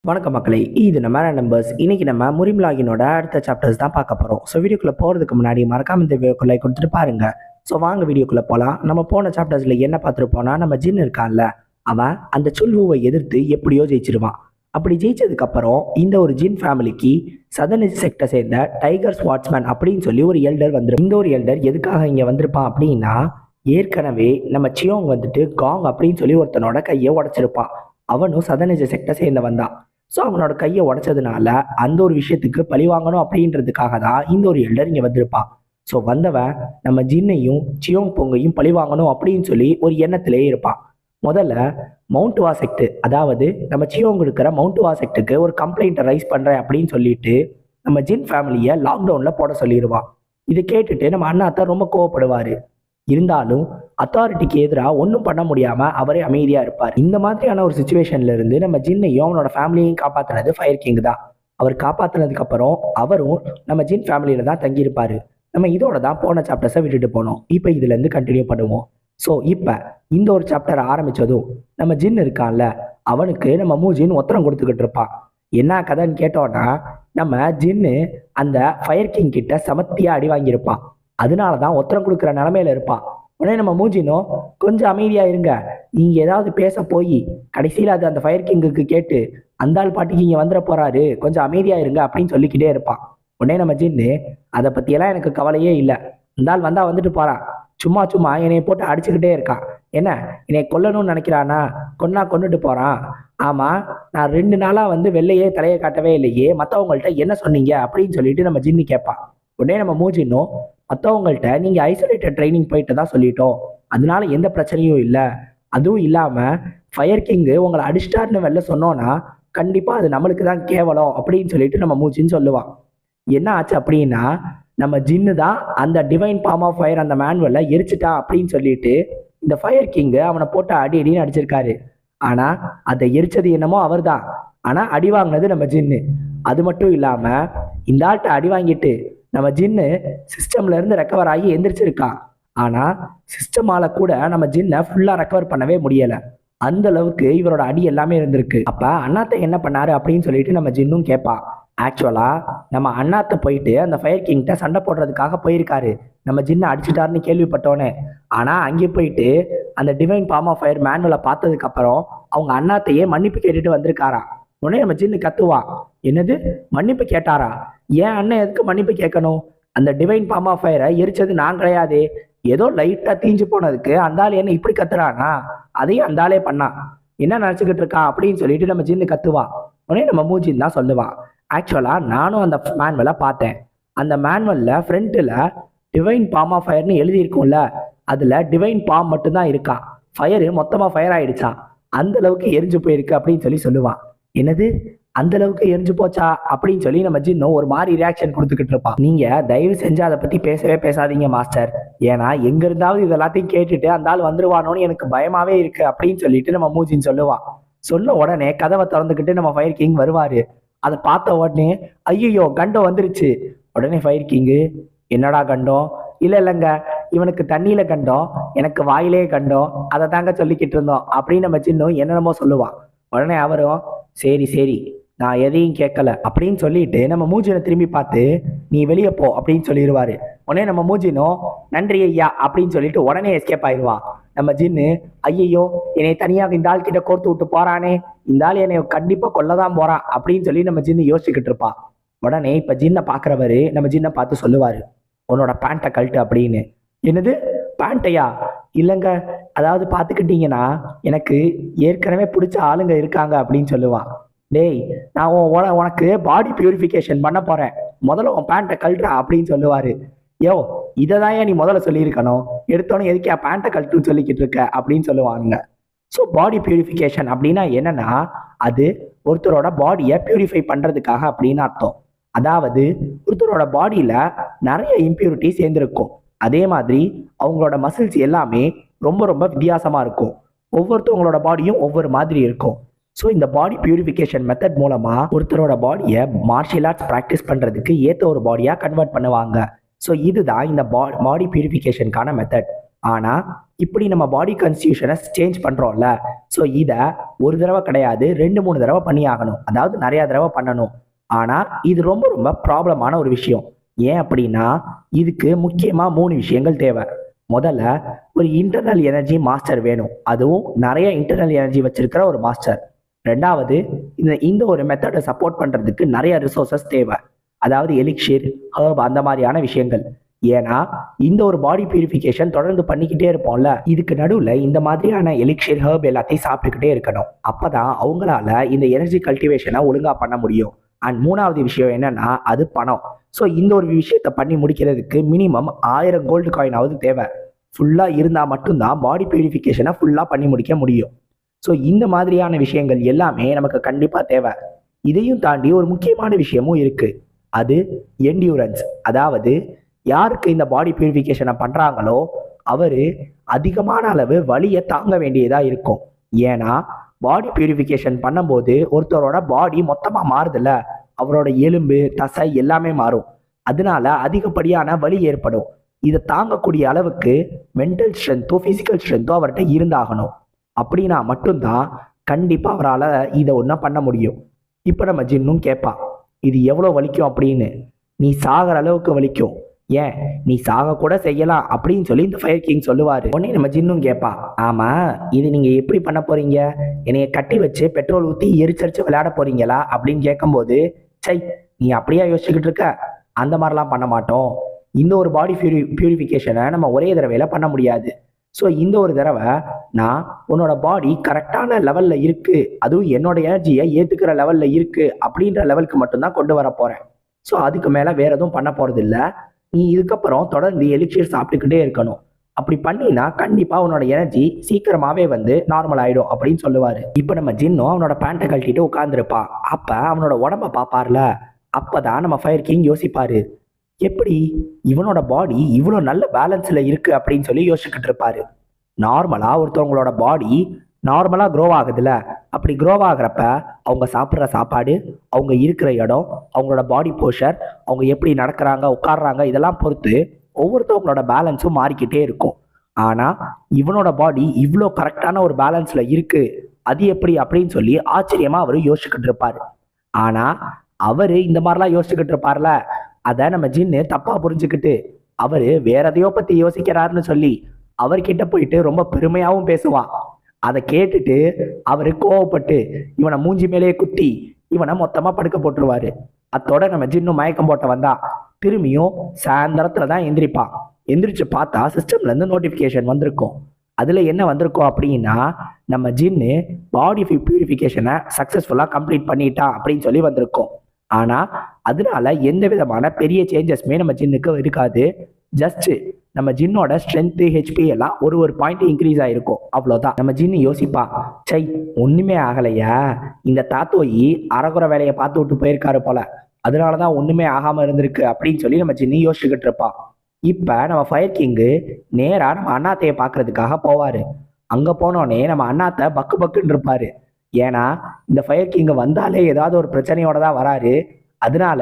வணக்கம் மக்களே, இது நம்ம நம்பர்ஸ். இன்னைக்கு நம்ம முரிம்லாகினோட அடுத்த சாப்டர்ஸ் தான் பார்க்க போகிறோம். ஸோ வீடியோக்குள்ளே போகிறதுக்கு முன்னாடி மறக்காம இந்த வீடியோக்குள்ளே கொடுத்துட்டு பாருங்க. ஸோ வாங்க வீடியோக்குள்ளே போகலாம். நம்ம போன சாப்டர்ஸில் என்ன பார்த்துருப்போம்னா, நம்ம ஜின் இருக்கான்ல, அவன் அந்த சுல்வுவை எதிர்த்து எப்படியோ ஜெயிச்சிருவான். அப்படி ஜெயிச்சதுக்கப்புறம் இந்த ஒரு ஜின் ஃபேமிலிக்கு சதர்ன் செக்டை சேர்ந்த டைகர் ஸ்வாட்ஸ்மேன் அப்படின்னு சொல்லி ஒரு எல்டர் வந்துடும். இந்த ஒரு எல்டர் எதுக்காக இங்கே வந்திருப்பான் அப்படின்னா, ஏற்கனவே நம்ம சியோங் வந்துட்டு காங் அப்படின்னு சொல்லி ஒருத்தனோட கையை உடச்சிருப்பான். அவனும் சதர்ன் செக்டை சேர்ந்தவன் தான். ஸோ அவனோட கையை உடைச்சதுனால அந்த ஒரு விஷயத்துக்கு பழி வாங்கணும் அப்படின்றதுக்காக தான் இந்த ஒரு எல்டர் இங்கே வந்திருப்பான். ஸோ வந்தவன் நம்ம ஜின்னையும் சியோங் பொங்கையும் பழி வாங்கணும் அப்படின்னு சொல்லி ஒரு எண்ணத்திலே இருப்பான். முதல்ல மவுண்ட் வா செக்ட், அதாவது நம்ம சியோங் இருக்கிற மவுண்ட் வா செக்டுக்கு ஒரு கம்ப்ளைண்ட்டை ரைஸ் பண்ணுறேன் அப்படின்னு சொல்லிட்டு நம்ம ஜின் ஃபேமிலியை லாக்டவுனில் போட சொல்லிடுவான். இதை கேட்டுட்டு நம்ம அண்ணாத்தான் ரொம்ப கோவப்படுவார். இருந்தாலும் அத்தாரிட்டிக்கு எதிராக ஒன்றும் பண்ண முடியாம அவரே அமைதியா இருப்பார். இந்த மாதிரியான ஒரு சுச்சுவேஷன்ல இருந்து நம்ம ஜின்னையும் அவனோட ஃபேமிலியையும் காப்பாத்தினது ஃபயர் கிங் தான். அவர் காப்பாத்தினதுக்கு அப்புறம் அவரும் நம்ம ஜின் ஃபேமிலியில தான் தங்கியிருப்பாரு. நம்ம இதோட தான் போன சாப்டர்ஸை விட்டுட்டு போனோம். இப்போ இதுல இருந்து கண்டினியூ பண்ணுவோம். ஸோ இப்போ இந்த ஒரு சாப்டர் ஆரம்பிச்சதும் நம்ம ஜின் இருக்கான்ல, அவனுக்கு நம்ம மூஜின் உத்தரம் கொடுத்துக்கிட்டு இருப்பான். என்ன கதைன்னு கேட்டோன்னா, நம்ம ஜின்னு அந்த ஃபயர் கிங் கிட்ட சமத்தியா அடி வாங்கியிருப்பான். அதனால தான் உத்தரம் கொடுக்குற நிலமையில இருப்பான். உடனே நம்ம மூஜினோ, கொஞ்சம் அமைதியா இருங்க, நீங்க ஏதாவது பேச போய் கடைசியில் அது அந்த ஃபயர் கிங்குக்கு கேட்டு அந்த ஆள் பாட்டிக்கு இங்கே வந்துட போறாரு, கொஞ்சம் அமைதியா இருங்க அப்படின்னு சொல்லிக்கிட்டே இருப்பான். உடனே நம்ம ஜின்னு, அதை பத்தியெல்லாம் எனக்கு கவலையே இல்லை, அந்த ஆள் வந்தா வந்துட்டு போறான், சும்மா சும்மா என்னை போட்டு அடிச்சுக்கிட்டே இருக்கான், என்ன என்னை கொல்லணும்னு நினைக்கிறானா, கொண்டுட்டு போறான். ஆமா, நான் 2 நாளா வெளிலையே தலையை காட்டவே இல்லையே, மற்றவங்கள்ட்ட என்ன சொன்னீங்க அப்படின்னு சொல்லிட்டு நம்ம ஜின்னு கேட்பான். உடனே நம்ம மூஜினோ, மற்றவங்கள்ட்ட நீங்க ஐசோலேட்டட் ட்ரைனிங் போயிட்டு தான் சொல்லிட்டோம், அதனால எந்த பிரச்சனையும் இல்லை. அதுவும் இல்லாம ஃபயர் கிங்கு உங்களை அடிச்சிட்டாருன்னு வெளில சொன்னோன்னா கண்டிப்பா அது நம்மளுக்கு தான் கேவலம் அப்படின்னு சொல்லிட்டு நம்ம மூச்சின்னு சொல்லுவான். என்ன ஆச்சு அப்படின்னா, நம்ம ஜின்னு தான் அந்த டிவைன் பாம் ஆஃப் ஃபயர் அந்த மேனுவலை எரிச்சிட்டா அப்படின்னு சொல்லிட்டு இந்த ஃபயர் கிங்கு அவனை போட்டு அடி அடின்னு அடிச்சிருக்காரு. ஆனா அதை எரிச்சது என்னமோ அவர் தான், ஆனா அடி வாங்கினது நம்ம ஜின்னு. அது மட்டும் இல்லாம இந்த ஆள்கிட்ட அடி வாங்கிட்டு நம்ம ஜின்னு சிஸ்டம்ல இருந்து ரெக்கவர் ஆகி எந்திரிச்சிருக்கான். ஆனா சிஸ்டமால கூட நம்ம ஜின்னை ஃபுல்லா ரெக்கவர் பண்ணவே முடியல. அந்த அளவுக்கு இவரோட அடி எல்லாமே இருந்திருக்கு. அப்ப அண்ணாத்தை என்ன பண்ணாரு அப்படின்னு சொல்லிட்டு நம்ம ஜின்னும் கேட்பான். ஆக்சுவலா நம்ம அண்ணாத்தை போயிட்டு அந்த ஃபயர் கிங்கிட்ட சண்டை போடுறதுக்காக போயிருக்காரு, நம்ம ஜின்னை அடிச்சுட்டாருன்னு கேள்விப்பட்டோன்னே. ஆனா அங்கே போயிட்டு அந்த டிவைன் பாம் ஆஃப் ஃபயர் மேனுவலை பார்த்ததுக்கு அப்புறம் அவங்க அண்ணாத்தையே மன்னிப்பு கேட்டுட்டு வந்திருக்காராம். உடனே நம்ம ஜின்னு கத்துவான், என்னது மன்னிப்பு கேட்டாரா? ஏன் அண்ணன் எதுக்கு மன்னிப்பு கேட்கணும்? அந்த டிவைன் பாம் ஆஃப் ஃபயரை எரிச்சது நான் கிடையாது, ஏதோ லைட்டா தீஞ்சு போனதுக்கு அந்த ஆள் என்ன இப்படி கத்துறானா, அதையும் அந்த ஆளே பண்ணான், என்ன நினைச்சுக்கிட்டு இருக்கா அப்படின்னு சொல்லிட்டு நம்ம ஜின்னு கத்துவா. உடனே நம்ம மூஜின் தான் சொல்லுவான், ஆக்சுவலா நானும் அந்த மேனுவலை பார்த்தேன். அந்த மேனுவல்ல ஃப்ரண்ட்ல டிவைன் பாம் ஆஃப் ஃபயர்னு எழுதியிருக்கும்ல, அதுல டிவைன் பாம் மட்டும்தான் இருக்கா, ஃபயரு மொத்தமா ஃபயர் ஆயிடுச்சான், அந்த அளவுக்கு எரிஞ்சு போயிருக்கு அப்படின்னு சொல்லுவான். என்னது அந்த அளவுக்கு எரிஞ்சு போச்சா அப்படின்னு சொல்லி நம்ம ஜின்னும் ஒரு மாதிரி ரியாக்ஷன் கொடுத்துக்கிட்டு இருப்பான். நீங்க தயவு செஞ்சு அதை பத்தி பேசவே பேசாதீங்க மாஸ்டர், ஏன்னா எங்க இருந்தாவது இது எல்லாத்தையும் கேட்டுட்டு அந்த ஆள் வந்துருவானோன்னு எனக்கு பயமாவே இருக்கு அப்படின்னு சொல்லிட்டு நம்ம மூஜின் சொல்லுவான். சொன்ன உடனே கதவை திறந்துக்கிட்டு நம்ம ஃபயர் கிங் வருவாரு. அதை பார்த்த உடனே ஐயோ கண்டம் வந்துருச்சு. உடனே ஃபயர் கிங்கு, என்னடா கண்டம்? இல்லைங்க, இவனுக்கு தண்ணியில கண்டம், எனக்கு வாயிலே கண்டம், அதை தாங்க சொல்லிக்கிட்டு இருந்தோம் அப்படின்னு நம்ம சின்னும் என்னென்னமோ சொல்லுவான். உடனே அவரும், சரி சரி நான் எதையும் கேட்கல அப்படின்னு சொல்லிட்டு நம்ம மூஜினை திரும்பி பார்த்து, நீ வெளியே போ அப்படின்னு சொல்லிடுவாரு. உடனே நம்ம மூஜினும் நன்றி ஐயா அப்படின்னு சொல்லிட்டு உடனே எஸ்கேப் ஆயிடுவான். நம்ம ஜின்னு, ஐயோ என்னை தனியாக இந்த ஆள் கிட்ட கோர்த்து விட்டு போறானே, இந்த ஆள் என்னை கண்டிப்பா கொல்லதான் போறான் அப்படின்னு சொல்லி நம்ம ஜின்னு யோசிச்சுக்கிட்டு இருப்பான். உடனே இப்ப ஜின்னை பாக்குறவரு நம்ம ஜின்னை பார்த்து சொல்லுவாரு, உன்னோட பேண்ட்டை கழட்டு அப்படின்னு. என்னது பேண்ட்டையா? இல்லைங்க, அதாவது பார்த்துக்கிட்டீங்கன்னா எனக்கு ஏற்கனவே பிடிச்ச ஆளுங்க இருக்காங்க அப்படின்னு சொல்லுவான். டேய், நான் உனக்கு பாடி பியூரிஃபிகேஷன் பண்ண போறேன், முதல்ல உன் பேண்ட்டை கழட்டுறா அப்படின்னு சொல்லுவாரு. யோ, இதை தான் நீ முதல்ல சொல்லியிருக்கணும், எடுத்தோன்னே எதுக்கே பேண்ட்டை கழட்டுன்னு சொல்லிக்கிட்டு இருக்க அப்படின்னு சொல்லுவாங்க. ஸோ பாடி பியூரிஃபிகேஷன் அப்படின்னா என்னன்னா, அது ஒருத்தரோட பாடியை பியூரிஃபை பண்றதுக்காக அப்படின்னு அர்த்தம். அதாவது ஒருத்தரோட பாடியில நிறைய இம்பியூரிட்டி சேர்ந்துருக்கும். அதே மாதிரி அவங்களோட மசில்ஸ் எல்லாமே ரொம்ப ரொம்ப வித்தியாசமா இருக்கும். ஒவ்வொருத்தவங்களோட பாடியும் ஒவ்வொரு மாதிரி இருக்கும். ஸோ இந்த பாடி பியூரிஃபிகேஷன் மெத்தட் மூலமா ஒருத்தரோட பாடியை மார்ஷியல் ஆர்ட்ஸ் ப்ராக்டிஸ் பண்றதுக்கு ஏற்ற ஒரு பாடியா கன்வெர்ட் பண்ணுவாங்க. ஸோ இதுதான் இந்த பாடி பியூரிஃபிகேஷனுக்கான மெத்தட். ஆனால் இப்படி நம்ம பாடி கான்ஸ்டியூஷனை சேஞ்ச் பண்ணுறோம்ல, ஸோ இதை ஒரு தடவை கிடையாது 2-3 தடவை பண்ணி ஆகணும். அதாவது நிறையா தடவை பண்ணணும். ஆனால் இது ரொம்ப ரொம்ப ப்ராப்ளமான ஒரு விஷயம். ஏன் அப்படின்னா இதுக்கு முக்கியமாக 3 விஷயங்கள் தேவை. முதல்ல ஒரு இன்டர்னல் எனர்ஜி மாஸ்டர் வேணும். அதுவும் நிறைய இன்டர்னல் எனர்ஜி வச்சிருக்கிற ஒரு மாஸ்டர். ரெண்டாவது, இந்த ஒரு மெத்தடை சப்போர்ட் பண்ணுறதுக்கு நிறைய ரிசோர்சஸ் தேவை. அதாவது எலிக்ஷிர், ஹர்ப் அந்த மாதிரியான விஷயங்கள். ஏன்னா இந்த ஒரு பாடி பியூரிஃபிகேஷன் தொடர்ந்து பண்ணிக்கிட்டே இருப்போம்ல, இதுக்கு நடுவில் இந்த மாதிரியான எலிக்ஷிர், ஹர்ப் எல்லாத்தையும் சாப்பிட்டுக்கிட்டே இருக்கணும். அப்பதான் அவங்களால இந்த எனர்ஜி கல்டிவேஷனை ஒழுங்காக பண்ண முடியும். அண்ட் 3வது விஷயம் என்னன்னா அது பணம். ஸோ இந்த ஒரு விஷயத்தை பண்ணி முடிக்கிறதுக்கு மினிமம் 1000 கோல்டு காயினாவது தேவை. ஃபுல்லாக இருந்தால் மட்டும்தான் பாடி பியூரிஃபிகேஷனை ஃபுல்லாக பண்ணி முடிக்க முடியும். ஸோ இந்த மாதிரியான விஷயங்கள் எல்லாமே நமக்கு கண்டிப்பாக தேவை. இதையும் தாண்டி ஒரு முக்கியமான விஷயமும் இருக்குது. அது என்டியூரன்ஸ். அதாவது யாருக்கு இந்த பாடி பியூரிஃபிகேஷனை பண்ணுறாங்களோ அவர் அதிகமான அளவு வலியை தாங்க வேண்டியதாக இருக்கும். ஏன்னா பாடி பியூரிஃபிகேஷன் பண்ணும்போது ஒருத்தரோட பாடி மொத்தமாக மாறுதில்ல, அவரோட எலும்பு தசை எல்லாமே மாறும். அதனால அதிகப்படியான வலி ஏற்படும். இதை தாங்கக்கூடிய அளவுக்கு மென்டல் ஸ்ட்ரென்த்தோ ஃபிசிக்கல் ஸ்ட்ரென்த்தோ அவர்கிட்ட இருந்தாகணும். அப்படின்னா மட்டும்தான் கண்டிப்பாக அவரால் இதை ஒன்றும் பண்ண முடியும். இப்போ நம்ம ஜின்னும் கேட்பான், இது எவ்வளோ வலிக்கும் அப்படின்னு. நீ சாகிற அளவுக்கு வலிக்கும், ஏன் நீ சாக கூட செய்யலாம் அப்படின்னு சொல்லி இந்த ஃபயர் கிங் சொல்லுவார். உடனே நம்ம ஜின்னும் கேட்பா, ஆமாம் இது நீங்கள் எப்படி பண்ண போகிறீங்க, என்னைய கட்டி வச்சு பெட்ரோல் ஊற்றி எரிச்சரிச்சு விளையாட போகிறீங்களா அப்படின்னு கேட்கும்போது, சை நீ அப்படியே யோசிச்சுக்கிட்டு இருக்க, அந்த மாதிரிலாம் பண்ண மாட்டோம். இந்த ஒரு பாடி பியூரிஃபிகேஷனை நம்ம ஒரே தடவையில் பண்ண முடியாது. ஸோ இந்த ஒரு தடவை நான் உன்னோட பாடி கரெக்டான லெவலில் இருக்குது, அதுவும் என்னோட எனர்ஜியை ஏற்றுக்கிற லெவலில் இருக்குது அப்படின்ற லெவலுக்கு மட்டும்தான் கொண்டு வர போகிறேன். ஸோ அதுக்கு மேலே வேற எதுவும் பண்ண போகிறது இல்லை. நீ இதுக்கப்புறம் தொடர்ந்து எலிக்ஷிர் சாப்பிட்டுக்கிட்டே இருக்கணும். அப்படி பண்ணினா கண்டிப்பாக உன்னோட எனர்ஜி சீக்கிரமாகவே வந்து நார்மல் ஆகிடும் அப்படின்னு சொல்லுவார். இப்போ நம்ம ஜின்னும் அவனோட பேண்ட்டை கழட்டிட்டு உட்காந்துருப்பான். அப்போ அவனோட உடம்ப பார்ப்பார்ல, அப்போ தான் நம்ம ஃபயர் கிங் யோசிப்பார், எப்படி இவனோட பாடி இவ்வளோ நல்ல பேலன்ஸில் இருக்குது அப்படின்னு சொல்லி யோசிச்சுக்கிட்டு இருப்பாரு. நார்மலாக ஒருத்தவங்களோட பாடி நார்மலாக க்ரோ ஆகுதுல்ல, அப்படி க்ரோ ஆகிறப்ப அவங்க சாப்பிட்ற சாப்பாடு, அவங்க இருக்கிற இடம், அவங்களோட பாடி போஸ்டர், அவங்க எப்படி நடக்கிறாங்க உட்காடுறாங்க இதெல்லாம் பொறுத்து ஒவ்வொருத்தவங்களோட பேலன்ஸும் மாறிக்கிட்டே இருக்கும். ஆனால் இவனோட பாடி இவ்வளோ கரெக்டான ஒரு பேலன்ஸில் இருக்குது, அது எப்படி அப்படின்னு சொல்லி ஆச்சரியமாக அவர் யோசிச்சுக்கிட்டு இருப்பார். ஆனால் அவர் இந்த மாதிரிலாம் யோசிச்சுக்கிட்டு இருப்பார்ல, அதை நம்ம ஜின்னு தப்பாக புரிஞ்சுக்கிட்டு அவர் வேற எதையோ பற்றி யோசிக்கிறாருன்னு சொல்லி அவர்கிட்ட போயிட்டு ரொம்ப பெருமையாகவும் பேசுவான். அதை கேட்டுட்டு அவர் கோவப்பட்டு இவனை மூஞ்சி மேலேயே குத்தி இவனை மொத்தமாக படுக்க போட்டுருவாரு. அத்தோட நம்ம ஜின்னும் மயக்கம் போட்ட வந்தா திரும்பியும் சாயந்தரத்துல தான் எந்திரிப்பான். எந்திரிச்சு பார்த்தா சிஸ்டம்லேருந்து நோட்டிஃபிகேஷன் வந்திருக்கும். அதில் என்ன வந்திருக்கோம் அப்படின்னா, நம்ம ஜின்னு பாடி பியூரிஃபிகேஷனை சக்ஸஸ்ஃபுல்லாக கம்ப்ளீட் பண்ணிட்டான் அப்படின்னு சொல்லி வந்திருக்கோம். ஆனால் அதனால எந்த விதமான பெரிய சேஞ்சஸ்மே நம்ம ஜின்னுக்கு இருக்காது. ஜஸ்ட்டு நம்ம ஜின்னோட ஸ்ட்ரென்த்து ஹெச்பி எல்லாம் ஒரு பாயிண்ட் இன்க்ரீஸ் ஆகிருக்கும், அவ்வளோதான். நம்ம ஜின்னு யோசிப்பா, சை ஒன்றுமே ஆகலையா, இந்த தாத்தோயி அறகுறை வேலையை பார்த்து விட்டு போயிருக்காரு போல, அதனால தான் ஒன்றுமே ஆகாமல் இருந்திருக்கு அப்படின்னு சொல்லி நம்ம ஜின்னு யோசிச்சுக்கிட்டு இருப்பான். இப்போ நம்ம ஃபயர் கிங்கு நேராக நம்ம அண்ணாத்தையை பார்க்கறதுக்காக போவார். அங்கே போனோடனே நம்ம அண்ணாத்தை பக்கு பக்குன்னு இருப்பார். ஏன்னா இந்த ஃபயர் கிங்கை வந்தாலே ஏதாவது ஒரு பிரச்சனையோட தான் வராரு. அதனால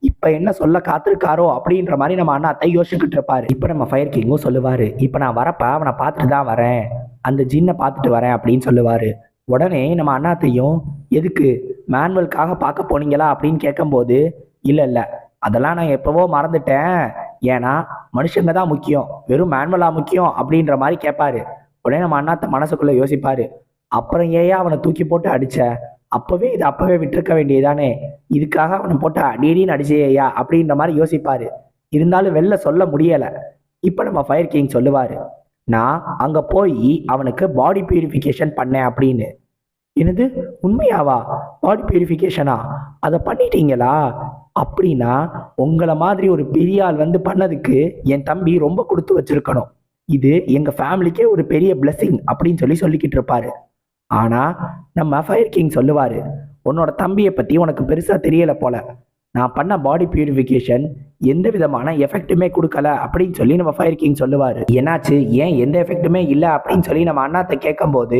இப்போ என்ன சொல்ல காத்திருக்காரோ அப்படின்ற மாதிரி நம்ம அண்ணாத்தை யோசிச்சுக்கிட்டு இருப்பாரு. இப்போ நம்ம ஃபயர் கிங்கும் சொல்லுவார், இப்போ நான் வரப்ப அவனை பார்த்துட்டு தான் வரேன், அந்த ஜின்னை பார்த்துட்டு வரேன் அப்படின்னு சொல்லுவார். உடனே நம்ம அண்ணாத்தையும் எதுக்கு மேனுவலுக்காக பார்க்க போனீங்களா அப்படின்னு கேட்கும்போது, இல்லை அதெல்லாம் நான் எப்போவோ மறந்துட்டேன், ஏன்னா மனுஷங்க தான் முக்கியம், வெறும் மேனுவலாக முக்கியம் அப்படின்ற மாதிரி கேட்பாரு. உடனே நம்ம அண்ணாத்த மனசுக்குள்ளே யோசிப்பார், அப்புறம் ஏன் அவனை தூக்கி போட்டு அடிச்ச, அப்பவே விட்டுருக்க வேண்டியதானே, இதுக்காக அவனை போட்டு அடின்னு அடிச்சேயா அப்படின்ற மாதிரி யோசிப்பாரு. இருந்தாலும் வெளில சொல்ல முடியலை. இப்போ நம்ம ஃபயர் கிங் சொல்லுவார், நான் அங்கே போய் அவனுக்கு பாடி பியூரிஃபிகேஷன் பண்ணேன் அப்படின்னு. என்னது உண்மையாவா? பாடி பியூரிஃபிகேஷனா? அதை பண்ணிட்டீங்களா? அப்படின்னா உங்களை மாதிரி ஒரு பெரிய ஆள் வந்து பண்ணதுக்கு என் தம்பி ரொம்ப கொடுத்து வச்சிருக்கணும், இது எங்கள் ஃபேமிலிக்கே ஒரு பெரிய பிளெஸிங் அப்படின்னு சொல்லிக்கிட்டு இருப்பாரு. ஆனால் நம்ம ஃபயர் கிங் சொல்லுவார், உன்னோட தம்பியை பற்றி உனக்கு பெருசாக தெரியலை போல, நான் பண்ண பாடி பியூரிஃபிகேஷன் எந்த விதமான எஃபெக்ட்டுமே கொடுக்கல அப்படின்னு சொல்லி நம்ம ஃபயர் கிங் சொல்லுவார். என்னாச்சு, ஏன் எந்த எஃபெக்ட்டுமே இல்லை அப்படின்னு சொல்லி நம்ம அண்ணாத்தை கேட்கும்போது,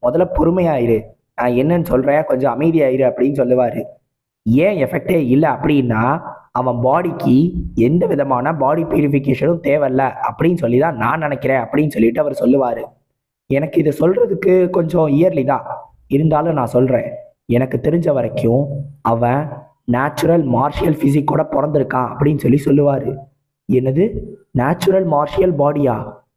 முதல்ல பொறுமையாயிரு, நான் என்னன்னு சொல்கிறேன், கொஞ்சம் அமைதியாயிரு அப்படின்னு சொல்லுவார். ஏன் எஃபெக்டே இல்லை அப்படின்னா, அவன் பாடிக்கு எந்த விதமான பாடி பியூரிஃபிகேஷனும் தேவையில்ல அப்படின்னு சொல்லி தான் நான் நினைக்கிறேன் அப்படின்னு சொல்லிட்டு அவர் சொல்லுவார். எனக்கு இதை சொல்கிறதுக்கு கொஞ்சம் இயர்லி தான், இருந்தாலும் நான் சொல்கிறேன். எனக்கு தெரிஞ்ச வரைக்கும் அவன் நேச்சுரல் மார்ஷியல் ஃபிசிக்கோட பிறந்திருக்கான் அப்படின்னு சொல்லி சொல்லுவார். என்னது, நேச்சுரல் மார்ஷியல் பாடியா?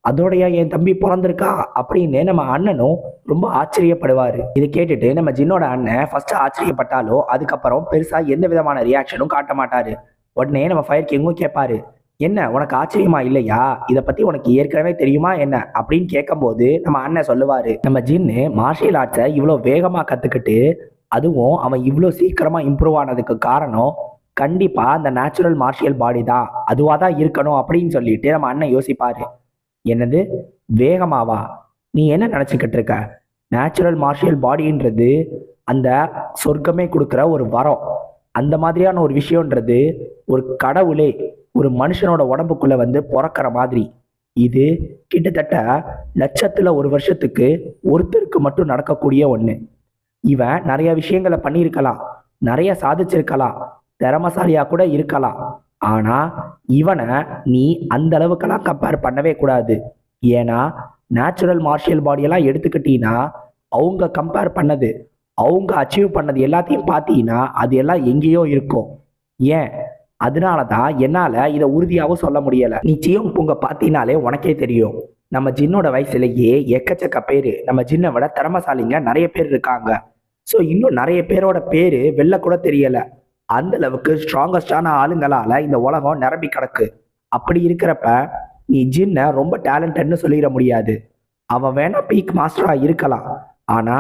அதோடையா என் தம்பி பிறந்திருக்கா அப்படின்னு நம்ம அண்ணனும் ரொம்ப ஆச்சரியப்படுவார். இதை கேட்டுட்டு நம்ம ஜின்னோட அண்ணன் ஃபர்ஸ்ட் ஆச்சரியப்பட்டாலும் அதுக்கப்புறம் பெருசா எந்த விதமான ரியாக்ஷனும் காட்ட மாட்டாரு. உடனே நம்ம ஃபயர் கிங்கும் கேட்பாரு, என்ன உனக்கு ஆச்சரியமா இல்லையா? இதை பத்தி உனக்கு ஏற்கனவே தெரியுமா என்ன அப்படின்னு கேட்கும்போது நம்ம அண்ணன் சொல்லுவாரு, நம்ம ஜின்னு மார்ஷியல் ஆர்ட்ஸை இவ்வளோ வேகமா கத்துக்கிட்டு அதுவும் அவன் இவ்வளோ சீக்கிரமா இம்ப்ரூவ் ஆனதுக்கு காரணம் கண்டிப்பா அந்த நேச்சுரல் மார்ஷியல் பாடி தான், அதுவா தான் இருக்கணும் அப்படின்னு சொல்லிட்டு நம்ம அண்ணன் யோசிப்பாரு. என்னது, வேகமாவா? நீ என்ன நினச்சிக்கிட்டு இருக்க? நேச்சுரல் மார்ஷியல் பாடின்றது அந்த சொர்க்கமே கொடுக்குற ஒரு வரம். அந்த மாதிரியான ஒரு விஷயன்றது ஒரு கடவுளே ஒரு மனுஷனோட உடம்புக்குள்ள வந்து பிறக்கிற மாதிரி. இது கிட்டத்தட்ட லட்சத்துல ஒரு வருஷத்துக்கு ஒருத்தருக்கு மட்டும் நடக்கக்கூடிய ஒன்று. இவன் நிறைய விஷயங்களை பண்ணியிருக்கலாம், நிறைய சாதிச்சிருக்கலாம், திறமசாலியா கூட இருக்கலாம். ஆனா இவனை நீ அந்த அளவுக்கெல்லாம் கம்பேர் பண்ணவே கூடாது. ஏன்னா நேச்சுரல் மார்ஷியல் பாடியெல்லாம் எடுத்துக்கிட்டீங்கன்னா அவங்க கம்பேர் பண்ணது, அவங்க அச்சீவ் பண்ணது எல்லாத்தையும் பார்த்தீங்கன்னா அது எல்லாம் எங்கேயோ இருக்கும். ஏன், அதனால தான் என்னால் இதை உறுதியாகவும் சொல்ல முடியலை. நீ சியோங் பூங்க பார்த்தீங்கனாலே உனக்கே தெரியும். நம்ம ஜின்னோட வயசுலேயே எக்கச்சக்க பேர், நம்ம ஜின்னை விட திறமசாலிங்க நிறைய பேர் இருக்காங்க. ஸோ இன்னும் நிறைய பேரோட பேர் வெளில கூட தெரியலை. அந்த அளவுக்கு ஸ்ட்ராங்கஸ்டான ஆளுங்களால இந்த உலகம் நிரம்பி கிடக்கு. அப்படி இருக்கிறப்ப நீ ஜின்னை ரொம்ப டேலண்டட்னு சொல்லிட முடியாது. அவன் வேணா பீக் மாஸ்டரா இருக்கலாம், ஆனா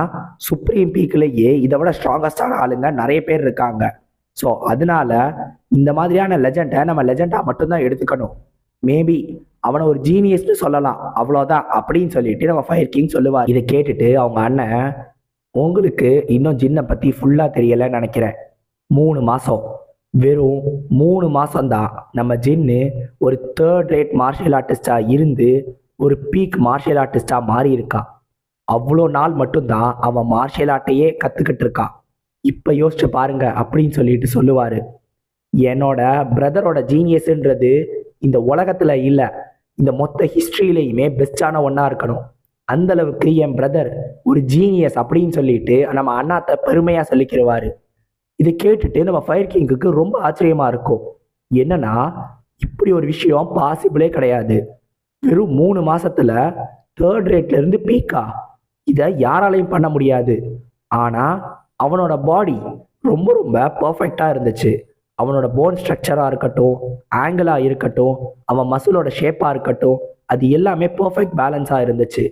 சுப்ரீம் பீக்லேயே இதை விட ஸ்ட்ராங்கஸ்டான ஆளுங்க நிறைய பேர் இருக்காங்க. ஸோ அதனால இந்த மாதிரியான லெஜண்டை நம்ம லெஜண்டா மட்டும்தான் எடுத்துக்கணும். மேபி அவனை ஒரு ஜீனியஸ்னு சொல்லலாம், அவ்வளோதான் அப்படின்னு சொல்லிட்டு நம்ம ஃபயர் கிங் சொல்லுவார். இதை கேட்டுட்டு அவங்க அண்ணன், உங்களுக்கு இன்னும் ஜின்னை பற்றி ஃபுல்லாக தெரியலைன்னு நினைக்கிறேன். 3 மாதம், வெறும் 3 மாதம்தான் நம்ம ஜின்னு ஒரு தேர்ட் ரேட் மார்ஷியல் ஆர்டிஸ்டாக இருந்து ஒரு பீக் மார்ஷியல் ஆர்டிஸ்டாக மாறி இருக்கான். அவ்வளோ நாள் மட்டும்தான் அவன் மார்ஷியல் ஆர்ட்டையே கற்றுக்கிட்டு இருக்கான். இப்போ யோசிச்சு பாருங்க அப்படின்னு சொல்லிட்டு சொல்லுவார். என்னோட பிரதரோட ஜீனியஸ்ன்றது இந்த உலகத்தில் இல்லை, இந்த மொத்த ஹிஸ்ட்ரியிலையுமே பெஸ்டான ஒன்றா இருக்கணும். அந்த அளவுக்கு என் பிரதர் ஒரு ஜீனியஸ் அப்படின்னு சொல்லிட்டு நம்ம அண்ணாத்த பெருமையாக சொல்லிக்கிறவாரு. இதை கேட்டுட்டு நம்ம ஃபயர் கிங்குக்கு ரொம்ப ஆச்சரியமா இருக்கும். என்னன்னா இப்படி ஒரு விஷயம் பாசிபிளே கிடையாது. வெறும் 3 மாசத்துல தேர்ட் ரேட்ல இருந்து பீக்கா? இதை யாராலையும் பண்ண முடியாது. ஆனா அவனோட பாடி ரொம்ப ரொம்ப பர்ஃபெக்டா இருந்துச்சு. அவனோட போன் ஸ்ட்ரக்சரா இருக்கட்டும், ஆங்கிளா இருக்கட்டும், அவன் மசிலோட ஷேப்பா இருக்கட்டும், அது எல்லாமே பர்ஃபெக்ட் பேலன்ஸா இருந்துச்சு.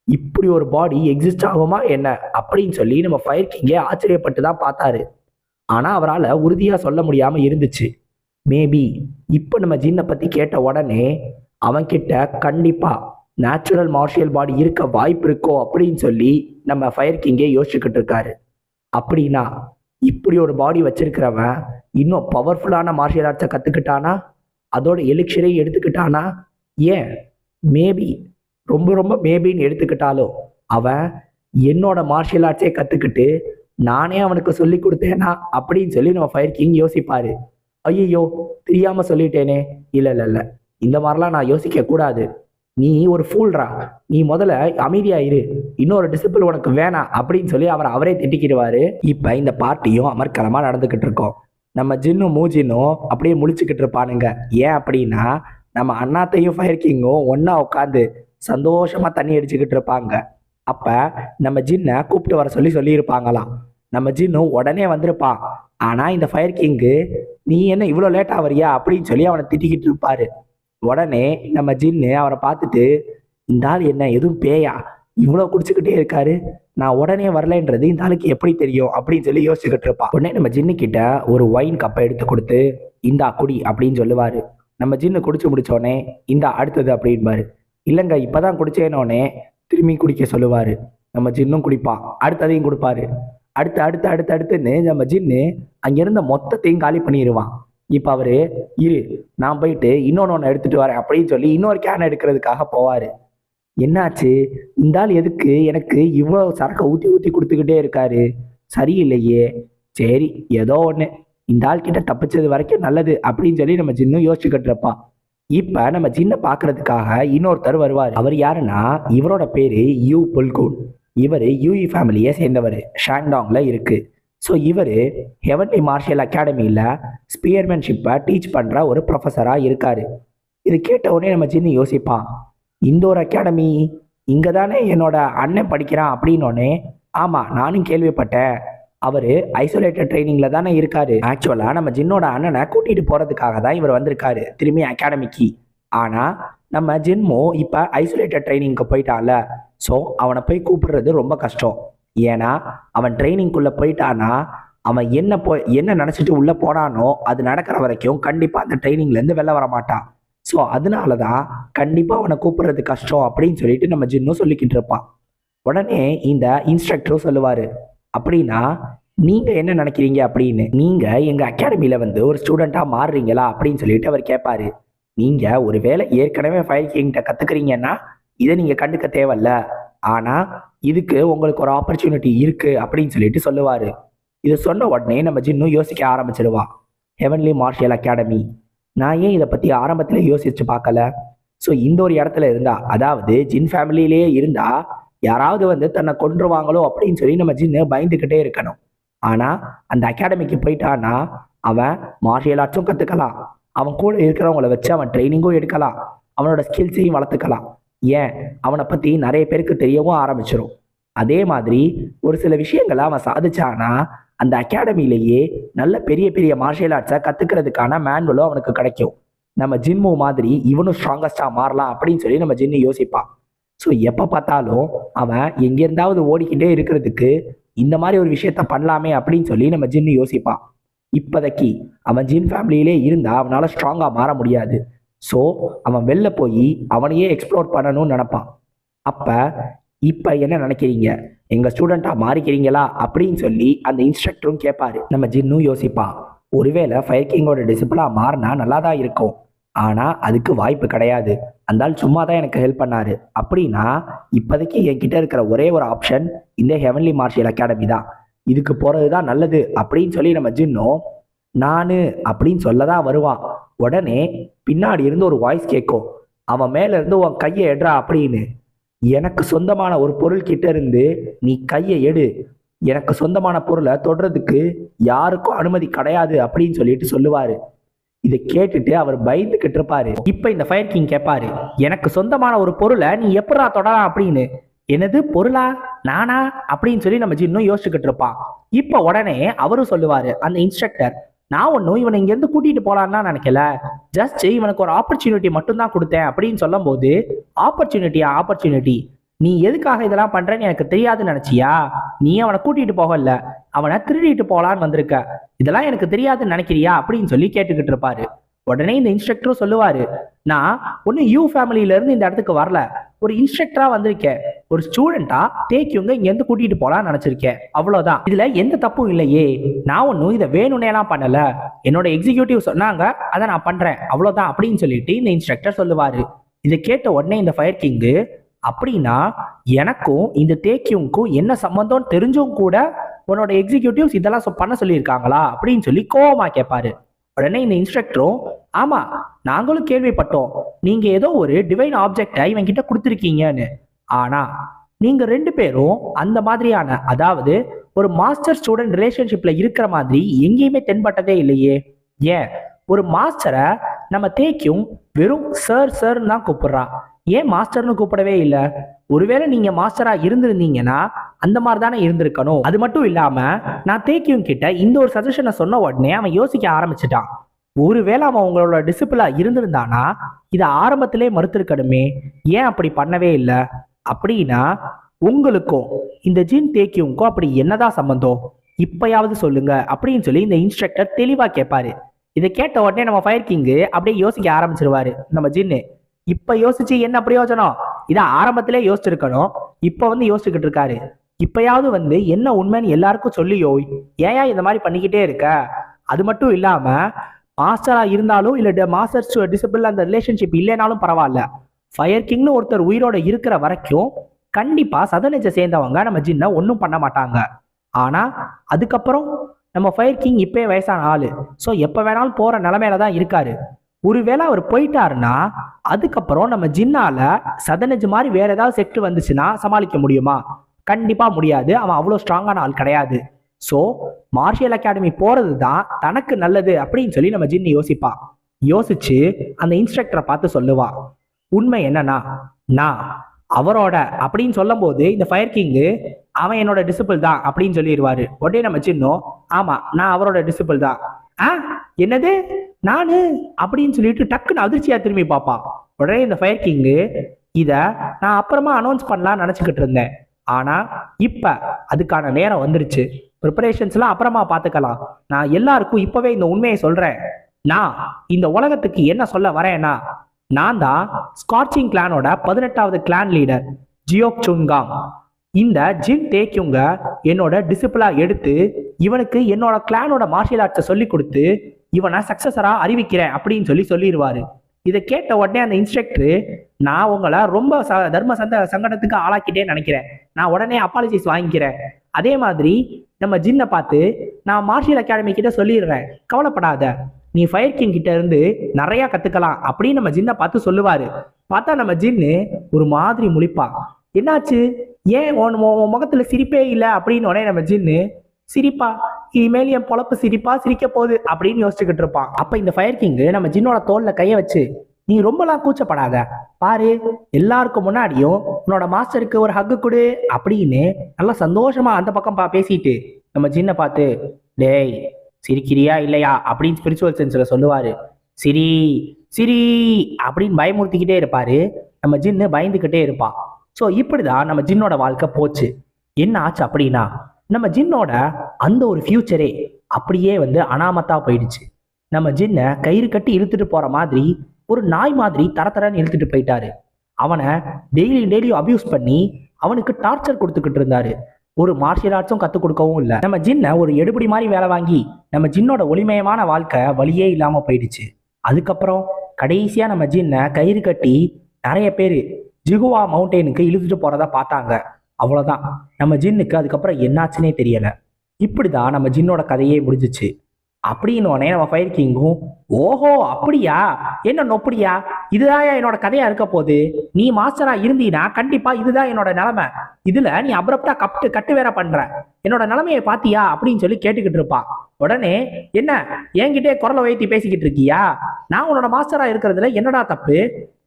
இப்படி ஒரு பாடி எக்ஸிஸ்ட் ஆகுமா என்ன அப்படின்னு சொல்லி நம்ம ஃபயர் கிங்கே ஆச்சரியப்பட்டு தான் பார்த்தாரு. ஆனா அவரால் உறுதியா சொல்ல முடியாம இருந்துச்சு. மேபி இப்போ நம்ம ஜின்னை பத்தி கேட்ட உடனே அவன்கிட்ட கண்டிப்பா நேச்சுரல் மார்ஷியல் பாடி இருக்க வாய்ப்பு இருக்கோ அப்படின்னு சொல்லி நம்ம ஃபயர் கிங்கே யோசிச்சுக்கிட்டு இருக்காரு. அப்படின்னா இப்படி ஒரு பாடி வச்சிருக்கிறவன் இன்னும் பவர்ஃபுல்லான மார்ஷியல் ஆர்ட்ஸை கத்துக்கிட்டானா, அதோட எலிக்ஷரை எடுத்துக்கிட்டானா, ஏன் மேபி ரொம்ப ரொம்ப மேபின்னு எடுத்துக்கிட்டாலும் அவன் என்னோட மார்ஷியல் ஆர்ட்ஸே கத்துக்கிட்டு நானே அவனுக்கு சொல்லி கொடுத்தேனா அப்படின்னு சொல்லி நம்ம ஃபயர் கிங் யோசிப்பாரு. ஐயோ தெரியாம சொல்லிட்டேனே, இல்ல இல்ல இல்ல, இந்த மாதிரிலாம் நான் யோசிக்க கூடாது. நீ ஒரு ஃபூல்ரா, நீ முதல்ல அமைதியா இரு, இன்னொரு டிசிபிள் உனக்கு வேணாம் அப்படின்னு சொல்லி அவரே திட்டிக்கிடுவாரு. இப்ப இந்த பார்ட்டியும் அமர்க்கலமா நடந்துகிட்டு இருக்கோம். நம்ம ஜின்னும் மூஜின்னும் அப்படியே முழிச்சுக்கிட்டு இருப்பானுங்க. ஏன் அப்படின்னா நம்ம அண்ணாத்தையும் ஃபயர் கிங்கும் ஒன்னா உட்காந்து சந்தோஷமா தண்ணி அடிச்சுக்கிட்டு இருப்பாங்க. அப்ப நம்ம ஜின்னை கூப்பிட்டு வர சொல்லியிருப்பாங்களாம். நம்ம ஜின்னும் உடனே வந்திருப்பான். ஆனா இந்த ஃபயர் கிங்கு, நீ என்ன இவ்வளோ லேட்டா வரியா அப்படின்னு சொல்லி அவனை திட்டிக்கிட்டு இருப்பாரு. உடனே நம்ம ஜின்னு அவரை பார்த்துட்டு, இந்த ஆள் என்ன எதுவும் பேயா, இவ்வளோ குடிச்சுக்கிட்டே இருக்காரு, நான் உடனே வரலன்றது இந்த ஆளுக்கு எப்படி தெரியும் அப்படின்னு சொல்லி யோசிச்சுக்கிட்டு இருப்பான். உடனே நம்ம ஜின்னு கிட்ட ஒரு ஒயின் கப்பை எடுத்து கொடுத்து, இந்தா குடி அப்படின்னு சொல்லுவாரு. நம்ம ஜின்னு குடிச்சு முடிச்சோடனே இந்தா அடுத்தது அப்படின்பாரு. இல்லைங்க இப்பதான் குடிச்சேனோடனே திரும்பி குடிக்க சொல்லுவாரு. நம்ம ஜின்னும் குடிப்பான், அடுத்ததையும் கொடுப்பாரு. அடுத்துன்னு நம்ம ஜின்னு அங்கிருந்த மொத்தத்தையும் காலி பண்ணிடுவான். இப்போ அவரு, இரு நான் போயிட்டு இன்னொன்று எடுத்துட்டு வரேன் அப்படின்னு சொல்லி இன்னொரு கேன் எடுக்கிறதுக்காக போவாரு. என்னாச்சு, இந்த ஆள் எதுக்கு எனக்கு இவ்வளோ சரக்கை ஊற்றி ஊற்றி கொடுத்துக்கிட்டே இருக்காரு, சரியில்லையே, சரி ஏதோ ஒன்று இந்த ஆள் கிட்ட தப்பிச்சது வரைக்கும் நல்லது அப்படின்னு சொல்லி நம்ம ஜின்னும் யோசிச்சுக்கிட்டு இருப்பான். இப்ப நம்ம ஜின்னை பாக்குறதுக்காக இன்னொருத்தர் வருவார். அவர் யாருன்னா, இவரோட பேரு யூ புல்கூன். இவர் யூஇ ஃபேமிலியை சேர்ந்தவர், ஷாங்டாங்ல இருக்கு. ஸோ இவர் ஹெவன்லி மார்ஷியல் அகாடமியில் ஸ்பியர்மேன்ஷிப்பை டீச் பண்ணுற ஒரு ப்ரொஃபஸராக இருக்கார். இது கேட்ட உடனே நம்ம ஜின்னு யோசிப்பான், இந்த ஒரு அகாடமி இங்கே தானே என்னோட அண்ணன் படிக்கிறான் அப்படின்னோடனே, ஆமாம் நானும் கேள்விப்பட்டேன், அவர் ஐசோலேட்டட் ட்ரைனிங்கில் தானே இருக்காரு. ஆக்சுவலாக நம்ம ஜின்னோட அண்ணனை கூட்டிகிட்டு போகிறதுக்காக தான் இவர் வந்திருக்காரு திரும்பி அகாடமிக்கு. ஆனால் நம்ம ஜின்மோ இப்போ ஐசோலேட்டட் ட்ரைனிங்க்கு போயிட்டான்ல, ஸோ அவனை போய் கூப்பிடுறது ரொம்ப கஷ்டம். ஏன்னா அவன் ட்ரைனிங்குள்ளே போயிட்டானா அவன் என்ன நினச்சிட்டு உள்ளே போனானோ அது நடக்கிற வரைக்கும் கண்டிப்பாக அந்த ட்ரைனிங்லேருந்து வெளில வர மாட்டான். ஸோ அதனால தான் கண்டிப்பாக அவனை கூப்பிடுறது கஷ்டம் அப்படின்னு சொல்லிட்டு நம்ம ஜின்னும் சொல்லிக்கிட்டு இருப்பான். உடனே இந்த இன்ஸ்ட்ரக்டரும் சொல்லுவார், அப்படின்னா நீங்கள் என்ன நினைக்கிறீங்க அப்படின்னு, நீங்கள் எங்கள் அகாடமியில் வந்து ஒரு ஸ்டூடெண்ட்டாக மாறுறீங்களா அப்படின்னு சொல்லிட்டு அவர் கேட்பாரு. நீங்கள் ஒரு வேளை ஏற்கனவே ஃபயர் கிங்கிட்ட கற்றுக்குறீங்கன்னா இதை நீங்கள் கண்டுக்க தேவையில்ல, ஆனால் இதுக்கு உங்களுக்கு ஒரு ஆப்பர்ச்சுனிட்டி இருக்குது அப்படின்னு சொல்லிட்டு சொல்லுவார். இதை சொன்ன உடனே நம்ம ஜின்னும் யோசிக்க ஆரம்பிச்சிடுவான். ஹெவன்லி மார்ஷியல் அகாடமி, நான் ஏன் இதை பற்றி ஆரம்பத்தில் யோசிச்சு பார்க்கல? ஸோ இந்த ஒரு இடத்துல இருந்தா, அதாவது ஜின் ஃபேமிலியிலேயே இருந்தா யாராவது வந்து தன்னை கொன்றுவாங்களோ அப்படின்னு சொல்லி நம்ம ஜின்னு பயந்துக்கிட்டே இருக்கணும். ஆனால் அந்த அகாடமிக்கு போயிட்டான்னா அவன் மார்ஷியல் ஆர்ட்ஸும் கற்றுக்கலாம், அவன் கூட இருக்கிறவங்கள வச்சு அவன் ட்ரைனிங்கும் எடுக்கலாம், அவனோட ஸ்கில்ஸையும் வளர்த்துக்கலாம். ஏன் அவனை பற்றி நிறைய பேருக்கு தெரியவும் ஆரம்பிச்சிடும். அதே மாதிரி ஒரு சில விஷயங்களை அவன் சாதிச்சானா அந்த அகாடமியிலேயே நல்ல பெரிய பெரிய மார்ஷியல் ஆர்ட்ஸை கற்றுக்கிறதுக்கான மேனுவலும் அவனுக்கு கிடைக்கும். நம்ம ஜின்மு மாதிரி இவனும் ஸ்ட்ராங்கஸ்டாக மாறலாம் அப்படின்னு சொல்லி நம்ம ஜின்னு யோசிப்பான். ஸோ எப்போ பார்த்தாலும் அவன் எங்கேருந்தாவது ஓடிக்கிட்டே இருக்கிறதுக்கு இந்த மாதிரி ஒரு விஷயத்த பண்ணலாமே அப்படின்னு சொல்லி நம்ம ஜின்னு யோசிப்பான். இப்போதைக்கு அவன் ஜின் ஃபேமிலியிலே இருந்தால் அவனால் ஸ்ட்ராங்காக மாற முடியாது. ஸோ அவன் வெளில போய் அவனையே எக்ஸ்ப்ளோர் பண்ணணும்னு நினப்பான். அப்போ இப்போ என்ன நினைக்கிறீங்க, எங்கள் ஸ்டூடெண்ட்டாக மாறிக்கிறீங்களா அப்படின்னு சொல்லி அந்த இன்ஸ்ட்ரக்டரும் கேட்பாரு. நம்ம ஜின்னும் யோசிப்பான், ஒருவேளை ஃபயர் கிங்கோட டிசிப்ளாக மாறினா நல்லா தான் இருக்கும், ஆனால் அதுக்கு வாய்ப்பு கிடையாது, அந்தால் சும்மா தான் எனக்கு ஹெல்ப் பண்ணாரு. அப்படின்னா இப்போதைக்கு என்கிட்ட இருக்கிற ஒரே ஒரு ஆப்ஷன் இந்த ஹெவன்லி மார்ஷியல் அகாடமி தான், இதுக்கு போகிறது தான் நல்லது அப்படின்னு சொல்லி நம்ம ஜின்னும் நானு அப்படின்னு சொல்லதான் வருவான். உடனே பின்னாடி இருந்து ஒரு வாய்ஸ் கேட்கும், அவன் மேல இருந்து உன் கையை எடுறா அப்படின்னு. எனக்கு சொந்தமான ஒரு பொருள் கிட்ட இருந்து நீ கையை எடு, எனக்கு சொந்தமான பொருளை தொடுறதுக்கு யாருக்கும் அனுமதி கிடையாது அப்படின்னு சொல்லிட்டு சொல்லுவாரு. இதை கேட்டுட்டு அவர் பயந்துகிட்டு இருப்பாரு. இப்ப இந்த ஃபயர் கிங் கேட்பாரு, எனக்கு சொந்தமான ஒரு பொருளை நீ எப்படா தொடலாம் அப்படின்னு. என்னது பொருளா, நானா அப்படின்னு சொல்லி நம்ம இன்னும் யோசிச்சுக்கிட்டு இருப்பான். இப்ப உடனே அவரும் சொல்லுவாரு, அந்த இன்ஸ்ட்ரக்டர், நான் ஒன்றும் இவனை இங்கேருந்து கூட்டிட்டு போலான்னா நினைக்கல, ஜஸ்ட் இவனுக்கு ஒரு ஆப்பர்ச்சுனிட்டி மட்டும் தான் கொடுத்தேன் அப்படின்னு சொல்லும் போது, ஆப்பர்ச்சுனிட்டி நீ எதுக்காக இதெல்லாம் பண்றேன்னு எனக்கு தெரியாதுன்னு நினைச்சியா? நீ அவனை கூட்டிட்டு போகல, அவனை திருடிட்டு போலான்னு வந்திருக்க, இதெல்லாம் எனக்கு தெரியாதுன்னு நினைக்கிறியா அப்படின்னு சொல்லி கேட்டுக்கிட்டு இருப்பாரு. உடனே இந்த இன்ஸ்ட்ரக்டரும் சொல்லுவாரு, நான் ஒன்னும் யூ ஃபேமிலியில இருந்து இந்த இடத்துக்கு வரல, ஒரு இன்ஸ்ட்ரக்டரா வந்திருக்கேன், ஒரு ஸ்டூடெண்டா தேக்கியுங்க இங்க இருந்து கூட்டிட்டு போலான்னு நினைச்சிருக்கேன், அவ்வளவுதான், இதுல எந்த தப்பும் இல்லையே, நான் ஒன்னும் இதை வேணும்னே எல்லாம் பண்ணல, என்னோட எக்ஸிக்யூட்டிவ் சொன்னாங்க அதை நான் பண்றேன், அவ்வளவுதான் அப்படின்னு சொல்லிட்டு இந்த இன்ஸ்ட்ரக்டர் சொல்லுவாரு. இதை கேட்ட உடனே இந்த ஃபயர் கிங்கு, அப்படின்னா எனக்கும் இந்த தேக்கியுங்கும் என்ன சம்பந்தம் தெரிஞ்சும் கூட உன்னோட எக்ஸிக்யூட்டிவ்ஸ் இதெல்லாம் பண்ண சொல்லியிருக்காங்களா அப்படின்னு சொல்லி கோவமா கேட்பாரு. உடனே இந்த இன்ஸ்ட்ரக்டரும், ஆமா நாங்களும் கேள்விப்பட்டோம், நீங்க ஏதோ ஒரு டிவைன் ஆப்ஜெக்டை இவன் கிட்ட கொடுத்துருக்கீங்கன்னு, ஆனா நீங்க ரெண்டு பேரும் அந்த மாதிரியான, அதாவது ஒரு மாஸ்டர் ஸ்டூடெண்ட் ரிலேஷன்ஷிப்ல இருக்கிற மாதிரி எங்கேயுமே தென்பட்டதே இல்லையே. ஏன் ஒரு மாஸ்டரை நம்ம தேக்கியும் வெறும் சார்ன்னு தான் கூப்பிடுறான், ஏன் மாஸ்டர்னு கூப்பிடவே இல்லை? ஒருவேளை நீங்க மாஸ்டரா இருந்திருந்தீங்கன்னா அந்த மாதிரி தானே இருந்திருக்கணும். அது மட்டும் இல்லாம நான் தேக்கியும் கிட்ட இந்த ஒரு சஜஷனை சொன்ன உடனே அவன் யோசிக்க ஆரம்பிச்சிட்டான். ஒருவேளை அவன் உங்களோட டிசிப்ளினா இருந்திருந்தானா இதை ஆரம்பத்திலே மறுத்திருக்கணுமே, ஏன் அப்படி பண்ணவே இல்லை? அப்படின்னா உங்களுக்கும் இந்த ஜின் தேக்கியும்க்கும் அப்படி என்னதான் சம்பந்தம், இப்பயாவது சொல்லுங்க அப்படின்னு சொல்லி இந்த இன்ஸ்ட்ரக்டர் தெளிவா கேட்பாரு. இதை கேட்ட உடனே நம்ம ஃபயர் கிங்கு அப்படியே யோசிக்க ஆரம்பிச்சிருவாரு. நம்ம ஜின்னு இப்ப யோசிச்சு என்ன பிரயோஜனம், இதை ஆரம்பத்திலே யோசிச்சிருக்கணும், இப்ப வந்து யோசிச்சுக்கிட்டு இருக்காரு. இப்பயாவது வந்து என்ன உண்மைன்னு எல்லாருக்கும் சொல்லியோ, ஏன் இந்த மாதிரி பண்ணிக்கிட்டே இருக்க? அது மட்டும் இல்லாம மாஸ்டரா இருந்தாலும் இல்ல மாஸ்டர்ஸ் டிசிப்ளின் அந்த ரிலேஷன்ஷிப் இல்லைனாலும் பரவாயில்ல, ஃபயர் கிங்னு ஒருத்தர் உயிரோட இருக்கிற வரைக்கும் கண்டிப்பா சதனேஜை சேர்ந்தவங்க நம்ம ஜின்ன ஒன்றும் பண்ண மாட்டாங்க. ஆனா அதுக்கப்புறம் நம்ம ஃபயர் கிங் இப்பே வயசான ஆளு. ஸோ எப்போ வேணாலும் போற நிலைமையில தான் இருக்காரு. ஒருவேளை அவர் போயிட்டாருன்னா அதுக்கப்புறம் நம்ம ஜின்னால சதனஜ் மாதிரி வேற ஏதாவது செக்ட் வந்துச்சுன்னா சமாளிக்க முடியுமா? கண்டிப்பா முடியாது. அவன் அவ்வளோ ஸ்ட்ராங்கான ஆள் கிடையாது. ஸோ மார்ஷியல் அகாடமி போறது தான் தனக்கு நல்லது அப்படின்னு சொல்லி நம்ம ஜின்னு யோசிப்பான். யோசிச்சு அந்த இன்ஸ்ட்ரக்டரை பார்த்து சொல்லுவா, உண்மை என்னன்னா நான் அவரோட அப்படின்னு சொல்லும் போது இந்த ஃபயர் கிங்கு அவன் என்னோட டிசிபிள் தான் அப்படின்னு சொல்லிடுவாரு. உடனே நம்ம சின்னம் ஆமா நான் அவரோட டிசிபிள் தான். ஆ என்னது நானு அப்படின்னு சொல்லிட்டு டக்குன்னு அதிர்ச்சியா திரும்பி பார்ப்பான். உடனே இந்த ஃபயர் கிங்கு இத நான் அப்புறமா அனௌன்ஸ் பண்ணலாம்னு நினைச்சுக்கிட்டு இருந்தேன். ஆனா இப்ப அதுக்கான நேரம் வந்துருச்சு. ப்ரிப்பரேஷன்ஸ்லாம் அப்புறமா பார்த்துக்கலாம். நான் எல்லாருக்கும் இப்பவே இந்த உண்மையை சொல்றேன். நான் இந்த உலகத்துக்கு என்ன சொல்ல வரேன்னா, நான் தான் ஸ்கார்ச்சிங் கிளானோட 18வது கிளான் லீடர் ஜியோக் சுன்காங். இந்த ஜின் டேக்யூங்க என்னோட டிசிப்ளா எடுத்து இவனுக்கு என்னோட கிளானோட மார்ஷியல் ஆர்ட்ஸை சொல்லி கொடுத்து இவனை சக்சஸரா அறிவிக்கிறேன் அப்படின்னு சொல்லிடுவாரு. இதை கேட்ட உடனே அந்த இன்ஸ்ட்ரக்டர் நான் உங்களை ரொம்ப தர்ம சங்கடத்துக்கு ஆளாக்கிட்டேன்னு நினைக்கிறேன். நான் உடனே அப்பாலஜிஸ் வாங்கிக்கிறேன். அதே மாதிரி நம்ம ஜின்னை பார்த்து நான் மார்ஷியல் அகாடமி கிட்ட சொல்லிடுறேன், கவலைப்படாத, நீ ஃபயர் கிங் கிட்ட இருந்து நிறைய கத்துக்கலாம் அப்படின்னு நம்ம ஜின்னை பார்த்து சொல்லுவாரு. பார்த்தா நம்ம ஜின்னு ஒரு மாதிரி முழிப்பா. என்னாச்சு, ஏன் உன் முகத்துல சிரிப்பே இல்லை அப்படின்னு உடனே நம்ம ஜின்னு சிரிப்பா, இனிமேல் என் பொழப்பு சிரிக்க போகுது அப்படின்னு யோசிச்சுக்கிட்டு இருப்பான். அப்ப இந்த ஃபயர் கிங் நம்ம ஜின்னோட தோல்ல கைய வச்சு, நீ ரொம்பலாம் கூச்சப்படாத, பாரு எல்லாருக்கும் முன்னாடியும் உன்னோட மாஸ்டருக்கு ஒரு ஹக்கு கொடு அப்படின்னு நல்லா சந்தோஷமா அந்த பக்கம் பேசிட்டு நம்ம ஜின்னை பார்த்து, டேய் சிரிக்கிறியா இல்லையா அப்படின்னு ஸ்பிரிச்சுவல் சென்ஸ்ல சொல்லுவாரு. சிரி சிரி அப்படின்னு பயமுறுத்திக்கிட்டே இருப்பாரு. நம்ம ஜின்னு பயந்துக்கிட்டே இருப்பான். ஸோ இப்படிதான் நம்ம ஜின்னோட வாழ்க்கை போச்சு. என்ன ஆச்சு அப்படின்னா, நம்ம ஜின்னோட அந்த ஒரு ஃபியூச்சரே அப்படியே அனாமத்தா போயிடுச்சு. நம்ம ஜின்னை கயிறு கட்டி இழுத்துட்டு போற மாதிரி ஒரு நாய் மாதிரி தரன்னு இழுத்துட்டு போயிட்டாரு. அவனை டெய்லியும் அபியூஸ் பண்ணி அவனுக்கு டார்ச்சர் கொடுத்துக்கிட்டு இருந்தாரு. ஒரு மார்ஷியல் ஆர்ட்ஸும் கற்றுக் கொடுக்கவும் இல்லை. நம்ம ஜின்னை ஒரு எடுபடி மாதிரி வேலை வாங்கி நம்ம ஜின்னோட ஒளிமயமான வாழ்க்கை வழியே இல்லாம போயிடுச்சு. அதுக்கப்புறம் கடைசியா நம்ம ஜின்னை கயிறு கட்டி நிறைய பேர் ஜிகுவா மவுண்டெயினுக்கு இழுத்துட்டு போறதா பார்த்தாங்க. அவ்வளோதான், நம்ம ஜின்னுக்கு அதுக்கப்புறம் என்னாச்சுன்னே தெரியல. இப்படிதான் நம்ம ஜின்னோட கதையே முடிஞ்சிச்சு. அப்படின்னோடனே நம்ம ஃபயர் கிங்கும், ஓஹோ அப்படியா, என்ன நொப்படியா, இதுதான் என்னோட கதையா இருக்க போகுது, நீ மாஸ்டரா இருந்தீனா கண்டிப்பா இதுதான் என்னோட நிலைமை, இதுல நீ அப்ரப்டா கட்டு வேற பண்ற, என்னோட நிலைமையை பாத்தியா அப்படின்னு சொல்லி கேட்டுக்கிட்டு இருப்பான். உடனே என்ன என்கிட்டே குரலை உயர்த்தி பேசிக்கிட்டு இருக்கியா, நான் உன்னோட மாஸ்டரா இருக்கிறதுல என்னடா தப்பு,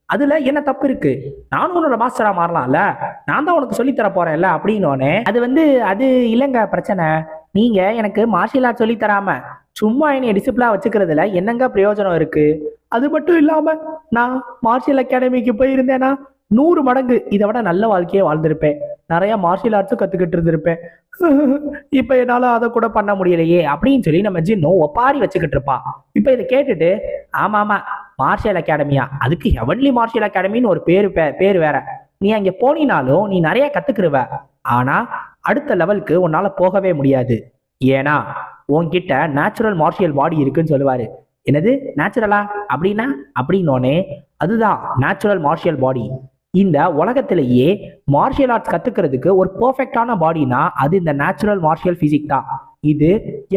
அதுல என்ன தப்பு இருக்கு, நானும் உன்னோட மாஸ்டரா மாறலாம்ல, நான் தான் உனக்கு சொல்லி தர போறேன்ல அப்படின்னோடனே, அது இல்லைங்க பிரச்சனை, நீங்க எனக்கு மார்ஷியல் ஆர்ட் சொல்லி தராம சும்மா என்னை டிசிப்ளா வச்சுக்கிறதுல என்னங்க பிரயோஜனம் இருக்கு, அது மட்டும் இல்லாம நான் மார்ஷியல் அகாடமிக்கு போயிருந்தேன்னா 100 மடங்கு இதை விட நல்ல வாழ்க்கையை வாழ்ந்திருப்பேன், நிறைய மார்ஷியல் ஆர்ட்ஸும் கத்துக்கிட்டு இருந்திருப்பேன், இப்ப என்னால அதை கூட பண்ண முடியலையே அப்படின்னு சொல்லி நம்ம ஜின்னும் ஒப்பாரி வச்சுக்கிட்டு இருப்பான். இப்ப இதை கேட்டுட்டு, ஆமா மார்ஷியல் அகாடமியா, அதுக்கு ஹெவன்லி மார்ஷியல் அகாடமின்னு ஒரு பேரு வேற, நீ அங்க போனினாலும் நீ நிறைய கத்துக்கிருவ, ஆனா அடுத்த லெவலுக்கு உன்னால போகவே முடியாது, ஏன்னா உன்கிட்ட நேச்சுரல் மார்ஷியல் பாடி இருக்குன்னு சொல்லுவாரு. என்னது நேச்சுரலா அப்படின்னா அப்படின்னோடனே, அதுதான் நேச்சுரல் மார்ஷியல் பாடி. இந்த உலகத்திலேயே மார்ஷியல் ஆர்ட்ஸ் கத்துக்கிறதுக்கு ஒரு பெர்ஃபெக்டான பாடினா அது இந்த நேச்சுரல் மார்ஷியல் பிசிக் தான். இது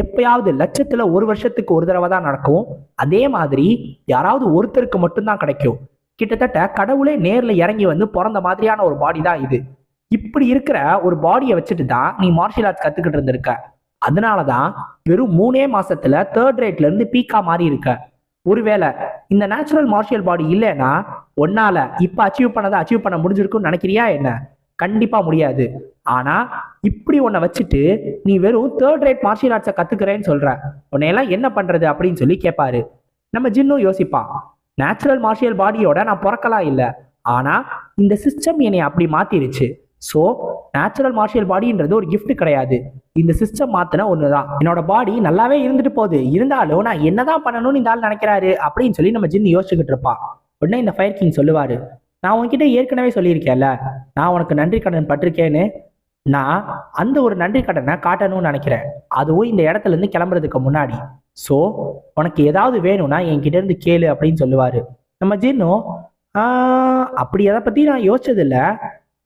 எப்பயாவது லட்சத்துல ஒரு வருஷத்துக்கு ஒரு தடவை தான் நடக்கும். அதே மாதிரி யாராவது ஒருத்தருக்கு மட்டும்தான் கிடைக்கும். கிட்டத்தட்ட கடவுளே நேர்ல இறங்கி பிறந்த மாதிரியான ஒரு பாடி தான் இது. இப்படி இருக்கிற ஒரு பாடியை வச்சுட்டு தான் நீ மார்ஷியல் ஆர்ட்ஸ் கத்துக்கிட்டு இருந்திருக்க. அதனாலதான் வெறும் 3 மாசத்துல 3rd ரேட்ல இருந்து பீக்கா மாறி இருக்க. ஒருவேளை இந்த நேச்சுரல் மார்ஷியல் பாடி இல்லைன்னா ஒன்னால இப்ப அச்சீவ் பண்ண முடிஞ்சிருக்கும்னு நினைக்கிறியா என்ன? கண்டிப்பா முடியாது. ஆனா இப்படி உன்னை வச்சுட்டு நீ வெறும் 3rd ரேட் மார்ஷியல் ஆர்ட்ஸை கத்துக்கிறேன்னு சொல்ற, உன்னையெல்லாம் என்ன பண்றது அப்படின்னு சொல்லி கேட்பாரு. நம்ம ஜின்னும் யோசிப்பான், நேச்சுரல் மார்ஷியல் பாடியோட நான் பிறக்கலாம் இல்லை, ஆனா இந்த சிஸ்டம் என்னை அப்படி மாத்திருச்சு. ஸோ நேச்சுரல் மார்ஷியல் பாடின்றது ஒரு கிஃப்ட் கிடையாது, இந்த சிஸ்டம் மாத்தின ஒண்ணுதான். என்னோட பாடி நல்லாவே இருந்துட்டு போகுது, இருந்தாலும் நான் என்னதான் பண்ணணும்னு இந்த ஆள் நினைக்கிறாரு அப்படின்னு சொல்லி நம்ம ஜின்னு யோசிச்சுக்கிட்டு இருப்பான். உடனே இந்த ஃபயர் கிங் சொல்லுவாரு, நான் உன்கிட்ட ஏற்கனவே சொல்லியிருக்கேன்ல, நான் உனக்கு நன்றி கடன் பட்டிருக்கேன்னு, நான் அந்த ஒரு நன்றி கடனை காட்டணும்னு நினைக்கிறேன், அதுவும் இந்த இடத்துல இருந்து கிளம்புறதுக்கு முன்னாடி. ஸோ உனக்கு ஏதாவது வேணும்னா என்கிட்ட இருந்து கேளு அப்படின்னு சொல்லுவாரு. நம்ம ஜின்னும் அப்படி எதை பத்தி நான் யோசிச்சதில்ல,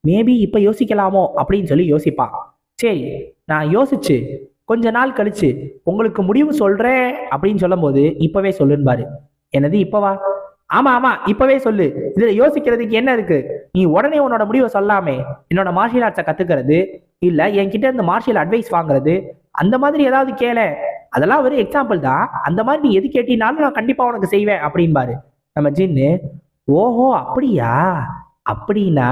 மேபி இப்ப யோசிக்கலாமோ அப்படின்னு சொல்லி யோசிப்பான். சரி நான் யோசிச்சு கொஞ்ச நாள் கழிச்சு உங்களுக்கு முடிவு சொல்றேன் அப்படின்னு சொல்லும்போது இப்பவே சொல்லுன்பாரு. என்னது இப்பவா? ஆமா ஆமா இப்பவே சொல்லு, இதுல யோசிக்கிறதுக்கு என்ன இருக்கு? நீ உடனே உன்னோட முடிவை சொல்லாமே. என்னோட மார்ஷியல் ஆர்ட்ஸை கத்துக்கிறது இல்ல என்கிட்ட இருந்து மார்ஷியல் அட்வைஸ் வாங்குறது அந்த மாதிரி ஏதாவது கேள. அதெல்லாம் ஒரு எக்ஸாம்பிள் தான். அந்த மாதிரி நீ எது கேட்டினாலும் நான் கண்டிப்பா உனக்கு செய்வேன் அப்படின்பாரு. நம்ம ஜின்னு, ஓஹோ அப்படியா, அப்படின்னா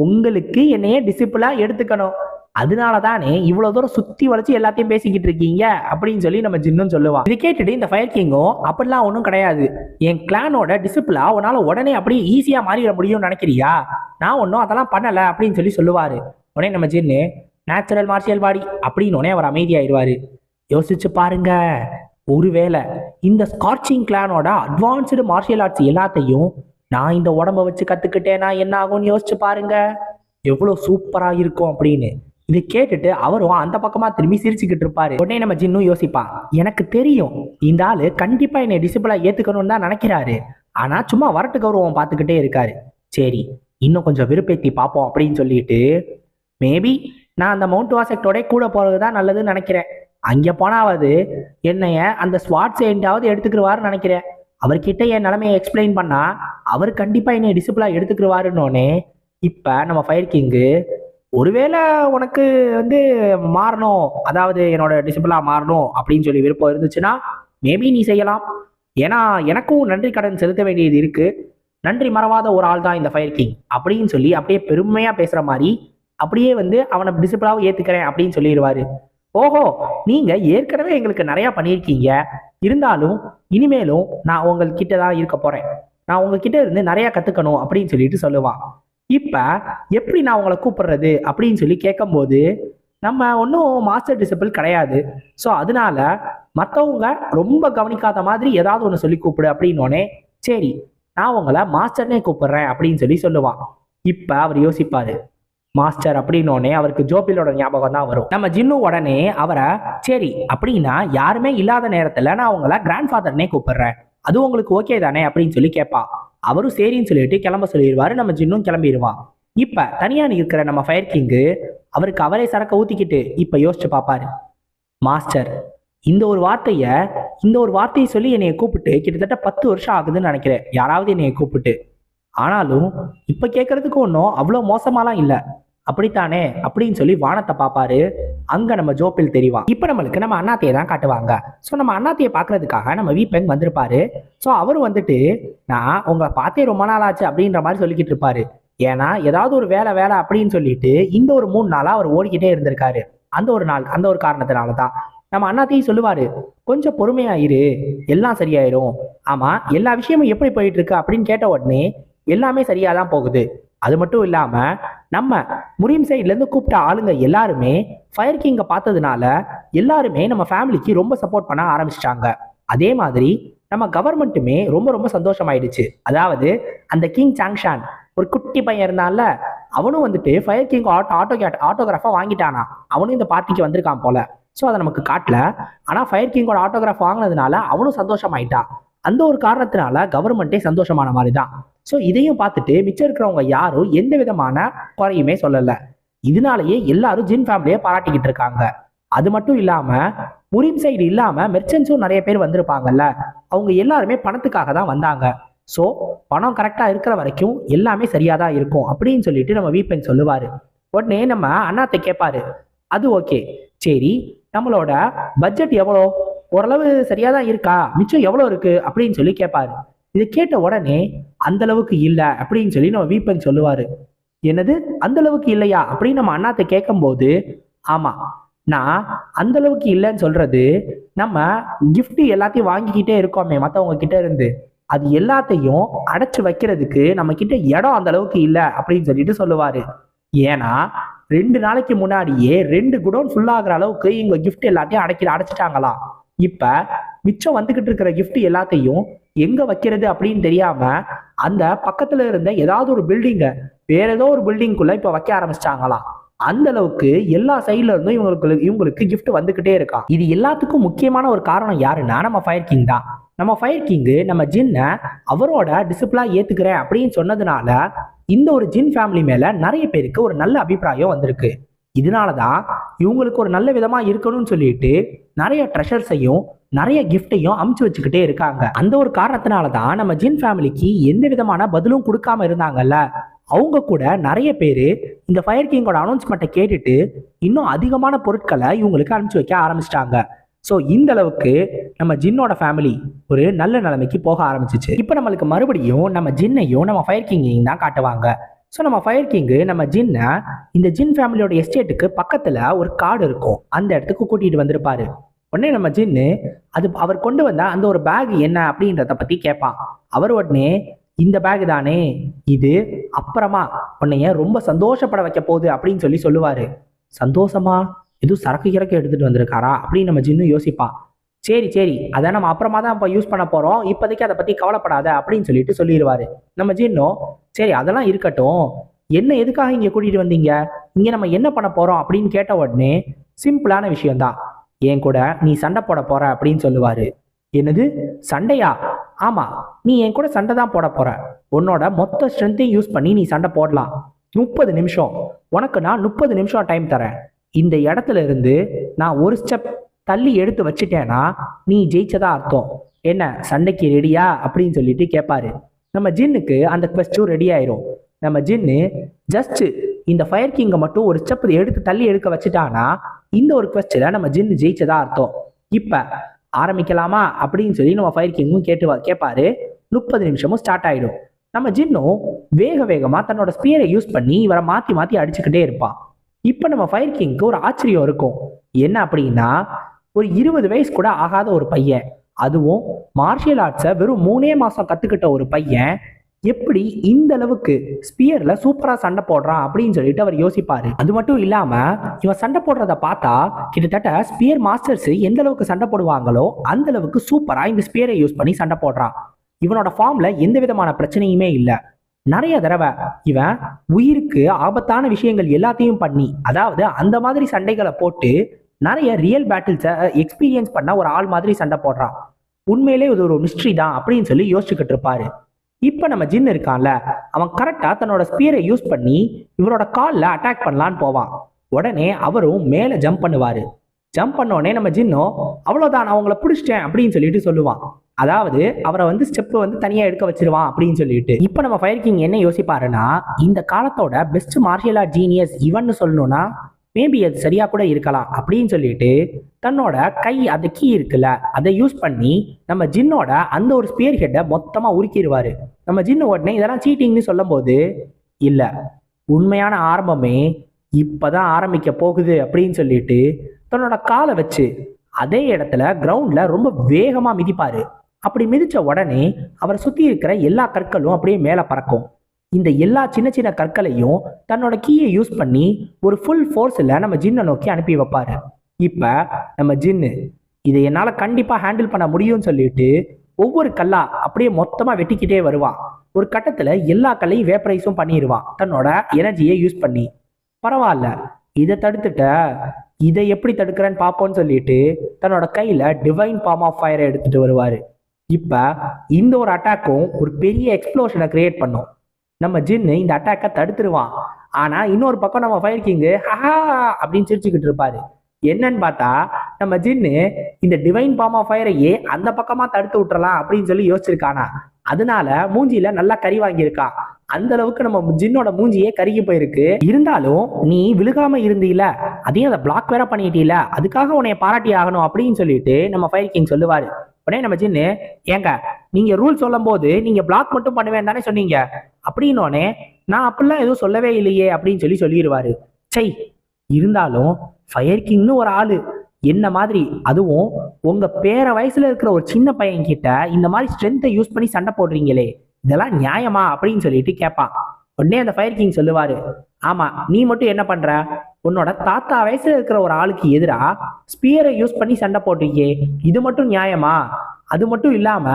உங்களுக்கு என்னைய டிசிப்ளா எடுத்துக்கணும், அதனால தானே இவ்வளவு தூரம் சுத்தி வளைச்சு எல்லாத்தையும் பேசிக்கிட்டு இருக்கீங்க அப்படின்னு சொல்லி நம்ம ஜின்னும் சொல்லுவான். இதை கேட்டுட்டு இந்த ஃபயர் கிங்கும், அப்படிலாம் ஒன்றும் கிடையாது, என் கிளானோட டிசிப்ளா உன்னால உடனே அப்படியே ஈஸியா மாறிட முடியும்னு நினைக்கிறியா? நான் ஒன்றும் அதெல்லாம் பண்ணல அப்படின்னு சொல்லி சொல்லுவாரு. உடனே நம்ம ஜின்னு, நேச்சுரல் மார்ஷியல் பாடி அப்படின்னு உடனே அவர் அமைதியாயிருவாரு. யோசிச்சு பாருங்க, ஒருவேளை இந்த ஸ்கார்ச்சிங் கிளானோட அட்வான்ஸ்டு மார்ஷியல் ஆர்ட்ஸ் எல்லாத்தையும் நான் இந்த உடம்ப வச்சு கத்துக்கிட்டேன்னா என்ன ஆகும்னு யோசிச்சு பாருங்க, எவ்வளவு சூப்பரா இருக்கும் அப்படின்னு. இதை கேட்டுட்டு அவரும் அந்த பக்கமா திரும்பி சிரிச்சுக்கிட்டு இருப்பாரு. உடனே நம்ம ஜின்னும் யோசிப்பான், எனக்கு தெரியும் இந்த ஆளு கண்டிப்பா என்னை டிசிப்ளா ஏத்துக்கணும்னு தான் நினைக்கிறாரு, ஆனா சும்மா வரட்டு கௌரவம் பார்த்துக்கிட்டே இருக்காரு. சரி, இன்னும் கொஞ்சம் விருப்பேத்தி பார்ப்போம் அப்படின்னு சொல்லிட்டு, மேபி நான் அந்த மவுண்ட் வாசெக்டோட கூட போறதுதான் நல்லதுன்னு நினைக்கிறேன். அங்க போனாவது என்னைய அந்த ஸ்வாட்ஸ் எண்டாவது எடுத்துக்கிடுவாருன்னு நினைக்கிறேன். அவர்கிட்ட என் நிலைமையை எக்ஸ்பிளைன் பண்ணா அவர் கண்டிப்பா என்னை டிசிப்ளா எடுத்துக்கிடுவாருன்னொன்னே, இப்ப நம்ம ஃபயர் கிங்கு, ஒருவேளை உனக்கு மாறணும், அதாவது என்னோட டிசிப்ளா மாறணும் அப்படின்னு சொல்லி விருப்பம் இருந்துச்சுன்னா மேபி நீ செய்யலாம். ஏன்னா எனக்கும் நன்றி கடன் செலுத்த வேண்டியது இருக்கு. நன்றி மறவாத ஒரு ஆள் தான் இந்த ஃபயர் கிங் அப்படின்னு சொல்லி அப்படியே பெருமையா பேசுற மாதிரி அப்படியே அவனை டிசிப்ளாவை ஏத்துக்கிறேன் அப்படின்னு சொல்லிடுவாரு. ஓஹோ, நீங்க ஏற்கனவே எங்களுக்கு நிறைய பண்ணியிருக்கீங்க, இருந்தாலும் இனிமேலும் நான் உங்ககிட்ட தான் இருக்க போறேன், நான் உங்ககிட்ட இருந்து நிறைய கத்துக்கணும் அப்படின்னு சொல்லிட்டு சொல்லுவான். இப்ப எப்படி நான் உங்களை கூப்பிடுறது அப்படின்னு சொல்லி கேட்கும்போது, நம்ம ஒன்றும் மாஸ்டர் டிசிபிள் கிடையாது, ஸோ அதனால மற்றவங்க ரொம்ப கவனிக்காத மாதிரி ஏதாவது ஒன்று சொல்லி கூப்பிடு அப்படின்னோடனே, சரி நான் உங்களை மாஸ்டர்னே கூப்பிடுறேன் அப்படின்னு சொல்லி சொல்லுவான். இப்ப அவர் யோசிப்பாரு. மாஸ்டர் அப்படின்னோடனே அவருக்கு ஜோபிலோட ஞாபகம் தான் வரும். நம்ம ஜின்னு உடனே அவரை, சரி அப்படின்னா யாருமே இல்லாத நேரத்துல நான் உங்களை கிராண்ட் ஃபாதர்னே கூப்பிடுறேன், அது உங்களுக்கு ஓகே தானே அப்படின்னு சொல்லி கேட்பான். அவரும் சரின்னு சொல்லிட்டு கிளம்ப சொல்லிடுவாரு. நம்ம ஜின்னும் கிளம்பிடுவான். இப்ப தனியா இருக்கிற நம்ம ஃபயர் கிங்கு அவருக்கு அவரே சரக்க ஊத்திக்கிட்டு இப்ப யோசிச்சு பார்ப்பாரு. மாஸ்டர், இந்த ஒரு வார்த்தையை சொல்லி என்னைய கூப்பிட்டு கிட்டத்தட்ட 10 வருஷம் ஆகுதுன்னு நினைக்கிறேன், யாராவது என்னைய கூப்பிட்டு. ஆனாலும் இப்ப கேட்கறதுக்கு ஒன்றும் அவ்வளோ மோசமாலாம் இல்லை, அப்படித்தானே அப்படின்னு சொல்லி வானத்தை பார்ப்பாரு. அங்க நம்ம ஜோபில் தெரிவான். இப்ப நம்மளுக்கு நம்ம அண்ணாத்தையை தான் காட்டுவாங்க. ஸோ நம்ம அண்ணாத்தையை பார்க்கறதுக்காக நம்ம வீப்பெங் வந்திருப்பாரு. ஸோ அவரு நான் உங்களை பார்த்தே ரொம்ப நாள் ஆச்சு அப்படின்ற மாதிரி சொல்லிக்கிட்டு இருப்பாரு. ஏன்னா ஏதாவது ஒரு வேலை அப்படின்னு சொல்லிட்டு இந்த ஒரு 3 நாளா அவர் ஓடிக்கிட்டே இருந்திருக்காரு. அந்த ஒரு காரணத்தினாலதான் நம்ம அண்ணாத்தையும் சொல்லுவாரு, கொஞ்சம் பொறுமையா இரு, எல்லாம் சரியாயிரும். ஆமா, எல்லா விஷயமும் எப்படி போயிட்டு இருக்கு அப்படின்னு கேட்ட உடனே எல்லாமே சரியாதான் போகுது. அது மட்டும் இல்லாம நம்ம முரீம் சைட்ல இருந்து கூப்பிட்ட ஆளுங்க எல்லாருமே ஃபயர் கிங்கை பார்த்ததுனால எல்லாருமே நம்ம ஃபேமிலிக்கு ரொம்ப சப்போர்ட் பண்ண ஆரம்பிச்சிட்டாங்க. அதே மாதிரி நம்ம கவர்மெண்ட்டுமே ரொம்ப ரொம்ப சந்தோஷமாயிடுச்சு. அதாவது அந்த கிங் சாங்ஷான் ஒரு குட்டி பையன் இருந்தான்ல, அவனும் ஃபயர் கிங் ஆட்டோகிராஃபா வாங்கிட்டானா. அவனும் இந்த பார்ட்டிக்கு வந்திருக்கான் போல. ஸோ அதை நமக்கு காட்டல. ஆனால் ஃபயர் கிங்கோட ஆட்டோகிராஃப் வாங்கினதுனால அவனும் சந்தோஷமாயிட்டான். அந்த ஒரு காரணத்தினால கவர்மெண்ட்டே சந்தோஷமான மாதிரி தான். ஸோ இதையும் பார்த்துட்டு மிச்சம் இருக்கிறவங்க யாரும் எந்த விதமான குறையுமே சொல்லலை. இதனாலேயே எல்லாரும் ஜின் ஃபேமிலியை பாராட்டிக்கிட்டு இருக்காங்க. அது மட்டும் இல்லாம முரீம் சைடு இல்லாம மெர்ச்சன்ஸும் நிறைய பேர் வந்திருப்பாங்கல்ல, அவங்க எல்லாருமே பணத்துக்காக தான் வந்தாங்க. ஸோ பணம் கரெக்டா இருக்கிற வரைக்கும் எல்லாமே சரியா தான் இருக்கும் அப்படின்னு சொல்லிட்டு நம்ம வீப்பெங் சொல்லுவாரு. உடனே நம்ம அண்ணாத்தை கேட்பாரு, அது ஓகே, சரி நம்மளோட பட்ஜெட் எவ்வளோ, ஓரளவு சரியா தான் இருக்கா, மிச்சம் எவ்வளோ இருக்கு அப்படின்னு சொல்லி கேட்பாரு. இதை கேட்ட உடனே அந்த அளவுக்கு இல்லை அப்படின்னு சொல்லி நம்ம வீப்பெங் சொல்லுவாரு. என்னது அந்த அளவுக்கு இல்லையா அப்படின்னு நம்ம அண்ணாத்தை கேட்கும்போது, ஆமா நான் அந்த அளவுக்கு இல்லைன்னு சொல்றது, நம்ம கிஃப்ட் எல்லாத்தையும் வாங்கிக்கிட்டே இருக்கோமே மற்றவங்க கிட்ட இருந்து, அது எல்லாத்தையும் அடைச்சு வைக்கிறதுக்கு நம்ம கிட்ட இடம் அந்த அளவுக்கு இல்லை அப்படின்னு சொல்லிட்டு சொல்லுவாரு. ஏன்னா 2 நாளைக்கு முன்னாடியே 2 குடோன் ஃபுல் ஆகுற அளவுக்கு இவங்க கிஃப்ட் எல்லாத்தையும் அடைச்சிட்டாங்களாம். இப்ப மிச்சம் வந்துகிட்டு இருக்கிற கிஃப்ட் எல்லாத்தையும் எங்க வைக்கிறது அப்படின்னு தெரியாம அந்த பக்கத்துல இருந்த ஏதாவது ஒரு பில்டிங்க வேற ஏதோ ஒரு பில்டிங்குள்ள இப்ப வைக்க ஆரம்பிச்சிட்டாங்களாம். அந்த அளவுக்கு எல்லா சைட்ல இருந்தும் இவங்களுக்கு கிஃப்ட் வந்துகிட்டே இருக்கான். இது எல்லாத்துக்கும் முக்கியமான ஒரு காரணம் யாருன்னா நம்ம ஃபயர் கிங் தான். நம்ம ஃபயர் கிங்கு நம்ம ஜின்னை அவரோட டிசிப்ளா ஏத்துக்கிறேன் அப்படின்னு சொன்னதுனால இந்த ஒரு ஜின் ஃபேமிலி மேல நிறைய பேருக்கு ஒரு நல்ல அபிப்பிராயம் வந்திருக்கு. இதனாலதான் இவங்களுக்கு ஒரு நல்ல விதமா இருக்கணும்னு சொல்லிட்டு நிறைய ட்ரெஷர்ஸையும் நிறைய கிஃப்டையும் அமுச்சு வச்சுக்கிட்டே இருக்காங்க. அந்த ஒரு காரணத்தினாலதான் நம்ம ஜின் ஃபேமிலிக்கு எந்த விதமான பதிலும் கொடுக்காம இருந்தாங்கல்ல, அவங்க கூட நிறைய பேரு இந்த ஃபயர் கிங்கோட அனௌன்ஸ்மெண்ட்டை கேட்டுட்டு இன்னும் அதிகமான பொருட்களை இவங்களுக்கு அனுப்பிச்சு வைக்க ஆரம்பிச்சிட்டாங்க. ஸோ இந்த அளவுக்கு நம்ம ஜின்னோட ஃபேமிலி ஒரு நல்ல நிலைமைக்கு போக ஆரம்பிச்சிச்சு. இப்போ நம்மளுக்கு மறுபடியும் நம்ம ஜின்னையும் நம்ம ஃபயர் கிங்கையும் தான் காட்டுவாங்க. ஸோ நம்ம ஃபயர் கிங்கு நம்ம ஜின்னை இந்த ஜின் ஃபேமிலியோட எஸ்டேட்டுக்கு பக்கத்தில் ஒரு காடு இருக்கும், அந்த இடத்துக்கு கூட்டிகிட்டு வந்திருப்பாரு. உடனே நம்ம ஜின்னு அவர் கொண்டு வந்த அந்த ஒரு பேக் என்ன அப்படின்றத பற்றி கேட்பான். அவர் உடனே இந்த பேக் தானே இது, அப்புறமா உன்னைய ரொம்ப சந்தோஷப்பட வைக்க போகுது அப்படின்னு சொல்லுவாரு. சந்தோஷமா? எதுவும் சரக்கு கிறக்கு எடுத்துட்டு வந்திருக்காரா அப்படின்னு நம்ம ஜின்னு யோசிப்பான். சரி சரி, அதை நம்ம அப்புறமா தான் இப்போ யூஸ் பண்ண போறோம், இப்போதைக்கு அதை பத்தி கவலைப்படாத அப்படின்னு சொல்லிடுவாரு. நம்ம ஜின்னும் சரி அதெல்லாம் இருக்கட்டும், என்ன எதுக்காக இங்க கூட்டிட்டு வந்தீங்க, இங்க நம்ம என்ன பண்ண போறோம் அப்படின்னு கேட்ட உடனே சிம்பிளான விஷயம்தான், என் கூட நீ சண்டை போட போற அப்படின்னு சொல்லுவாரு. என்னது சண்டையா? ஆமா, நீ என் கூட சண்டை தான் போட போற, உன்னோட மொத்த ஸ்ட்ரென்த்தையும் யூஸ் பண்ணி நீ சண்டை போடலாம். 30 நிமிஷம் உனக்கு நான் 30 நிமிஷம் டைம் தரேன். இந்த இடத்துல இருந்து நான் ஒரு ஸ்டெப் தள்ளி எடுத்து வச்சுட்டேன்னா நீ ஜெயிச்சதா அர்த்தம். என்ன சண்டைக்கு ரெடியா அப்படின்னு சொல்லிட்டு கேட்பாரு. நம்ம ஜின்னுக்கு அந்த குவெஸ்டும் ரெடி ஆயிரும். நம்ம ஜின்னு ஜஸ்ட் இந்த ஃபயர் கிங்கை மட்டும் ஒரு ஸ்டெப் எடுத்து தள்ளி எடுக்க வச்சுட்டானா இந்த ஒரு குவெஸ்டில் நம்ம ஜின்னு ஜெயிச்சதா அர்த்தம். இப்போ ஆரம்பிக்கலாமா அப்படின்னு சொல்லி நம்ம ஃபயர் கிங்கும் கேட்பாரு. 30 நிமிஷமும் ஸ்டார்ட் ஆயிடும். நம்ம ஜின்னும் வேகமாக தன்னோட ஸ்பியரை யூஸ் பண்ணி இவரை மாற்றி மாற்றி அடிச்சுக்கிட்டே இருப்பான். இப்போ நம்ம ஃபயர் கிங்க்கு ஒரு ஆச்சரியம் இருக்கும். என்ன அப்படின்னா, ஒரு 20 வயசு கூட ஆகாத ஒரு பையன், அதுவும் மார்ஷியல் ஆர்ட்ஸை வெறும் 3 மாசம் கற்றுக்கிட்ட ஒரு பையன் எப்படி இந்த அளவுக்கு ஸ்பியர்ல சூப்பரா சண்டை போடுறான் அப்படின்னு சொல்லிட்டு அவர் யோசிப்பாரு. அது மட்டும் இல்லாம இவன் சண்டை போடுறத பார்த்தா கிட்டத்தட்ட ஸ்பியர் மாஸ்டர்ஸ் எந்த அளவுக்கு சண்டை போடுவாங்களோ அந்த அளவுக்கு சூப்பரா இந்த ஸ்பியரை யூஸ் பண்ணி சண்டை போடுறான். இவனோட ஃபார்ம்ல எந்த விதமான பிரச்சனையுமே இல்லை. நிறைய தடவை இவன் உயிருக்கு ஆபத்தான விஷயங்கள் எல்லாத்தையும் பண்ணி, அதாவது அந்த மாதிரி சண்டைகளை போட்டு நிறைய ரியல் பேட்டில்ஸை எக்ஸ்பீரியன்ஸ் பண்ண ஒரு ஆள் மாதிரி சண்டை போடுறான். உண்மையிலே இது ஒரு மிஸ்ட்ரி தான் அப்படின்னு சொல்லி யோசிச்சுக்கிட்டு இருப்பாரு. இப்போ நம்ம ஜின் இருக்கான்ல, அவன் கரெக்டாக தன்னோட ஸ்பியரை யூஸ் பண்ணி இவரோட காலில் அட்டாக் பண்ணலான்னு போவான். உடனே அவரும் மேலே ஜம்ப் பண்ணுவார். ஜம்ப் பண்ணோடனே நம்ம ஜின்னும் அவ்வளோதான் நான் அவங்கள பிடிச்சிட்டேன் அப்படின்னு சொல்லிட்டு சொல்லுவான். அதாவது அவரை ஸ்டெப்பு தனியாக எடுக்க வச்சிருவான் அப்படின்னு சொல்லிட்டு. இப்போ நம்ம ஃபயர் கிங் என்ன யோசிப்பாருன்னா, இந்த காலத்தோட பெஸ்ட் மார்ஷியல் ஆர்ட் ஜீனியஸ் இவன்னு சொல்லணும்னா மேபி அது சரியா கூட இருக்கலாம் அப்படின்னு சொல்லிட்டு தன்னோட கை அந்த கீ இருக்குல்ல அதை யூஸ் பண்ணி நம்ம ஜின்னோட அந்த ஒரு ஸ்பியர் ஹெட்டை மொத்தமாக உருக்கிடுவாரு. நம்ம ஜின்னு உடனே இதெல்லாம் சீட்டிங்னு சொல்லும் போது இல்லை, உண்மையான ஆரம்பமே இப்போதான் ஆரம்பிக்க போகுது அப்படின்னு சொல்லிட்டு தன்னோட காலை வச்சு அதே இடத்துல கிரவுண்ட்ல ரொம்ப வேகமாக மிதிப்பாரு. அப்படி மிதிச்ச உடனே அவரை சுற்றி இருக்கிற எல்லா கற்களும் அப்படியே மேலே பறக்கும். இந்த எல்லா சின்ன சின்ன கற்களையும் தன்னோட கீயை யூஸ் பண்ணி ஒரு ஃபுல் ஃபோர்ஸில் நம்ம ஜின்னை நோக்கி அனுப்பி வைப்பாரு. இப்போ நம்ம ஜின்னு இதை என்னால் கண்டிப்பாக ஹேண்டில் பண்ண முடியும்னு சொல்லிட்டு ஒவ்வொரு கல்லா அப்படியே மொத்தமாக வெட்டிக்கிட்டே வருவான். ஒரு கட்டத்தில் எல்லா கல்லையும் வேப்பரைஸும் பண்ணிடுவான் தன்னோட எனர்ஜியை யூஸ் பண்ணி. பரவாயில்ல, இதை தடுத்துட்ட, இதை எப்படி தடுக்கிறேன்னு பார்ப்போன்னு சொல்லிட்டு தன்னோட கையில் டிவைன் பாம் ஆஃப் ஃபயரை எடுத்துட்டு வருவார். இப்போ இந்த ஒரு அட்டாக்கும் ஒரு பெரிய எக்ஸ்ப்ளோஷனை கிரியேட் பண்ணும். நம்ம ஜின்னு இந்த அட்டாக்கை தடுத்துருவான். ஆனால் இன்னொரு பக்கம் நம்ம ஃபயர் கிங்கு ஹஹா அப்படின்னு சிரிச்சுக்கிட்டு இருப்பாரு. என்னன்னு பார்த்தா நம்ம ஜின்னு இந்த டிவைன் பாம் ஆஃப் ஃபயரையே அந்த பக்கமாக தடுத்து விட்டுறலாம் அப்படின்னு சொல்லி யோசிச்சிருக்கானா. அதனால மூஞ்சியில நல்லா கறி வாங்கியிருக்கான். அந்த அளவுக்கு நம்ம ஜின்னோட மூஞ்சியே கருகி போயிருக்கு. இருந்தாலும் நீ விழுகாம இருந்தீல, அதையும் அதை பிளாக் வேற பண்ணிட்டீல, அதுக்காக உன்னைய பாராட்டி ஆகணும் அப்படின்னு சொல்லிட்டு நம்ம ஃபயர் கிங் சொல்லுவாரு. உடனே நம்ம ஜின்னு ஏங்க நீங்க ரூல் சொல்லும் போது நீங்க பிளாக் மட்டும் பண்ணுவேன் தானே சொன்னீங்க அப்படின்னோடனே நான் அப்படிலாம் எதுவும் சொல்லவே இல்லையே அப்படின்னு சொல்லிடுவாரு. சை, இருந்தாலும் ஃபயர் கிங்னு ஒரு ஆளு என்ன மாதிரி, அதுவும் உங்க பேர வயசுல இருக்கிற ஒரு சின்ன பையன் கிட்ட இந்த மாதிரி ஸ்ட்ரென்த்தை யூஸ் பண்ணி சண்டை போடுறீங்களே, இதெல்லாம் நியாயமா அப்படின்னு சொல்லிட்டு கேட்பான். உடனே அந்த ஃபயர் கிங் சொல்லுவாரு, ஆமா நீ மட்டும் என்ன பண்ற, உன்னோட தாத்தா வயசுல இருக்கிற ஒரு ஆளுக்கு எதிராக ஸ்பியரை யூஸ் பண்ணி சண்டை போட்டிருக்கே, இது மட்டும் நியாயமா? அது மட்டும் இல்லாம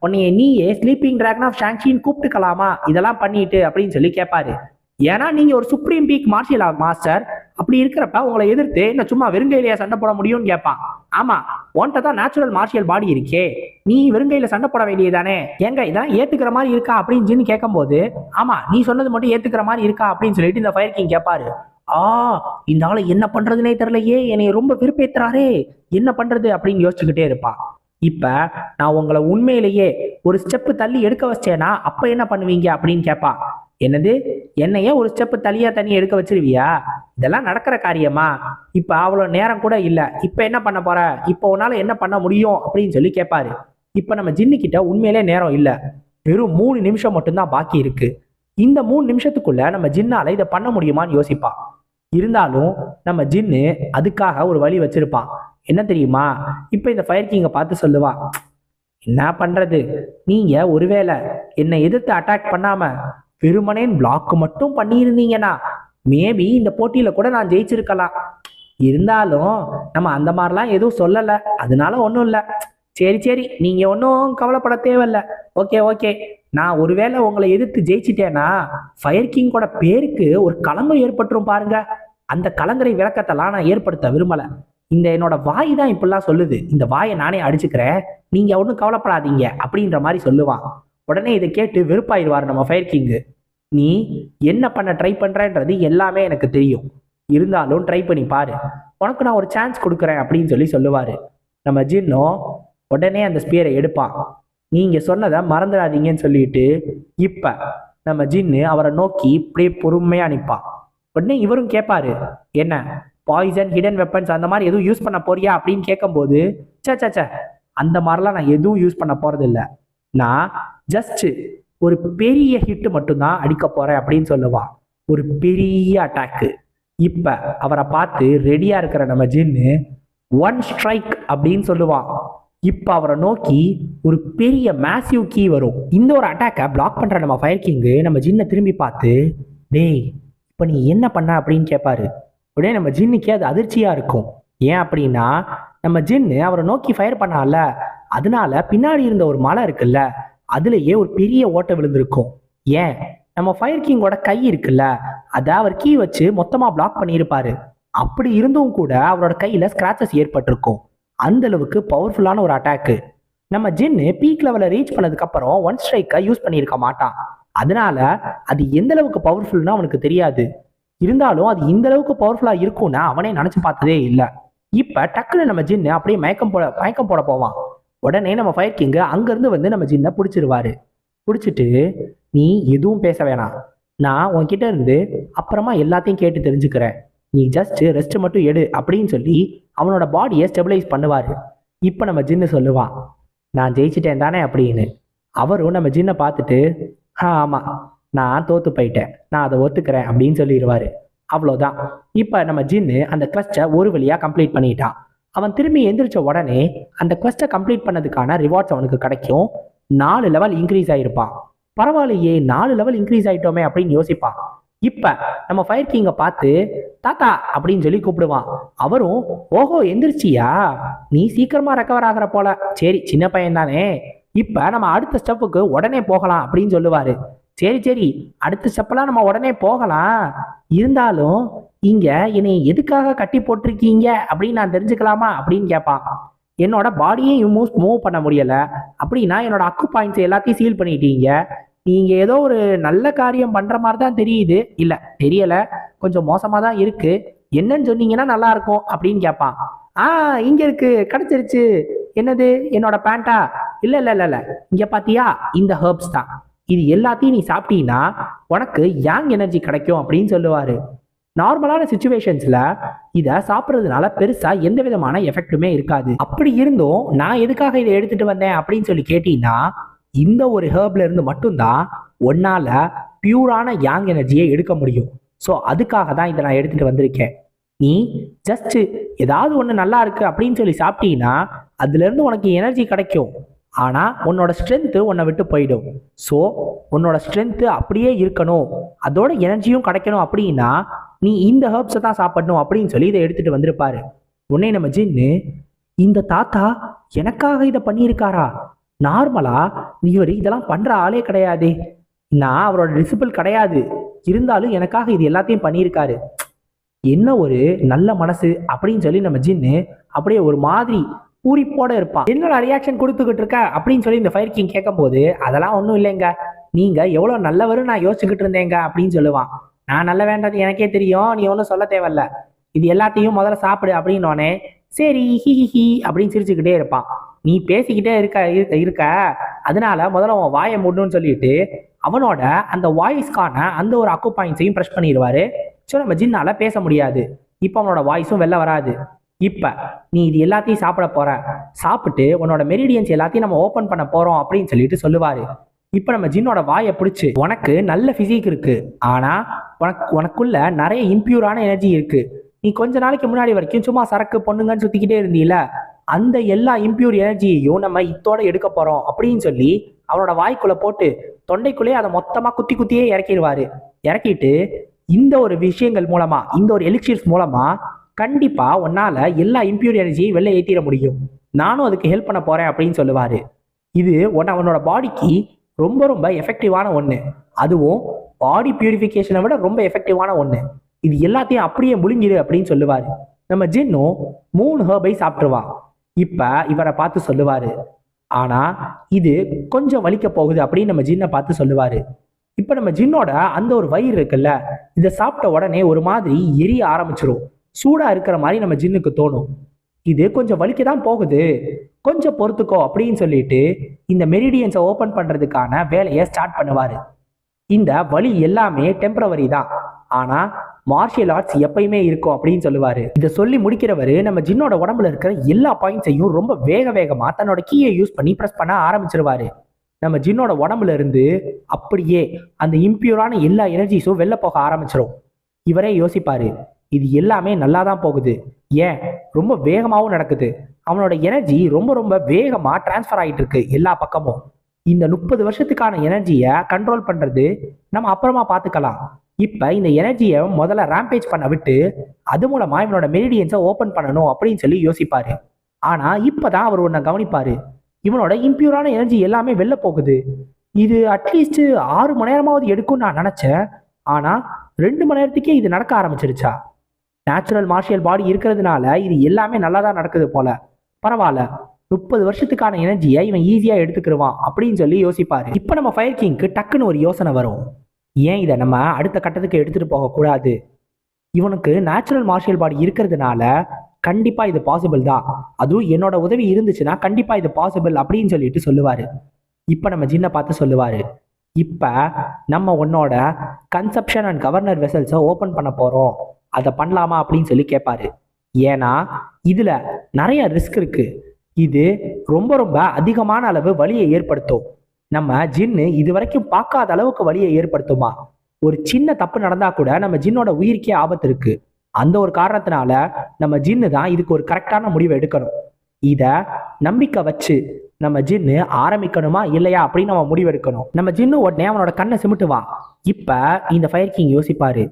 உன்னைய நீயே ஸ்லீப்பிங் டிராகன் ஆஃப் ஷாங்ஷின்னு கூப்பிட்டுக்கலாமா இதெல்லாம் பண்ணிட்டு அப்படின்னு சொல்லி கேட்பாரு. ஏன்னா நீங்க ஒரு supreme peak martial art master, அப்படி இருக்கிறப்ப உங்களை எதிர்த்து என்ன சும்மா வெறுங்கையிலேயே சண்டை போட முடியும்னு கேட்பான். ஆமா, உன்கிட்ட தான் நேச்சுரல் மார்ஷியல் பாடி இருக்கே, நீ வெறுங்கையில சண்டை போட வேண்டியதானே, ஏங்க இதான் ஏத்துக்கிற மாதிரி இருக்கா அப்படின்னு கேட்கும் போது ஆமா நீ சொன்னது மட்டும் ஏத்துக்கிற மாதிரி இருக்கா அப்படின்னு சொல்லிட்டு இந்த ஃபயர் கிங் கேட்பாரு. ஆ இந்த ஆளை என்ன பண்றதுனே தெரியலையே, என்னை ரொம்ப விருப்பேத்துறாரே, என்ன பண்றது அப்படின்னு யோசிச்சுக்கிட்டே இருப்பான். இப்ப நான் உங்களை உண்மையிலேயே ஒரு ஸ்டெப்பு தள்ளி எடுக்க வச்சேனா அப்ப என்ன பண்ணுவீங்க அப்படின்னு கேட்பா. என்னது, என்னையே ஒரு ஸ்டெப்பு தள்ளி எடுக்க வச்சிருவியா? இதெல்லாம் நடக்கிற காரியமா? இப்ப அவ்வளவு நேரம் கூட இல்ல, இப்ப என்ன பண்ண போற? இப்ப உன்னால என்ன பண்ண முடியும் அப்படின்னு சொல்லி கேட்பாரு. இப்ப நம்ம ஜின்னு கிட்ட உண்மையிலே நேரம் இல்ல, வெறும் 3 நிமிஷம் மட்டும்தான் பாக்கி இருக்கு. இந்த 3 நிமிஷத்துக்குள்ள நம்ம ஜின்னால இதை பண்ண முடியுமான்னு யோசிப்பான். இருந்தாலும் நம்ம ஜின்னு அதுக்காக ஒரு வழி வச்சிருப்பான். என்ன தெரியுமா? இப்ப இந்த ஃபயர் கிங்கை பார்த்து சொல்லுவான், என்ன பண்றது, நீங்க ஒருவேளை என்னை எதிர்த்து அட்டாக் பண்ணாம வெறுமனேன் பிளாக் மட்டும் பண்ணியிருந்தீங்கன்னா மேபி இந்த போட்டியில கூட நான் ஜெயிச்சிருக்கலாம். இருந்தாலும் நம்ம அந்த மாதிரிலாம் எதுவும் சொல்லல, அதனால ஒன்றும் இல்லை. சரி சரி, நீங்க ஒன்றும் கவலைப்பட தேவையில்ல. ஓகே ஓகே, நான் ஒருவேளை உங்களை எதிர்த்து ஜெயிச்சிட்டேன்னா ஃபயர் கிங்கோட பேருக்கு ஒரு களங்கம் ஏற்பட்டுரும் பாருங்க. அந்த கலங்கரை விளக்கத்தெல்லாம் நான் ஏற்படுத்த விரும்பல. இந்த என்னோட வாய் தான் இப்படிலாம் சொல்லுது, இந்த வாயை நானே அடிச்சுக்கிறேன், நீங்க ஒன்றும் கவலைப்படாதீங்க அப்படின்ற மாதிரி சொல்லுவான். உடனே இதை கேட்டு வெறுப்பாயிடுவார் நம்ம ஃபயர் கிங்கு. நீ என்ன பண்ண ட்ரை பண்றன்றது எல்லாமே எனக்கு தெரியும், இருந்தாலும் ட்ரை பண்ணி பாரு, உனக்கு நான் ஒரு சான்ஸ் கொடுக்குறேன் அப்படின்னு சொல்லி சொல்லுவாரு. நம்ம ஜின்னும் உடனே அந்த ஸ்பியரை எடுப்பான். நீங்க சொன்னதை மறந்துடாதீங்கன்னு சொல்லிட்டு இப்ப நம்ம ஜின்னு அவரை நோக்கி இப்படியே பொறுமையா நிற்பான். உடனே இவரும் கேட்பாரு, என்ன பாய்சன் ஹிடன் வெப்பன்ஸ் அந்த மாதிரி எதுவும் யூஸ் பண்ண போறியா அப்படின்னு கேட்கும்போது, சே அந்த மாதிரிலாம் நான் எதுவும் யூஸ் பண்ண போறது இல்லை, நான் ஜஸ்ட் ஒரு பெரிய ஹிட் மட்டும்தான் அடிக்க போறேன் அப்படின்னு சொல்லுவான். ஒரு பெரிய அட்டாக்கு. இப்ப அவரை பார்த்து ரெடியா இருக்கிற நம்ம ஜின்னு 1 ஸ்ட்ரைக் அப்படின்னு சொல்லுவான். இப்ப அவரை நோக்கி ஒரு பெரிய மேசிவ் கீ வரும். இந்த ஒரு அட்டாக்கை பிளாக் பண்ற நம்ம ஃபயர் கிங்கு நம்ம ஜின்னை திரும்பி பார்த்து, டேய் இப்ப நீ என்ன பண்ண அப்படின்னு கேட்பாரு. உடனே நம்ம ஜின்னுக்கே அது அதிர்ச்சியா இருக்கும். ஏன் அப்படின்னா நம்ம ஜின்னு அவரை நோக்கி ஃபயர் பண்ணால, அதனால பின்னாடி இருந்த ஒரு மலை இருக்குல்ல, அதுலயே ஒரு பெரிய ஓட்டை விழுந்திருக்கும். ஏன், நம்ம ஃபயர் கிங்கோட கை இருக்குல்ல, அதை அவர் கீ வச்சு மொத்தமா பிளாக் பண்ணியிருப்பாரு. அப்படி இருந்தும் கூட அவரோட கையில ஸ்கிராச்சஸ் ஏற்பட்டிருக்கும். அந்த அளவுக்கு பவர்ஃபுல்லான ஒரு அட்டாக்கு. நம்ம ஜின்னு பீக் லெவலை ரீச் பண்ணதுக்கு அப்புறம் 1 ஸ்ட்ரைக்கை யூஸ் பண்ணியிருக்க மாட்டான். அதனால அது எந்த அளவுக்கு பவர்ஃபுல்னு அவனுக்கு தெரியாது. இருந்தாலும் அது இந்த அளவுக்கு பவர்ஃபுல்லா இருக்கும்னா அவனே நினைச்சு பார்த்ததே இல்லை. இப்ப டக்குன்னு நம்ம ஜின்னு அப்படியே மயக்கம் போட போவான். உடனே நம்ம ஃபயர் கிங்கு அங்கிருந்து வந்து நம்ம ஜின்னை பிடிச்சிருவாரு. பிடிச்சிட்டு, நீ எதுவும் பேச வேணாம், நான் உன்கிட்ட இருந்து அப்புறமா எல்லாத்தையும் கேட்டு தெரிஞ்சுக்கிறேன், நீ ஜஸ்ட் ரெஸ்ட் மட்டும் எடு அப்படின்னு சொல்லி அவனோட பாடியை ஸ்டெபிலைஸ் பண்ணுவாரு. இப்போ நம்ம ஜின்னு சொல்லுவான், நான் ஜெயிச்சிட்டேன் தானே அப்படின்னு. அவரும் நம்ம ஜின்னை பார்த்துட்டு, ஆமாம் நான் தோத்து போயிட்டேன், நான் அதை ஒத்துக்கிறேன் அப்படின்னு சொல்லிடுவாரு. அவ்வளோதான். இப்போ நம்ம ஜின்னு அந்த குவெஸ்ட்டை ஒரு வழியாக கம்ப்ளீட் பண்ணிட்டான். அவன் திரும்பி எந்திரிச்ச உடனே அந்த குவெஸ்ட்டை கம்ப்ளீட் பண்ணதுக்கான ரிவார்ட்ஸ் அவனுக்கு கிடைக்கும். 4 லெவல் இன்க்ரீஸ் ஆகிருப்பான். பரவாயில்லையே, 4 லெவல் இன்க்ரீஸ் ஆகிட்டோமே அப்படின்னு யோசிப்பான். இப்போ நம்ம ஃபயர் கிங்கை பார்த்து தாத்தா அப்படின்னு சொல்லி கூப்பிடுவான். அவரும், ஓஹோ எந்திரிச்சியா, நீ சீக்கிரமா ரெக்கவர் ஆகிற போல, சரி சின்ன பையன் தானே, இப்போ நம்ம அடுத்த ஸ்டெப்புக்கு உடனே போகலாம் அப்படின்னு சொல்லுவாரு. சரி அடுத்த ஸ்டெப்பெல்லாம் நம்ம உடனே போகலாம், இருந்தாலும் இங்க என்னை எதுக்காக கட்டி போட்டிருக்கீங்க அப்படின்னு நான் தெரிஞ்சுக்கலாமா அப்படின்னு கேட்பான். என்னோட பாடியே மூவ் பண்ண முடியல அப்படின்னா என்னோட அக்கு பாயிண்ட்ஸ் எல்லாத்தையும் சீல் பண்ணிட்டீங்க, நீங்க ஏதோ ஒரு நல்ல காரியம் பண்ற மாதிரி தான் தெரியுது, இல்ல தெரியல, கொஞ்சம் மோசமா தான் இருக்கு, என்னன்னு சொன்னீங்கன்னா நல்லா இருக்கும் அப்படின்னு கேட்பான். இங்க இருக்கு, கிடைச்சிருச்சு. என்னது, என்னோட பேண்டா? இல்ல இங்க பாத்தியா, இந்த ஹெர்ப்ஸ் தான், இது எல்லாத்தையும் நீ சாப்பிட்டீங்கன்னா உனக்கு யாங் எனர்ஜி கிடைக்கும் அப்படின்னு சொல்லுவாரு. நார்மலான சிச்சுவேஷன்ஸ்ல இதை சாப்பிட்றதுனால பெருசா எந்த விதமான எஃபெக்டுமே இருக்காது. அப்படி இருந்தும் நான் எதுக்காக இதை எடுத்துட்டு வந்தேன் அப்படின்னு சொல்லி கேட்டீங்கன்னா, இந்த ஒரு ஹெர்ப்ல இருந்து மட்டும்தான் ஒன்னால பியூரான யாங் எனர்ஜியை எடுக்க முடியும். ஸோ அதுக்காக தான் இதை நான் எடுத்துட்டு வந்திருக்கேன். நீ ஜஸ்ட் ஏதாவது ஒன்று நல்லா இருக்கு அப்படின்னு சொல்லி சாப்பிட்டீங்கன்னா அதுல இருந்து உனக்கு எனர்ஜி கிடைக்கும், ஆனா உன்னோட ஸ்ட்ரென்த்து உன்னை விட்டு போயிடும். ஸோ உன்னோட ஸ்ட்ரென்த்து அப்படியே இருக்கணும், அதோட எனர்ஜியும் கிடைக்கணும் அப்படின்னா நீ இந்த ஹெர்ப்ஸை தான் சாப்பிடணும் அப்படின்னு சொல்லி இதை எடுத்துட்டு வந்திருப்பாரு. உடனே நம்ம ஜின்னு, இந்த தாத்தா எனக்காக இதை பண்ணியிருக்காரா? நார்மலா இவர் இதெல்லாம் பண்ற ஆளே கிடையாது, நான் அவரோட டிசிபிள் கிடையாது, இருந்தாலும் எனக்காக இது எல்லாத்தையும் பண்ணியிருக்காரு, என்ன ஒரு நல்ல மனசு அப்படின்னு சொல்லி நம்ம ஜின்னு அப்படியே ஒரு மாதிரி பூரிப்போட இருப்பான். என்னோட ரியாக்ஷன் கொடுத்துக்கிட்டு இருக்க அப்படின்னு சொல்லி இந்த ஃபயர் கிங் கேட்கும் போது, அதெல்லாம் ஒன்றும் இல்லைங்க, நீங்க எவ்வளோ நல்லவரும் நான் யோசிச்சுக்கிட்டு இருந்தேங்க அப்படின்னு சொல்லுவான். நான் நல்ல வேண்டது எனக்கே தெரியும், நீ ஒன்றும் சொல்ல தேவையில்ல. இது எல்லாத்தையும் முதல்ல சாப்பிடு அப்படின்னோடனே சரி ஹி ஹி ஹி அப்படின்னு சிரிச்சுக்கிட்டே இருப்பான். நீ பேசிக்கிட்டே இருக்க இருக்க இருக்க அதனால முதல்ல உன் வாயை மூடணும்னு சொல்லிட்டு அவனோட அந்த வாய்ஸ்க்கான அந்த ஒரு அக்கு பாயிண்ட்ஸையும் ப்ரெஸ் பண்ணிடுவாரு. ஸோ நம்ம ஜின்னால பேச முடியாது. இப்போ அவனோட வாய்ஸும் வெளில வராது. இப்போ நீ இது எல்லாத்தையும் சாப்பிட போற, சாப்பிட்டு உன்னோட மெரிடியன்ஸ் எல்லாத்தையும் நம்ம ஓப்பன் பண்ண போறோம் அப்படின்னு சொல்லிட்டு சொல்லுவாரு. இப்போ நம்ம ஜின்னோட வாயை பிடிச்சி, உனக்கு நல்ல பிசிக் இருக்கு, ஆனா உனக்குள்ள நிறைய இம்பியூரான எனர்ஜி இருக்கு. நீ கொஞ்ச நாளைக்கு முன்னாடி வரைக்கும் சும்மா சரக்கு பொண்ணுங்கன்னு சுத்திக்கிட்டே இருந்தீல, அந்த எல்லா இம்பியூர் எனர்ஜியையும் நம்ம இத்தோட எடுக்க போறோம் அப்படின்னு சொல்லி அவனோட வாய்க்குள்ள போட்டு தொண்டைக்குள்ளேயே அதை மொத்தமா குத்தி குத்தியே இறக்கிடுவாரு. இறக்கிட்டு இந்த ஒரு விஷயங்கள் மூலமா, இந்த ஒரு எலிக்சியர்ஸ் மூலமா கண்டிப்பா உன்னால எல்லா இம்பியூர் எனர்ஜியும் வெளில ஏற்றிட முடியும், நானும் அதுக்கு ஹெல்ப் பண்ண போறேன் அப்படின்னு சொல்லுவாரு. இது அவனோட பாடிக்கு ரொம்ப ரொம்ப எஃபெக்டிவான ஒன்று, அதுவும் பாடி பியூரிஃபிகேஷனை விட ரொம்ப எஃபெக்டிவான ஒன்று. இது எல்லாத்தையும் அப்படியே முழுங்கிடு அப்படின்னு சொல்லுவாரு. நம்ம ஜின்னும் 3 ஹெர்பை சாப்பிட்டுருவான். இப்ப இவரை பார்த்து சொல்லுவாரு, ஆனா இது கொஞ்சம் வலிக்க போகுது அப்படின்னு நம்ம ஜின்னை பார்த்து சொல்லுவாரு. இப்ப நம்ம ஜின்னோட அந்த ஒரு வயிறு இருக்குல்ல, இதை சாப்பிட்ட உடனே ஒரு மாதிரி எரிய ஆரம்பிச்சிரும். சூடா இருக்கிற மாதிரி நம்ம ஜின்னுக்கு தோணும். இது கொஞ்சம் வலிக்க தான் போகுது, கொஞ்சம் பொறுத்துக்கோ அப்படின்னு சொல்லிட்டு இந்த மெரிடியன்ஸை ஓப்பன் பண்றதுக்கான வேலையை ஸ்டார்ட் பண்ணுவாரு. இந்த வலி எல்லாமே டெம்பரவரி தான், ஆனா மார்ஷியல் ஆர்ட்ஸ் எப்பயுமே இருக்கும் அப்படின்னு சொல்லுவாரு. இதை சொல்லி முடிக்கிறவரு நம்ம ஜின்னோட உடம்புல இருக்கிற எல்லா பாயிண்ட்ஸையும் ரொம்ப வேகமா தன்னோட கீயை யூஸ் பண்ணி ப்ரெஸ் பண்ண ஆரம்பிச்சிருவாரு. நம்ம ஜின்னோட உடம்புல இருந்து அப்படியே அந்த இம்பியூரான எல்லா எனர்ஜிஸும் வெளில போக ஆரம்பிச்சிடும். இவரே யோசிப்பாரு, இது எல்லாமே நல்லா தான் போகுது, ஏன் ரொம்ப வேகமாகவும் நடக்குது, அவனோட எனர்ஜி ரொம்ப ரொம்ப வேகமா டிரான்ஸ்ஃபர் ஆகிட்டு இருக்கு எல்லா பக்கமும். இந்த 30 வருஷத்துக்கான எனர்ஜியை கண்ட்ரோல் பண்றது நம்ம அப்புறமா பார்த்துக்கலாம். இப்ப இந்த எனர்ஜியை முதல்ல ரேம்பேஜ் பண்ண விட்டு அது மூலமா இவனோட மெரிடியன்ஸை ஓப்பன் பண்ணணும் அப்படின்னு சொல்லி யோசிப்பாரு. ஆனா இப்பதான் அவர் ஒன்ன கவனிப்பாரு, இவனோட இம்பியூரான எனர்ஜி எல்லாமே வெளில போகுது. இது அட்லீஸ்ட் 6 மணி நேரமாவது எடுக்கும் நான் நினைச்சேன், ஆனா 2 மணி நேரத்துக்கே இது நடக்க ஆரம்பிச்சிருச்சா? நேச்சுரல் மார்ஷியல் பாடி இருக்கிறதுனால இது எல்லாமே நல்லா தான் நடக்குது போல, பரவாயில்ல, 30 வருஷத்துக்கான எனர்ஜியை இவன் ஈஸியா எடுத்துக்கிடுவான் அப்படின்னு சொல்லி யோசிப்பாரு. இப்ப நம்ம ஃபயர் கிங்க்கு டக்குன்னு ஒரு யோசனை வரும், ஏன் இதை நம்ம அடுத்த கட்டத்துக்கு எடுத்துட்டு போகக்கூடாது? இவனுக்கு நேச்சுரல் மார்ஷியல் பாடி இருக்கிறதுனால கண்டிப்பா இது பாசிபிள் தான், அதுவும் என்னோட உதவி இருந்துச்சுன்னா கண்டிப்பா இது பாசிபிள் அப்படின்னு சொல்லிட்டு சொல்லுவாரு. இப்ப நம்ம ஜின்னை பார்த்து சொல்லுவாரு, இப்ப நம்ம உன்னோட கன்செப்ஷன் அண்ட் கவர்னர் வெசல்ஸை ஓப்பன் பண்ண போறோம், அதை பண்ணலாமா அப்படின்னு சொல்லி கேட்பாரு. ஏன்னா இதுல நிறைய ரிஸ்க் இருக்கு, இது ரொம்ப ரொம்ப அதிகமான அளவு வலியை ஏற்படுத்தும். நம்ம ஜின்னு இது வரைக்கும் பார்க்காத அளவுக்கு வலியை ஏற்படுத்துமா? ஒரு சின்ன தப்பு நடந்தா கூட நம்ம ஜின்னோட உயிருக்கே ஆபத்து இருக்கு. அந்த ஒரு காரணத்தினால நம்ம ஜின்னு தான் இதுக்கு ஒரு கரெக்டான முடிவை எடுக்கணும். இத நம்பிக்கை வச்சு நம்ம ஜின்னு ஆரம்பிக்கணுமா இல்லையா அப்படின்னு நம்ம முடிவெடுக்கணும். நம்ம ஜின்னு உடனே அவனோட கண்ணை சிமிட்டுவான். இப்ப இந்த ஃபயர் கிங் யோசிப்பாரு,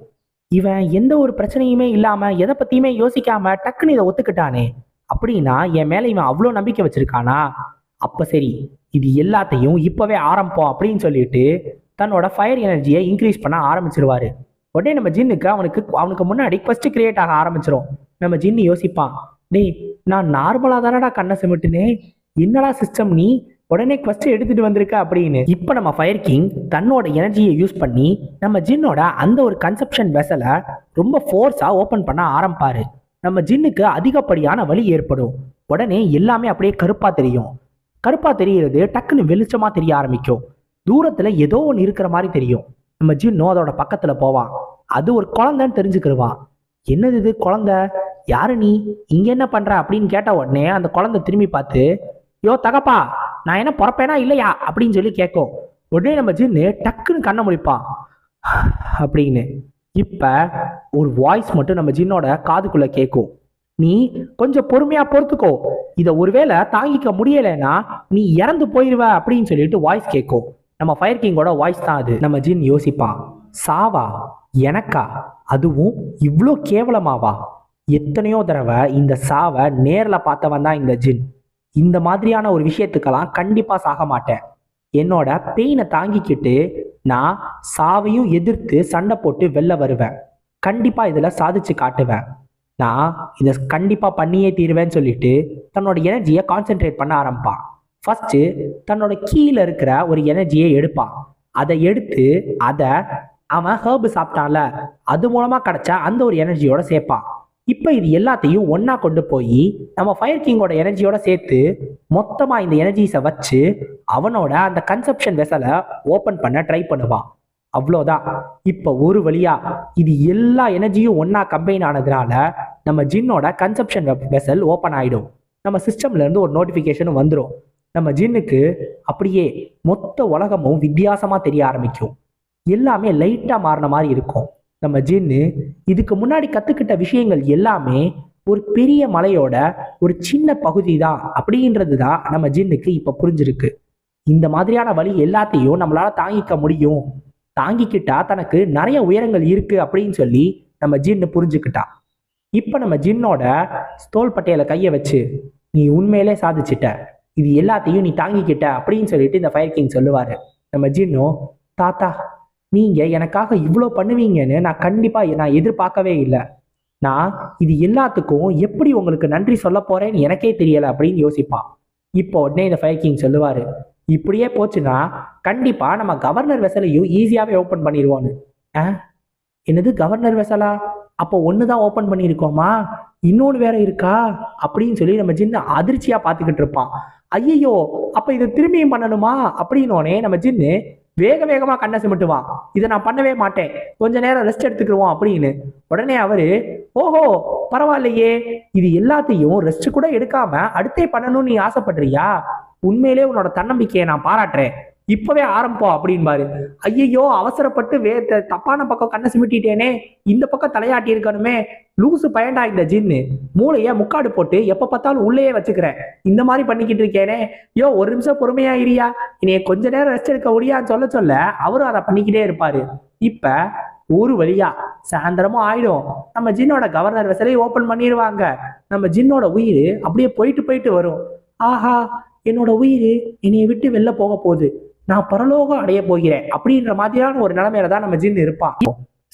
இவன் எந்த ஒரு பிரச்சனையுமே இல்லாம எதை பத்தியுமே யோசிக்காம டக்குன்னு இதை ஒத்துக்கிட்டானே, அப்படின்னா என் மேல இவன் அவ்வளோ நம்பிக்கை வச்சிருக்கானா? அப்ப சரி, இது எல்லாத்தையும் இப்பவே ஆரம்பிப்போம் அப்படின்னு சொல்லிட்டு தன்னோட ஃபயர் எனர்ஜியை இன்க்ரீஸ் பண்ண ஆரம்பிச்சிருவாரு. உடனே நம்ம ஜின்னுக்கு அவனுக்கு முன்னாடி குவெஸ்ட் கிரியேட் ஆக ஆரம்பிச்சிடும். நம்ம ஜின்னு யோசிப்பான், டேய் நான் நார்மலா தானடா கண்ணை சிமிட்டுனே, என்னடா சிஸ்டம் நீ உடனே குவெஸ்ட் எடுத்துட்டு வந்திருக்க அப்படின்னு. இப்ப நம்ம ஃபயர் கிங் தன்னோட எனர்ஜியை யூஸ் பண்ணி நம்ம ஜின்னோட அந்த ஒரு கன்செப்ஷன் வெசலை ரொம்ப ஃபோர்ஸா ஓபன் பண்ண ஆரம்பிப்பாரு. நம்ம ஜின்னுக்கு அதிகப்படியான வலி ஏற்படும். உடனே எல்லாமே அப்படியே கருப்பா தெரியும். கருப்பா தெரிகிறது டக்குன்னு வெளிச்சமா தெரிய ஆரம்பிக்கும். தூரத்துல ஏதோ ஒன்று இருக்கிற மாதிரி தெரியும். நம்ம ஜின்னும் அதோட பக்கத்துல போவான். அது ஒரு குழந்தைன்னு தெரிஞ்சுக்கிடுவான். என்னது இது குழந்தை, யாரு நீ, இங்க என்ன பண்ற அப்படின்னு கேட்ட உடனே அந்த குழந்தை திரும்பி பார்த்து, யோ தகப்பா, நான் என்ன பொறப்பேனா இல்லையா அப்படின்னு சொல்லி கேட்கும். உடனே நம்ம ஜின்னு டக்குன்னு கண்ணை முடிப்பான் அப்படின்னு. இப்ப ஒரு வாய்ஸ் மட்டும் நம்ம ஜின்னோட காதுக்குள்ள கேட்கும், நீ கொஞ்சம் பொறுமையா பொறுத்துக்கோ, இதை ஒருவேளை தாங்கிக்க முடியலைன்னா நீ இறந்து போயிருவ அப்படின்னு சொல்லிட்டு வாய்ஸ் கேட்கும். நம்ம ஃபயர் கிங்கோட வாய்ஸ் தான் அது. நம்ம ஜின் யோசிப்பான், சாவா எனக்கா, அதுவும் இவ்வளோ கேவலமாவா? எத்தனையோ தடவை இந்த சாவை நேர்ல பார்த்தவன் தான் இந்த ஜின். இந்த மாதிரியான ஒரு விஷயத்துக்கெல்லாம் கண்டிப்பா சாக மாட்டேன். என்னோட பெயினை தாங்கிக்கிட்டு நான் சாவையும் எதிர்த்து சண்டை போட்டு வெளில வருவேன். கண்டிப்பா இதுல சாதிச்சு காட்டுவேன். நான் இதை கண்டிப்பா பண்ணியே தீருவேன்னு சொல்லிட்டு தன்னோட எனர்ஜியை கான்சென்ட்ரேட் பண்ண ஆரம்பிப்பான். ஃபர்ஸ்ட் தன்னோட கீழே இருக்கிற ஒரு எனர்ஜியை எடுப்பான். அதை எடுத்து அதை அவன் ஹர்பு சாப்பிட்டான்ல, அது மூலமா கிடைச்ச அந்த ஒரு எனர்ஜியோட சேர்ப்பான். இப்போ இது எல்லாத்தையும் ஒண்ணா கொண்டு போய் நம்ம ஃபயர் கிங்கோட எனர்ஜியோட சேர்த்து மொத்தமா இந்த எனர்ஜிஸை வச்சு அவனோட அந்த கன்செப்ஷன் வெசலை ஓப்பன் பண்ண ட்ரை பண்ணுவான். அவ்வளோதான். இப்போ ஒரு வழியா இது எல்லா எனர்ஜியும் ஒண்ணா கம்பைன் ஆனதுனால நம்ம ஜின்னோட கன்செப்ஷன் வெசல் ஓப்பன் ஆயிடும். நம்ம சிஸ்டம்ல இருந்து ஒரு நோட்டிஃபிகேஷனும் வந்துடும். நம்ம ஜின்னுக்கு அப்படியே மொத்த உலகமும் வித்தியாசமா தெரிய ஆரம்பிக்கும். எல்லாமே லைட்டா மாறின மாதிரி இருக்கும். நம்ம ஜின்னு இதுக்கு முன்னாடி கத்துக்கிட்ட விஷயங்கள் எல்லாமே ஒரு பெரிய மலையோட ஒரு சின்ன பகுதி தான் அப்படின்றது தான் நம்ம ஜின்னுக்கு இப்ப புரிஞ்சிருக்கு. இந்த மாதிரியான வழி எல்லாத்தையும் நம்மளால தாங்கிக்க முடியும், தாங்கிக்கிட்டா தனக்கு நிறைய உயரங்கள் இருக்கு அப்படின்னு சொல்லி நம்ம ஜின்னு புரிஞ்சுக்கிட்டா. இப்ப நம்ம ஜின்னோட தோள் பட்டையில கையை வச்சு நீ உண்மையிலே சாதிச்சிட்ட, இது எல்லாத்தையும் நீ தாங்கிக்கிட்ட அப்படின்னு சொல்லிட்டு இந்த ஃபயர் கிங் சொல்லுவாரு. நம்ம ஜின்னோ, தாத்தா நீங்க எனக்காக இவ்வளோ பண்ணுவீங்கன்னு நான் எதிர்பார்க்கவே இல்லை. நான் இது எல்லாத்துக்கும் எப்படி உங்களுக்கு நன்றி சொல்ல போறேன்னு எனக்கே தெரியல அப்படின்னு யோசிப்பான். இப்போ உடனே இந்த ஃபயர் கிங் சொல்லுவாரு, இப்படியே போச்சுன்னா கண்டிப்பா நம்ம கவர்னர் வெசலையும் ஈஸியாவே ஓப்பன் பண்ணிடுவோன்னு. என்னது கவர்னர் வெசலா? அப்போ ஒண்ணுதான் ஓப்பன் பண்ணியிருக்கோமா, இன்னொன்று வேற இருக்கா அப்படின்னு சொல்லி நம்ம ஜின்னு அதிர்ச்சியா பார்த்துக்கிட்டு இருப்பான். ஐயோ அப்ப இதை திரும்பியும் பண்ணணுமா அப்படின்னோடனே நம்ம ஜின்னு வேக வேகமா கண்ணை சிமிட்டுவான். இதை நான் பண்ணவே மாட்டேன், கொஞ்ச நேரம் ரெஸ்ட் எடுத்துக்கிடுவோம் அப்படின்னு. உடனே அவரு, ஓஹோ பரவாயில்லையே, இது எல்லாத்தையும் ரெஸ்ட் கூட எடுக்காம அடுத்தே பண்ணணும்னு நீ ஆசைப்படுறியா? உண்மையிலே உன்னோட தன்னம்பிக்கையை நான் பாராட்டுறேன், இப்பவே ஆரம்பம் அப்படின்பாரு. ஐயோ அவசரப்பட்டு தப்பான பக்கம் கண்ணை சிமிட்டிட்டேனே, இந்த பக்கம் தலையாட்டி இருக்கணுமே, லூசு பயண்டா இந்த ஜின்னு, மூளைய முக்காடு போட்டு எப்ப பார்த்தாலும் உள்ளேயே வச்சுக்கிறேன், இந்த மாதிரி பண்ணிக்கிட்டு இருக்கேனே, ஒரு நிமிஷம் பொறுமையா இரியா, இனிய கொஞ்ச நேரம் ரெஸ்ட் எடுக்க முடியான்னு சொல்ல சொல்ல அவரும் அதை பண்ணிக்கிட்டே இருப்பாரு. இப்ப ஒரு வழியா சாயந்தரமும் ஆயிடும், நம்ம ஜின்னோட கவர்னர் வெசலையை ஓபன் பண்ணிடுவாங்க. நம்ம ஜின்னோட உயிர் அப்படியே போயிட்டு போயிட்டு வரும். ஆஹா என்னோட உயிர் என்னைய விட்டு வெளில போக போகுது, நான் பரலோகம் அடைய போகிறேன் அப்படின்ற மாதிரியான ஒரு நிலைமையில தான் நம்ம ஜின் இருப்பான்.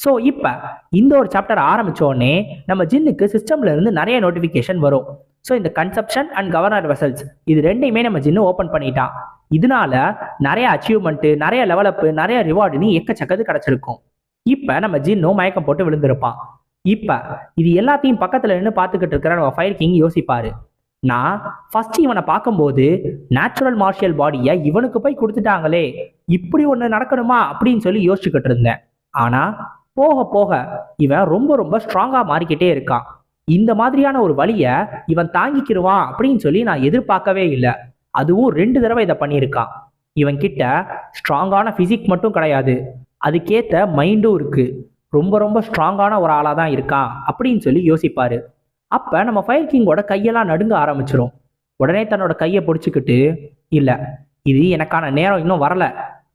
ஸோ இப்போ இந்த ஒரு சாப்டர் ஆரம்பிச்ச உடனே நம்ம ஜின்னுக்கு சிஸ்டம்ல இருந்து நிறைய நோட்டிஃபிகேஷன் வரும். ஸோ இந்த கன்செப்ஷன் அண்ட் கவர்னர் வெசல்ஸ் இது ரெண்டையுமே நம்ம ஜின்னு ஓப்பன் பண்ணிட்டான். இதனால நிறைய அச்சீவ்மெண்ட், நிறைய லெவலப்பு, நிறைய ரிவார்டுன்னு எக்கச்சக்கது கிடைச்சிருக்கும். இப்போ நம்ம ஜின்னும் மயக்கம் போட்டு விழுந்திருப்பான். இப்போ இது எல்லாத்தையும் பக்கத்துல நின்று பார்த்துக்கிட்டு இருக்கிற நம்ம ஃபயர் கிங் யோசிப்பாரு, நான் ஃபர்ஸ்ட் இவனை பார்க்கும்போது நேச்சுரல் மார்ஷியல் பாடியை இவனுக்கு போய் கொடுத்துட்டாங்களே, இப்படி ஒன்று நடக்கணுமா அப்படின்னு சொல்லி யோசிச்சுக்கிட்டு இருந்தேன். ஆனா போக போக இவன் ரொம்ப ரொம்ப ஸ்ட்ராங்கா மாறிக்கிட்டே இருக்கான். இந்த மாதிரியான ஒரு வழியை இவன் தாங்கிக்கிடுவான் அப்படின்னு சொல்லி நான் எதிர்பார்க்கவே இல்லை. அதுவும் 2 தடவை இதை பண்ணியிருக்கான். இவன் கிட்ட ஸ்ட்ராங்கான பிசிக் மட்டும் கிடையாது, அதுக்கேற்ற மைண்டும் இருக்கு. ரொம்ப ரொம்ப ஸ்ட்ராங்கான ஒரு ஆளா தான் இருக்கான் அப்படின்னு சொல்லி யோசிப்பாரு. அப்ப நம்ம ஃபயர் கிங்கோட கையெல்லாம் நடுங்க ஆரம்பிச்சிடும். உடனே தன்னோட கையை பிடிச்சிக்கிட்டு, இல்லை இது எனக்கான நேரம் இன்னும் வரல,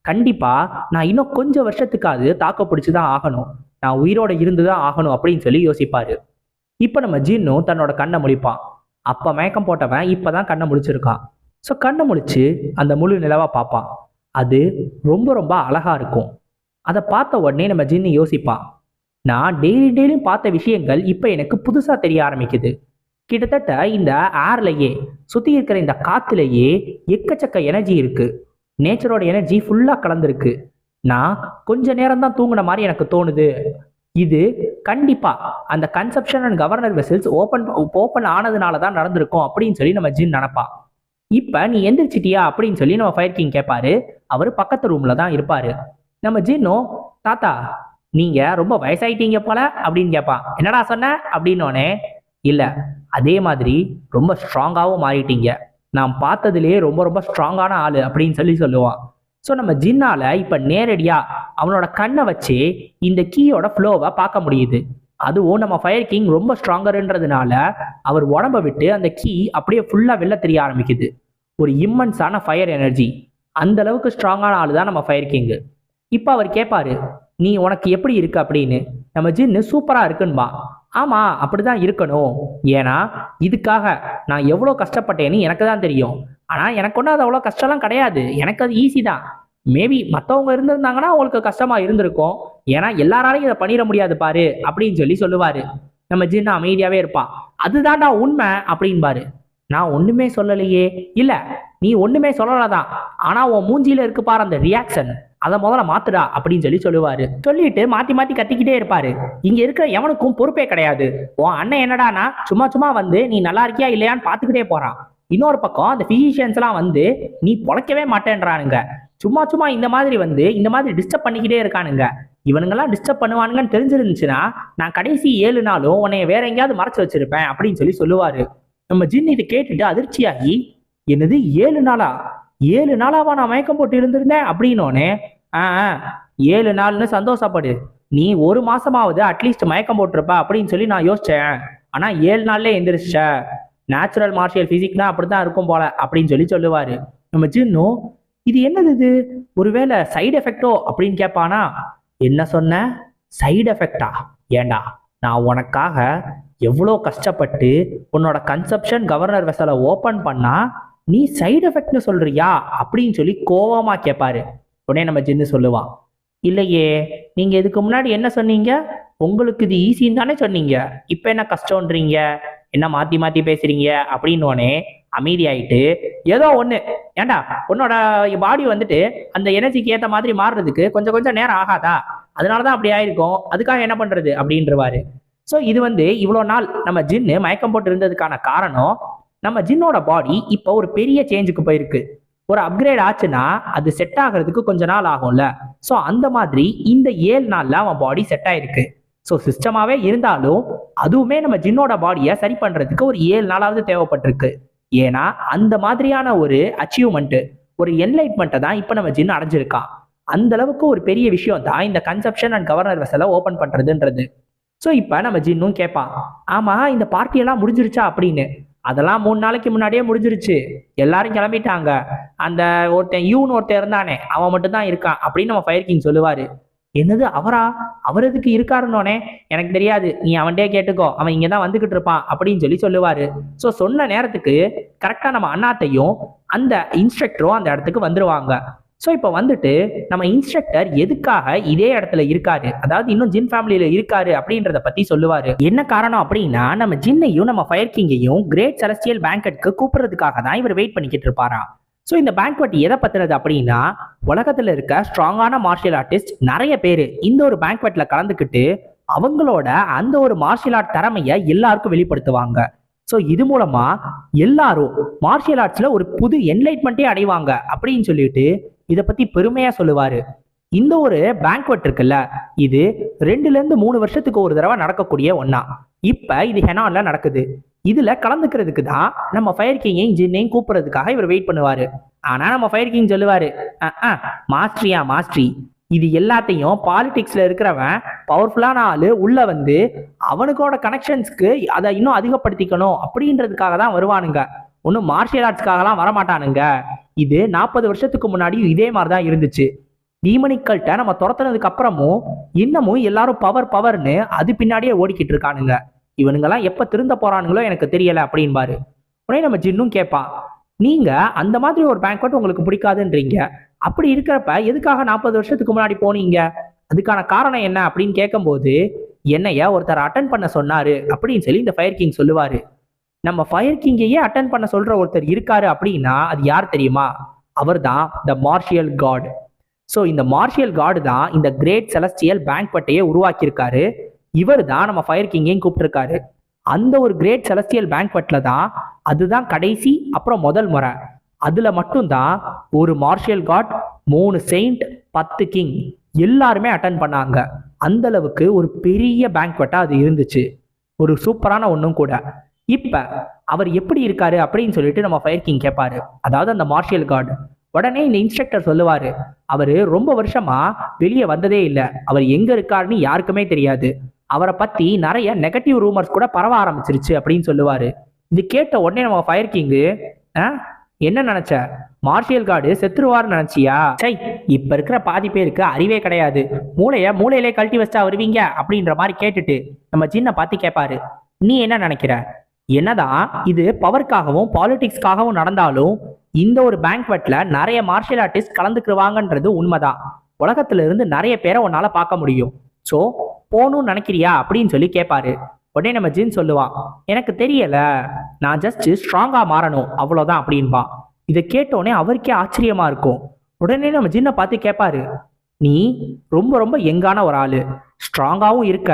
கண்டிப்பா நான் இன்னும் கொஞ்சம் வருஷத்துக்காவது தாக்க பிடிச்சுதான் ஆகணும், நான் உயிரோட இருந்துதான் ஆகணும் அப்படின்னு சொல்லி யோசிப்பாரு. இப்ப நம்ம ஜின்னும் தன்னோட கண்ணை முழிப்பான். அப்ப மயக்கம் போட்டவன் இப்பதான் கண்ணை முழிச்சிருக்கான். ஸோ கண்ணை முழிச்சு அந்த முழு நிலவா பார்ப்பான். அது ரொம்ப ரொம்ப அழகா இருக்கும். அதை பார்த்த உடனே நம்ம ஜின்னு யோசிப்பான், நான் டெய்லியும் பார்த்த விஷயங்கள் இப்போ எனக்கு புதுசாக தெரிய ஆரம்பிக்குது. கிட்டத்தட்ட இந்த ஏர்லையே சுற்றி இருக்கிற இந்த காற்றுலையே எக்கச்சக்க எனர்ஜி இருக்கு, நேச்சரோட எனர்ஜி ஃபுல்லாக கலந்துருக்கு. நான் கொஞ்ச நேரம் தான் தூங்கின மாதிரி எனக்கு தோணுது. இது கண்டிப்பாக அந்த conception and governor vessels open ஆனதுனால தான் நடந்திருக்கும் அப்படின்னு சொல்லி நம்ம ஜின் நினைப்பான். இப்போ நீ எந்திரிச்சிட்டியா அப்படின்னு சொல்லி நம்ம ஃபயர் கிங் கேட்பாரு. அவர் பக்கத்து ரூம்ல தான் இருப்பாரு. நம்ம ஜின்னும், தாத்தா நீங்க ரொம்ப வயசாயிட்டீங்க போல அப்படின்னு கேட்பான். என்னடா சொன்ன அப்படின்னோடனே, இல்லை அதே மாதிரி ரொம்ப ஸ்ட்ராங்காகவும் மாறிட்டீங்க, நான் பார்த்ததுலேயே ரொம்ப ரொம்ப ஸ்ட்ராங்கான ஆள் அப்படின்னு சொல்லி சொல்லுவான். ஸோ நம்ம ஜின்னால இப்போ நேரடியாக அவனோட கண்ணை வச்சு இந்த கீயோட ஃப்ளோவை பார்க்க முடியுது. அதுவும் நம்ம ஃபயர் கிங் ரொம்ப ஸ்ட்ராங்கர்ன்றதுனால அவர் உடம்ப விட்டு அந்த கீ அப்படியே ஃபுல்லாக வெளில தெரிய ஆரம்பிக்குது. ஒரு இம்மன்ஸான ஃபயர் எனர்ஜி, அந்த அளவுக்கு ஸ்ட்ராங்கான ஆள் தான் நம்ம ஃபயர் கிங்கு. இப்போ அவர் கேட்பாரு, நீ உனக்கு எப்படி இருக்கு அப்படின்னு. நம்ம ஜின்னு சூப்பராக இருக்குன்பா. ஆமாம் அப்படிதான் இருக்கணும், ஏன்னா இதுக்காக நான் எவ்வளோ கஷ்டப்பட்டேன்னு எனக்கு தான் தெரியும். ஆனால் எனக்கு ஒன்றும் அது அவ்வளோ கஷ்டம்லாம் கிடையாது, எனக்கு அது ஈஸி தான். மேபி மற்றவங்க இருந்திருந்தாங்கன்னா அவங்களுக்கு கஷ்டமாக இருந்திருக்கும், ஏன்னா எல்லாராலையும் இதை பண்ணிட முடியாது பாரு அப்படின்னு சொல்லி சொல்லுவாரு. நம்ம ஜின்னு அமைதியாகவே இருப்பான். அதுதான்டா உண்மை அப்படின்பாரு. நான் ஒன்றுமே சொல்லலையே. இல்லை நீ ஒன்றுமே சொல்லலதான், ஆனால் உன் மூஞ்சியில் இருக்கு பாரு அந்த ரியாக்ஷன், அதை முதல்ல மாத்துடா அப்படின்னு சொல்லுவாரு. சொல்லிட்டு மாத்தி மாத்தி கத்திக்கிட்டே இருப்பாரு. இங்க இருக்கிற எவனுக்கும் பொறுப்பே கிடையாது. உன் அண்ணன் என்னடானா சும்மா சும்மா வந்து நீ நல்லா இருக்கியா இல்லையான்னு பாத்துக்கிட்டே போறான். இன்னொரு பக்கம் அந்த பிசிஷியன்ஸ் எல்லாம் வந்து நீ பொழைக்கவே மாட்டேன்றானுங்க. சும்மா சும்மா இந்த மாதிரி வந்து இந்த மாதிரி டிஸ்டர்ப் பண்ணிக்கிட்டே இருக்கானுங்க. இவனுங்கெல்லாம் டிஸ்டர்ப் பண்ணுவானுங்கன்னு தெரிஞ்சிருந்துச்சுன்னா நான் கடைசி 7 நாளும் உன்னைய வேற எங்கேயாவது மறைச்சு வச்சிருப்பேன் அப்படின்னு சொல்லுவாரு. நம்ம ஜின் இதை கேட்டுட்டு அதிர்ச்சியாகி, என்னது 7 நாளா? 7 நாளாவா நான் மயக்கம் போட்டு இருந்திருந்தேன் அப்படின்னோடனே, 7 நாள்னு சந்தோஷப்படு, நீ 1 மாசமாவது அட்லீஸ்ட் மயக்கம் போட்டிருப்ப அப்படின்னு நான் யோசிச்சேன். ஆனா 7 நாள்ல எந்திரிச்ச. நேச்சுரல் மார்ஷியல் பிசிக்னா அப்படித்தான் இருக்கும் போல அப்படின்னு சொல்லுவாரு. நம்ம ஜின்னும் இது என்னது இது, ஒருவேளை சைடு எஃபெக்டோ அப்படின்னு கேட்பானா. என்ன சொன்ன? சைடு எஃபெக்டா? ஏண்டா நான் உனக்காக எவ்வளோ கஷ்டப்பட்டு உன்னோட கன்செப்ஷன் கவர்னர் வெசலை ஓப்பன் பண்ணா நீ சைடு எஃபெக்ட்னு சொல்றியா அப்படின்னு கோவமா கேட்பாரு. உடனே நம்ம ஜின்னு சொல்லுவான், இல்லையே நீங்க இதுக்கு முன்னாடி என்ன சொன்னீங்க? உங்களுக்கு இது ஈஸின்னு தானே சொன்னீங்க, இப்ப என்ன கஷ்டம்ன்றீங்க, என்ன மாத்தி மாத்தி பேசுறீங்க அப்படின்னோடனே அமைதியாயிட்டு, ஏதோ ஒண்ணு, ஏண்டா உன்னோட பாடி வந்துட்டு அந்த எனர்ஜிக்கு ஏத்த மாதிரி மாறுறதுக்கு கொஞ்சம் கொஞ்சம் நேரம் ஆகாதா, அதனாலதான் அப்படி ஆயிருக்கும், அதுக்காக என்ன பண்றது அப்படின்றவாரு. ஸோ இது வந்து இவ்வளோ நாள் நம்ம ஜின்னு மயக்கம் போட்டு இருந்ததுக்கான காரணம், நம்ம ஜின்னோட பாடி இப்போ ஒரு பெரிய சேஞ்சுக்கு போயிருக்கு. ஒரு அப்கிரேட் ஆச்சுன்னா அது செட் ஆகிறதுக்கு கொஞ்ச நாள் ஆகும்ல. ஸோ அந்த மாதிரி இந்த 7 நாள்ல அவன் பாடி செட் ஆயிருக்கு. ஸோ சிஸ்டமாவே இருந்தாலும் அதுவுமே நம்ம ஜின்னோட பாடியை சரி பண்றதுக்கு ஒரு 7 நாளாவது தேவைப்பட்டிருக்கு. ஏன்னா அந்த மாதிரியான ஒரு அச்சீவ்மெண்ட், ஒரு என்லைட்மெண்ட்டை தான் இப்போ நம்ம ஜின் அடைஞ்சிருக்கான். அந்த அளவுக்கு ஒரு பெரிய விஷயம் தான் இந்த கன்செப்ஷன் அண்ட் கவர்னர் வெசலை ஓப்பன் பண்றதுன்றது. ஸோ இப்போ நம்ம ஜின்னும் கேட்பான், ஆமா இந்த பார்ட்டியெல்லாம் முடிஞ்சிருச்சா அப்படின்னு. அதெல்லாம் 3 நாளைக்கு முன்னாடியே முடிஞ்சிருச்சு, எல்லாரும் கிளம்பிட்டாங்க, அந்த ஒருத்தன் இருந்தானே அவன் மட்டும்தான் இருக்கான் அப்படின்னு நம்ம ஃபயர் கிங் சொல்லுவாரு. என்னது அவரா? அவர் எதுக்கு இருக்காருன்னோனே, எனக்கு தெரியாது, நீ அவன்கிட்டே கேட்டுக்கோ, அவன் இங்கே தான் வந்துகிட்டு இருப்பான் அப்படின்னு சொல்லுவாரு. ஸோ சொன்ன நேரத்துக்கு கரெக்டாக நம்ம அண்ணாத்தையும் அந்த இன்ஸ்ட்ரக்டரும் அந்த இடத்துக்கு வந்துருவாங்க. ஸோ இப்போ வந்துட்டு நம்ம இன்ஸ்ட்ரக்டர் எதுக்காக இதே இடத்துல இருக்காரு, அதாவது இன்னும் ஜின் ஃபேமிலியில இருக்காரு அப்படின்றத பத்தி சொல்லுவாரு. என்ன காரணம் அப்படின்னா, நம்ம ஜின்னையும் நம்ம ஃபயர் கிங்கையும் கிரேட் செலஸ்டியல் பேங்கெட்க்கு கூப்பிடுறதுக்காக தான் இவர் வெயிட் பண்ணிக்கிட்டு இருப்பாராம். ஸோ இந்த பேங்க்வெட் எதை பத்தினது அப்படின்னா, உலகத்துல இருக்க ஸ்ட்ராங்கான மார்ஷியல் ஆர்டிஸ்ட் நிறைய பேர் இந்த ஒரு பேங்க்வெட்ல கலந்துக்கிட்டு அவங்களோட அந்த ஒரு மார்ஷியல் ஆர்ட் திறமையை எல்லாருக்கும் வெளிப்படுத்துவாங்க. ஸோ இது மூலமா எல்லாரும் மார்ஷியல் ஆர்ட்ஸ்ல ஒரு புது என்லைட்மெண்ட்டே அடைவாங்க அப்படின்னு சொல்லிட்டு இதை பத்தி பெருமையா சொல்லுவாரு. இந்த ஒரு பேங்க்வெட் இருக்குல்ல, இது 2ல இருந்து 3 வருஷத்துக்கு ஒரு தடவை நடக்கக்கூடிய ஒன்னா. இப்ப இது ஹெனான்ல நடக்குது. இதுல கலந்துக்கிறதுக்கு தான் நம்ம ஃபயர் கிங்கையும் ஜின்னையும் கூப்பிடுறதுக்காக இவர் வெயிட் பண்ணுவாரு. ஆனா நம்ம ஃபயர் கிங் சொல்லுவாரு, மாஸ்ட்ரி, இது எல்லாத்தையும் பாலிடிக்ஸ்ல இருக்கிறவன் பவர்ஃபுல்லான ஆளு உள்ள வந்து அவனுக்கோட கனெக்ஷன்ஸ்க்கு அதை இன்னும் அதிகப்படுத்திக்கணும் அப்படின்றதுக்காக தான் வருவானுங்க, ஒன்னும் மார்ஷியல் ஆர்ட்ஸ்க்காகலாம் வரமாட்டானுங்க. இது 40 வருஷத்துக்கு முன்னாடியும் இதே மாதிரிதான் இருந்துச்சு. டீமனிக்கல்ட்ட நம்ம துரத்துனதுக்கு அப்புறமும் இன்னமும் எல்லாரும் பவர்னு அது பின்னாடியே ஓடிக்கிட்டு இருக்கானுங்க. இவனுங்கெல்லாம் எப்ப திருந்த போறானுங்களோ எனக்கு தெரியல அப்படின்பாரு. உடனே நம்ம ஜின்னும் கேட்பான், நீங்க அந்த மாதிரி ஒரு பேங்க்வெட் உங்களுக்கு பிடிக்காதுன்றீங்க, அப்படி இருக்கிறப்ப எதுக்காக 40 வருஷத்துக்கு முன்னாடி போனீங்க, அதுக்கான காரணம் என்ன அப்படின்னு கேட்கும்போது, என்னைய ஒருத்தர் அட்டன் பண்ண சொன்னாரு அப்படின்னு இந்த ஃபயர் கிங் சொல்லுவாரு. நம்ம ஃபயர் கிங்கையே அட்டன் பண்ண சொல்ற ஒருத்தர் இருக்காரு அப்படின்னா அது யார் தெரியுமா? அவர் தான் த மார்ஷியல் காட். ஸோ இந்த மார்ஷியல் காடு தான் இந்த கிரேட் செலஸ்டியல் பேங்க்வெட்டையே உருவாக்கியிருக்காரு. இவர் தான் நம்ம ஃபயர் கிங்கையும் கூப்பிட்டுருக்காரு. அந்த ஒரு கிரேட் செலஸ்டியல் பேங்க்வெட்ல தான், அதுதான் கடைசி அப்புறம் முதல் முறை, அதுல மட்டும்தான் ஒரு மார்ஷியல் காட், 3 செயின்ட், 10 கிங் எல்லாருமே அட்டன் பண்ணாங்க. அந்த அளவுக்கு ஒரு பெரிய பேங்க்வெட்டா அது இருந்துச்சு, ஒரு சூப்பரான ஒன்றும் கூட. இப்ப அவர் எப்படி இருக்காரு அப்படின்னு சொல்லிட்டு நம்ம ஃபயர் கிங் கேட்பாரு, அதாவது அந்த மார்ஷியல் காட். உடனே இந்த இன்ஸ்ட்ரக்டர் சொல்லுவாரு, அவரு ரொம்ப வருஷமா வெளியே வந்ததே இல்லை, அவர் எங்க இருக்காருன்னு யாருக்குமே தெரியாது, அவரை பத்தி நிறைய நெகட்டிவ் ரூமர்ஸ் கூட பரவ ஆரம்பிச்சிருச்சு அப்படின்னு சொல்லுவாரு. இது கேட்ட உடனே நம்ம ஃபயர் கிங்கு, என்ன நினைச்ச, மார்ஷியல் கார்டு செத்துருவார்னு நினைச்சியா? சை, இப்ப இருக்கிற பாதி பேருக்கு அறிவே கிடையாது, மூளையிலே கழட்டி வச்சா வருவீங்க அப்படின்ற மாதிரி கேட்டுட்டு நம்ம ஜின்னை பார்த்து கேட்பாரு, நீ என்ன நினைக்கிற? என்னதான் இது பவருக்காகவும் பாலிடிக்ஸ்க்காகவும் நடந்தாலும் இந்த ஒரு பேங்க்வெட்ல நிறைய மார்ஷியல் ஆர்டிஸ்ட் கலந்துக்குவாங்கன்றது உண்மைதான். உலகத்துல இருந்து நிறைய பேரை உன்னால பார்க்க முடியும். ஸோ போகணும்னு நினைக்கிறியா அப்படின்னு கேட்பாரு. உடனே நம்ம ஜின் சொல்லுவான், எனக்கு தெரியல, நான் ஜஸ்ட் ஸ்ட்ராங்கா மாறணும் அவ்வளோதான் அப்படின்பான். இதை கேட்டோடனே அவருக்கே ஆச்சரியமா இருக்கும். உடனே நம்ம ஜின்னை பார்த்து கேட்பாரு, நீ ரொம்ப ரொம்ப யங்கான ஒரு ஆளு, ஸ்ட்ராங்காகவும் இருக்க.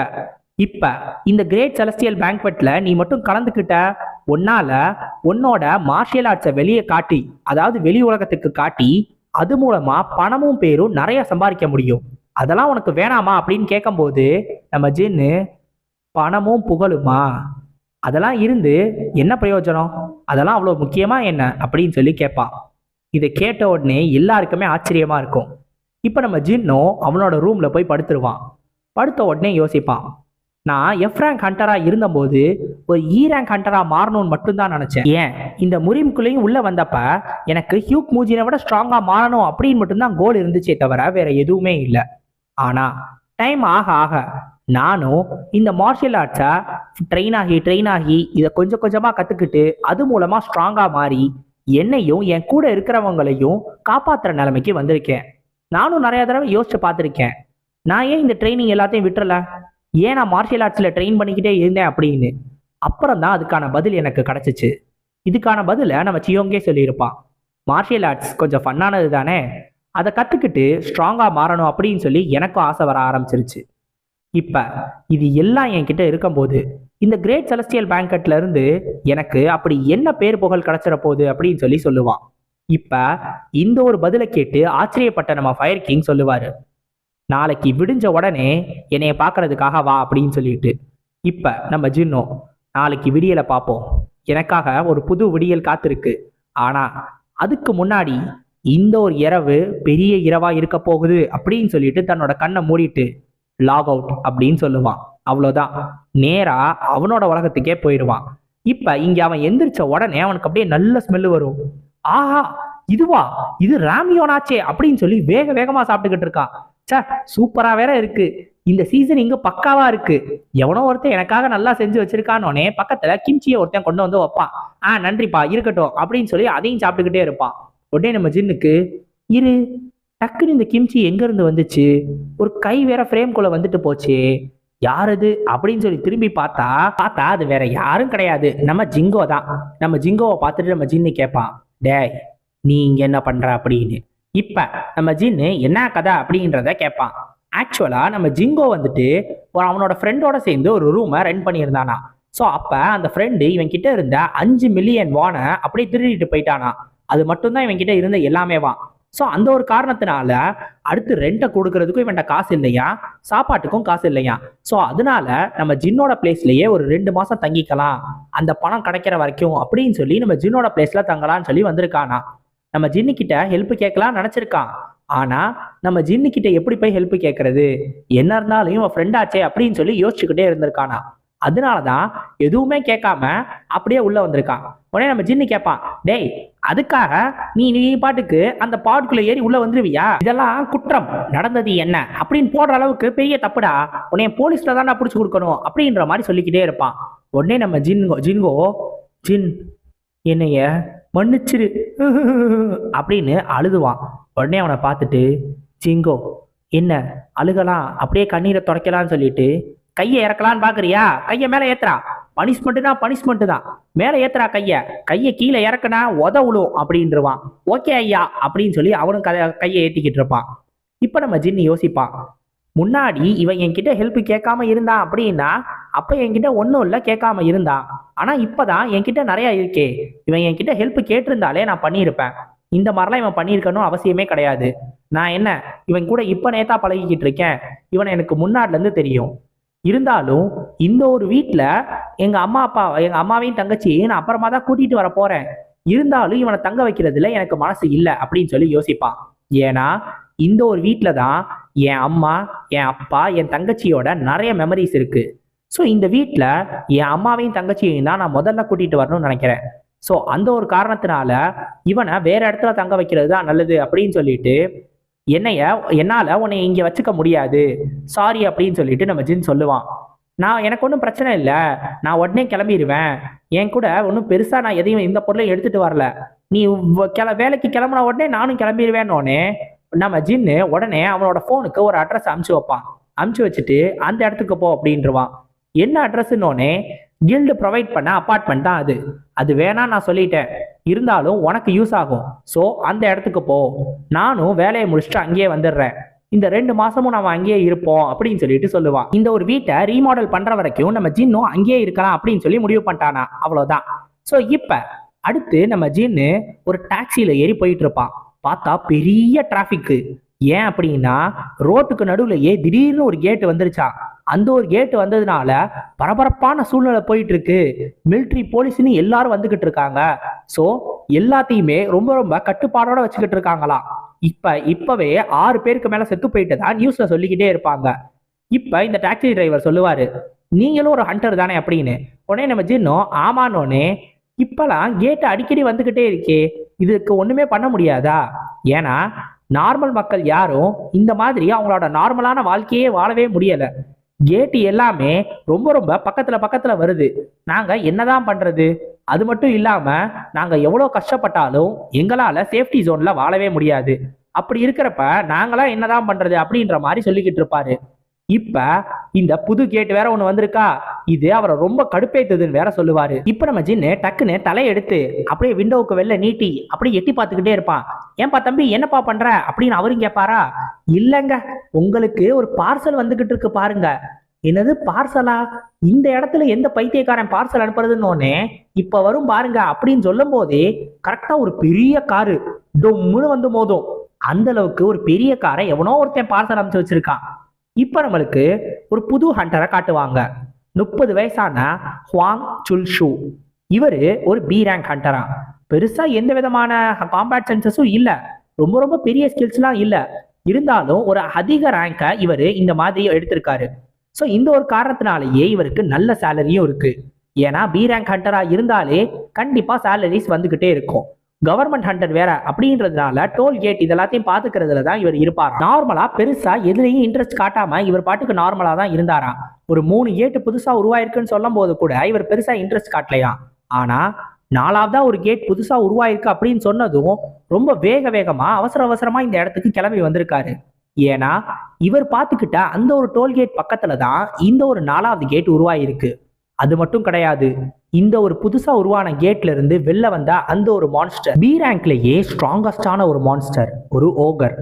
இப்ப இந்த கிரேட் செலஸ்டியல் பேங்க்வெட்ல நீ மட்டும் கலந்துக்கிட்ட, உன்னால உன்னோட மார்ஷியல் ஆர்ட்ஸை வெளியே காட்டி, அதாவது வெளி உலகத்துக்கு காட்டி, அது மூலமா பணமும் பேரும் நிறைய சம்பாதிக்க முடியும். அதெல்லாம் உனக்கு வேணாமா அப்படின்னு கேட்கும்போது நம்ம ஜின்னு, பணமும் புகழுமா, அதெல்லாம் இருந்து என்ன பிரயோஜனம், அதெல்லாம் அவ்வளோ முக்கியமா என்ன அப்படின்னு சொல்லி கேட்பான். இதை கேட்ட உடனே எல்லாருக்குமே ஆச்சரியமா இருக்கும். இப்போ நம்ம ஜின்னும் அவனோட ரூம்ல போய் படுத்துருவான். படுத்த உடனே யோசிப்பான், நான் எஃப் ரேங்க் ஹண்டரா இருந்தபோது ஒரு இ ரேங்க் ஹண்டரா மாறணும்னு மட்டும்தான் நினைச்சேன். ஏன் இந்த முறிமுக்குள்ளேயும் உள்ள வந்தப்ப எனக்கு ஹியூக் மூஜினை விட ஸ்ட்ராங்கா மாறணும் அப்படின்னு மட்டும்தான் கோல் இருந்துச்சே தவிர வேற எதுவுமே இல்லை. ஆனா டைம் ஆக ஆக நானும் இந்த மார்ஷியல் ஆர்ட்ஸை ட்ரெயின் ஆகி இதை கொஞ்சம் கொஞ்சமா கத்துக்கிட்டு அது மூலமா ஸ்ட்ராங்கா மாறி என்னையும் என் கூட இருக்கிறவங்களையும் காப்பாத்துற நிலைமைக்கு வந்திருக்கேன். நானும் நிறைய தடவை யோசிச்சு பார்த்துருக்கேன், நான் ஏன் இந்த ட்ரைனிங் எல்லாத்தையும் விட்டுறல, ஏன் நான் மார்ஷியல் ஆர்ட்ஸில் ட்ரெயின் பண்ணிக்கிட்டே இருந்தேன் அப்படின்னு. அப்புறம் தான் அதுக்கான பதில் எனக்கு கிடைச்சிச்சு. இதுக்கான பதிலை நம்ம சியோங்கே சொல்லியிருப்பான். மார்ஷியல் ஆர்ட்ஸ் கொஞ்சம் ஃபன்னானது தானே, அதை கற்றுக்கிட்டு ஸ்ட்ராங்காக மாறணும் அப்படின்னு சொல்லி எனக்கும் ஆசை வர ஆரம்பிச்சிருச்சு. இப்போ இது எல்லாம் என்கிட்ட இருக்கும்போது இந்த கிரேட் செலஸ்டியல் பேங்கட்ல இருந்து எனக்கு அப்படி என்ன பேர் புகழ் கிடைச்சிட போகுது அப்படின்னு சொல்லி சொல்லுவான். இப்போ இந்த ஒரு பதிலை கேட்டு ஆச்சரியப்பட்ட நம்ம ஃபயர் கிங் சொல்லுவாரு, நாளைக்கு விடிஞ்ச உடனே என்னைய பார்க்கறதுக்காக வா அப்படின்னு சொல்லிட்டு. இப்போ நம்ம ஜின்னோ, நாளைக்கு விடியலை பார்ப்போம், எனக்காக ஒரு புது விடியல் காத்திருக்கு. ஆனா அதுக்கு முன்னாடி இந்த ஒரு இரவு பெரிய இரவா இருக்க போகுது அப்படின்னு சொல்லிட்டு தன்னோட கண்ணை மூடிட்டு லாக் அவுட் அப்படின்னு சொல்லுவான். அவ்வளோதான், நேரா அவனோட உலகத்துக்கே போயிடுவான். இப்ப இங்க அவன் எந்திரிச்ச உடனே அவனுக்கு அப்படியே நல்ல ஸ்மெல்லு வரும். ஆஹா, இதுவா, இது ராமியோனாச்சே அப்படின்னு சொல்லி வேக வேகமா சாப்பிட்டுக்கிட்டு இருக்கான். சே, சூப்பரா வேற இருக்கு, இந்த சீசன் இங்க பக்காவா இருக்கு. எவனோ ஒருத்தன் எனக்காக நல்லா செஞ்சு வச்சிருக்கானோனே பக்கத்துல கிம்ச்சியை ஒருத்தன் கொண்டு வந்து வைப்பான். நன்றிப்பா, இருக்கட்டும் அப்படின்னு சொல்லி அதையும் சாப்பிட்டுக்கிட்டே இருப்பான். உடனே நம்ம ஜின்னுக்கு, இரு, டக்குன்னு இந்த கிம்ச்சி எங்க இருந்து வந்துச்சு, ஒரு கை வேற ஃப்ரேம்குள்ள வந்துட்டு போச்சு, யார் அது அப்படின்னு சொல்லி திரும்பி பார்த்தா அது வேற யாரும் கிடையாது, நம்ம ஜிங்கோ தான். நம்ம ஜிங்கோவை பார்த்துட்டு நம்ம ஜின்னு கேட்பான், டேய் நீ இங்க என்ன பண்ற அப்படின்னு. இப்ப நம்ம ஜின்னு என்ன கதை அப்படின்றத கேட்பான். ஆக்சுவலா நம்ம ஜிங்கோ வந்துட்டு அவனோட ஃப்ரெண்டோட சேர்ந்து ஒரு ரூமை ரெண்ட் பண்ணியிருந்தானா. ஸோ அப்ப அந்த ஃப்ரெண்டு இவன் கிட்ட இருந்த 5 மில்லியன் வானை அப்படியே திருடிட்டு போயிட்டானா. அது மட்டும்தான் இவன் கிட்ட இருந்த எல்லாமே வா. ஸோ அந்த ஒரு காரணத்தினால அடுத்து ரெண்டை கொடுக்கறதுக்கும் இவன்ட்ட காசு இல்லையா, சாப்பாட்டுக்கும் காசு இல்லையா. ஸோ அதனால நம்ம ஜின்னோட பிளேஸ்லயே ஒரு 2 மாசம் தங்கிக்கலாம், அந்த பணம் கிடைக்கிற வரைக்கும் அப்படின்னு சொல்லி நம்ம ஜின்னோட பிளேஸ்ல தங்கலாம்னு சொல்லி வந்திருக்கானா. நம்ம ஜின்னு கிட்ட ஹெல்ப் கேட்கலாம் நினைச்சிருக்கான். ஆனா நம்ம ஜின்னு கிட்ட எப்படி போய் ஹெல்ப் கேட்கறது, என்ன இருந்தாலும் இவன் ஃப்ரெண்ட் ஆச்சே அப்படின்னு சொல்லி யோசிச்சுக்கிட்டே இருந்திருக்கானா. அதனாலதான் எதுவுமே கேட்காம அப்படியே உள்ள வந்திருக்கான். உடனே நம்ம ஜின்னு கேட்பான், டேய் அதுக்காக நீ நீ பாட்டுக்கு அந்த பாட்டுக்குள்ள ஏறி உள்ள வந்துருவியா, இதெல்லாம் குற்றம், நடந்தது என்ன அப்படின்னு போடுற அளவுக்கு பெரிய தப்புடா, உன்னைய போலீஸ்ல தான்டா பிடிச்சு கொடுக்கணும் அப்படின்ற மாதிரி சொல்லிக்கிட்டே இருப்பான். உடனே நம்ம ஜின்கோ ஜின் என்னைய மன்னிச்சிரு அப்படின்னு அழுதுவான். உடனே அவனை பார்த்துட்டு, ஜிங்கோ என்ன அழுகலாம், அப்படியே கண்ணீரை துடைக்கலான்னு சொல்லிட்டு கையை இறக்கலான்னு பாக்குறியா, கையை மேல ஏத்துறா, பனிஷ்மெண்ட்னா பனிஷ்மெண்ட் தான், மேல ஏத்துறா கையை கீழே இறக்குனா உதவுளும் அப்படின்றவான். ஓகே ஐயா அப்படின்னு சொல்லி அவனும் கையை ஏத்திக்கிட்டு இருப்பான். இப்ப நம்ம ஜின்னு யோசிப்பான், முன்னாடி இவன் என்கிட்ட ஹெல்ப் கேட்காம இருந்தான் அப்படின்னா அப்ப என்கிட்ட ஒன்றும் இல்லை கேட்காம இருந்தான். ஆனா இப்பதான் என்கிட்ட நிறைய இருக்கே, இவன் என்கிட்ட ஹெல்ப் கேட்டிருந்தாலே நான் பண்ணியிருப்பேன். இந்த மாதிரிலாம் இவன் பண்ணியிருக்கணும் அவசியமே கிடையாது. நான் என்ன இவன் கூட இப்ப நேத்தா பழகிக்கிட்டு இருக்கேன், இவனை எனக்கு முன்னாடில இருந்து தெரியும். இருந்தாலும் இந்த ஒரு வீட்டில் எங்க அம்மாவையும் தங்கச்சியையும் நான் அப்புறமா தான் கூட்டிட்டு வர போறேன். இருந்தாலும் இவனை தங்க வைக்கிறதுல எனக்கு மனசு இல்லை அப்படின்னு சொல்லி யோசிப்பான். ஏன்னா இந்த ஒரு வீட்டில் தான் என் அம்மா, என் அப்பா, என் தங்கச்சியோட நிறைய மெமரிஸ் இருக்கு. ஸோ இந்த வீட்டில் என் அம்மாவையும் தங்கச்சியையும் தான் நான் முதல்ல கூட்டிட்டு வரணும்னு நினைக்கிறேன். ஸோ அந்த ஒரு காரணத்தினால இவனை வேற இடத்துல தங்க வைக்கிறது தான் நல்லது அப்படின்னு சொல்லிட்டு என்னால உன்னை இங்க வச்சுக்க முடியாது, சாரி அப்படின்னு சொல்லிட்டு நம்ம ஜின் சொல்லுவான். எனக்கு ஒன்றும் பிரச்சனை இல்லை, நான் உடனே கிளம்பிடுவேன், என் கூட ஒன்றும் பெருசா நான் எதையும் இந்த பொருளையும் எடுத்துட்டு வரல, நீ வேலைக்கு கிளம்புன உடனே நானும் கிளம்பிடுவேன்னு நம்ம ஜின்னு உடனே அவனோட போனுக்கு ஒரு அட்ரஸ் அமுச்சு வைப்பான். அமுச்சு வச்சுட்டு அந்த இடத்துக்கு போ அப்படின்ட்டுருவான். என்ன அட்ரஸ்ன்னொன்னே, கில்டு ப்ரொவைட் பண்ண அப்பார்ட்மெண்ட் தான் அது வேணா நான் சொல்லிட்டேன், இருந்தாலும் உனக்கு யூஸ் ஆகும், ஸோ அந்த இடத்துக்கு போ, நானும் வேலையை முடிச்சுட்டு அங்கேயே வந்துடுறேன், இந்த 2 மாசமும் நம்ம அங்கேயே இருப்போம் அப்படின்னு சொல்லிட்டு சொல்லுவான். இந்த ஒரு வீட்டை ரீமாடல் பண்ற வரைக்கும் நம்ம ஜின்னும் அங்கேயே இருக்கலாம் அப்படின்னு சொல்லி முடிவு பண்ணிட்டானா. அவ்வளவுதான். ஸோ இப்ப அடுத்து நம்ம ஜின்னு ஒரு டாக்ஸியில ஏறி போயிட்டு இருப்பான். பார்த்தா பெரிய டிராபிக். ஏன் அப்படின்னா ரோட்டுக்கு நடுவுலயே திடீர்னு ஒரு கேட் வந்துருச்சான். அந்த ஒரு கேட் வந்ததுனால பரபரப்பான சூழ்நிலை போயிட்டு இருக்கு. மிலிட்ரி போலீஸ்னு எல்லாரும் வந்துகிட்டு இருக்காங்க. ஸோ எல்லாத்தையுமே ரொம்ப ரொம்ப கட்டுப்பாடோட வச்சுக்கிட்டு இருக்காங்களாம். இப்பவே 6 பேருக்கு மேல செத்து போயிட்டதா நியூஸ்ல சொல்லிக்கிட்டே இருப்பாங்க. இப்ப இந்த டாக்ஸி டிரைவர் சொல்லுவாரு, நீங்களும் ஒரு ஹண்டர் தானே அப்படின்னு. உடனே நம்ம ஜின்னும் ஆமானோனே, இப்பெல்லாம் கேட்டு அடிக்கடி வந்துகிட்டே இருக்கே, இதுக்கு ஒண்ணுமே பண்ண முடியாதா? ஏன்னா நார்மல் மக்கள் யாரும் இந்த மாதிரி அவங்களோட நார்மலான வாழ்க்கையே வாழவே முடியல. கேட்டு எல்லாமே ரொம்ப ரொம்ப பக்கத்துல பக்கத்துல வருது. நாங்க என்னதான் பண்றது? அது மட்டும் இல்லாம நாங்க எவ்வளவு கஷ்டப்பட்டாலும் எங்களால சேஃப்டி ஜோன்ல வாழவே முடியாது. அப்படி இருக்கிறப்ப நாங்களா என்னதான் பண்றது அப்படின்ற மாதிரி சொல்லிக்கிட்டு இருப்பாரு. இப்ப இந்த புது கேட் வேற ஒண்ணு வந்திருக்கா, இது அவரை ரொம்ப கடுப்பேத்துதுன்னு வேற சொல்லுவாரு. இப்ப நம்ம ஜின்னு டக்குன்னு தலையெடுத்து அப்படியே விண்டோவுக்கு வெளில நீட்டி அப்படியே எட்டி பார்த்துக்கிட்டே இருப்பான். ஏன்பா தம்பி என்னப்பா பண்ற அப்படின்னு அவரும் கேட்பாரா. இல்லங்க, உங்களுக்கு ஒரு பார்சல் வந்துகிட்டு இருக்கு பாருங்க. என்னது பார்சலா? இந்த இடத்துல எந்த பைத்தியக்காரன் பார்சல் அனுப்புறதுன்னு இப்ப வரும் பாருங்க அப்படின்னு சொல்லும் போதே கரெக்டா ஒரு பெரிய காரு டொம்முன்னு வந்து மோதும். அந்த அளவுக்கு ஒரு பெரிய காரை எவனோ ஒருத்தன் பார்சல் அனுப்பிச்சு வச்சிருக்கான். இப்ப நம்மளுக்கு ஒரு புது ஹண்டரை காட்டுவாங்க. 30 வயசான ஹுவாங் சுல்ஷு. இவரு ஒரு பி ரேங்க் ஹண்டரா. பெருசா எந்த விதமான காம்பேட் சென்சஸும் இல்ல, ரொம்ப ரொம்ப பெரிய ஸ்கில்ஸ்லாம் இல்ல. இருந்தாலும் ஒரு அதிக ரேங்கை இவரு இந்த மாதிரி எடுத்திருக்காரு. ஸோ இந்த ஒரு காரணத்தினாலேயே இவருக்கு நல்ல சேலரியும் இருக்கு. ஏன்னா பி ரேங்க் ஹண்டரா இருந்தாலே கண்டிப்பா சேலரிஸ் வந்துகிட்டே இருக்கும். கவர்மெண்ட் ஹண்டர் வேற அப்படின்றதுனால டோல்கேட் இதெல்லாத்தையும் பாத்துக்கிறதுல தான் இவர் இருப்பார். நார்மலா பெருசா எதுலையும் இன்ட்ரெஸ்ட் காட்டாம இவர் பாட்டுக்கு நார்மலா தான் இருந்தாராம். ஒரு 3 கேட் புதுசா உருவாயிருக்குன்னு சொல்லும் போது கூட இவர் பெருசா இன்ட்ரெஸ்ட் காட்டலையா. ஆனா 4வதா ஒரு கேட் புதுசா உருவாயிருக்கு அப்படின்னு சொன்னதும் ரொம்ப வேகமா அவசர அவசரமா இந்த இடத்துக்கு கிளம்பி வந்திருக்காரு. ஏன்னா இவர் பார்த்துக்கிட்ட அந்த ஒரு டோல்கேட் பக்கத்துல தான் இந்த ஒரு 4வது கேட் உருவாயிருக்கு. அது மட்டும் கிடையாது, இந்த ஒரு புதுசா உருவான கேட்ல இருந்து வெளில வந்த அந்த ஒரு மான்ஸ்டர் பி ரேங்க்லயே ஸ்ட்ராங்கஸ்டான ஒரு மான்ஸ்டர், ஒரு ஓகர்.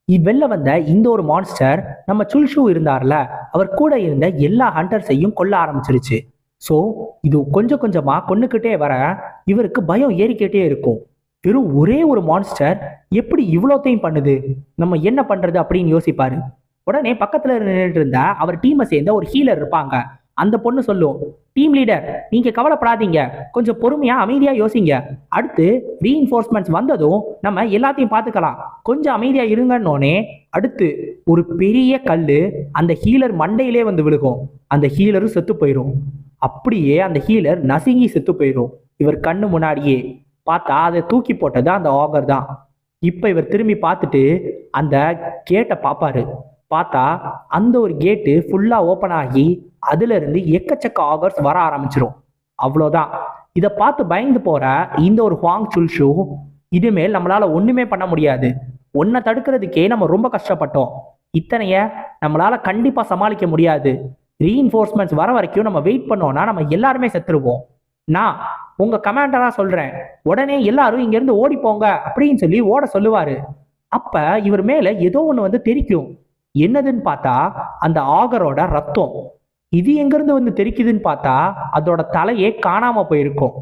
வெளில வந்த இந்த ஒரு மான்ஸ்டர் நம்ம சுல்ஷு இருந்தார்ல, அவர் கூட இருந்த எல்லா ஹண்டர்ஸையும் கொல்ல ஆரம்பிச்சிருச்சு. ஸோ இது கொஞ்சம் கொஞ்சமா கொன்னுக்கிட்டே வர இவருக்கு பயம் ஏறிக்கிட்டே இருக்கும். வெறும் ஒரே ஒரு மான்ஸ்டர் எப்படி இவ்வளோத்தையும் பண்ணுது, நம்ம என்ன பண்றது அப்படின்னு யோசிப்பாரு. உடனே பக்கத்துல நின்றுட்டு இருந்த அவர் டீமை சேர்ந்த ஒரு ஹீலர் இருப்பாங்க. அந்த பொண்ணு சொல்லும், டீம் லீடர் நீங்க கவலைப்படாதீங்க, கொஞ்சம் பொறுமையா அமைதியா யோசிங்க. அடுத்து ரீஇன்ஃபோர்ஸ்மெண்ட்ஸ் வந்ததும் நம்ம எல்லாத்தையும் பார்த்துக்கலாம், கொஞ்சம் அமைதியா இருங்கன்னோனே அடுத்து ஒரு பெரிய கல்லு அந்த ஹீலர் மண்டையிலே வந்து விழுகும். அந்த ஹீலரும் செத்து போயிடும். அப்படியே அந்த ஹீலர் நசுங்கி செத்து போயிடும். இவர் கண்ணு முன்னாடியே பார்த்தா அதை தூக்கி போட்டது அந்த ஆகர் தான். இப்ப இவர் திரும்பி பார்த்துட்டு அந்த கேட்டை பார்ப்பாரு. பார்த்தா அந்த ஒரு கேட்டு ஃபுல்லா ஓப்பன் ஆகி அதுல இருந்து எக்கச்சக்க ஆகர்ஸ் வர ஆரம்பிச்சிடும். அவ்வளோதான். இதை பார்த்து பயந்து போற இந்த ஒரு ஹுவாங் சுல்ஷு, இனிமேல் நம்மளால ஒண்ணுமே பண்ண முடியாது, ஒன்னை தடுக்கிறதுக்கே நம்ம ரொம்ப கஷ்டப்பட்டோம், இத்தனைய நம்மளால கண்டிப்பா சமாளிக்க முடியாது, ரீஇன்ஃபோர்ஸ்மெண்ட்ஸ் வர வரைக்கும் நம்ம வெயிட் பண்ணோம்னா நம்ம எல்லாருமே செத்துருவோம், நான் உங்க கமாண்டரா சொல்றேன், உடனே எல்லாரும் இங்க இருந்து ஓடி போங்க அப்படின்னு சொல்லி ஓட சொல்லுவாரு. அப்ப இவர் மேல ஏதோ ஒண்ணு வந்து தெரிக்கும். என்னதுன்னு பார்த்தா அந்த ஆகரோட ரத்தம். இது எங்க இருந்து வந்து தெரிக்குதுன்னு பார்த்தா அதோட தலையே காணாம போயிருக்கும்.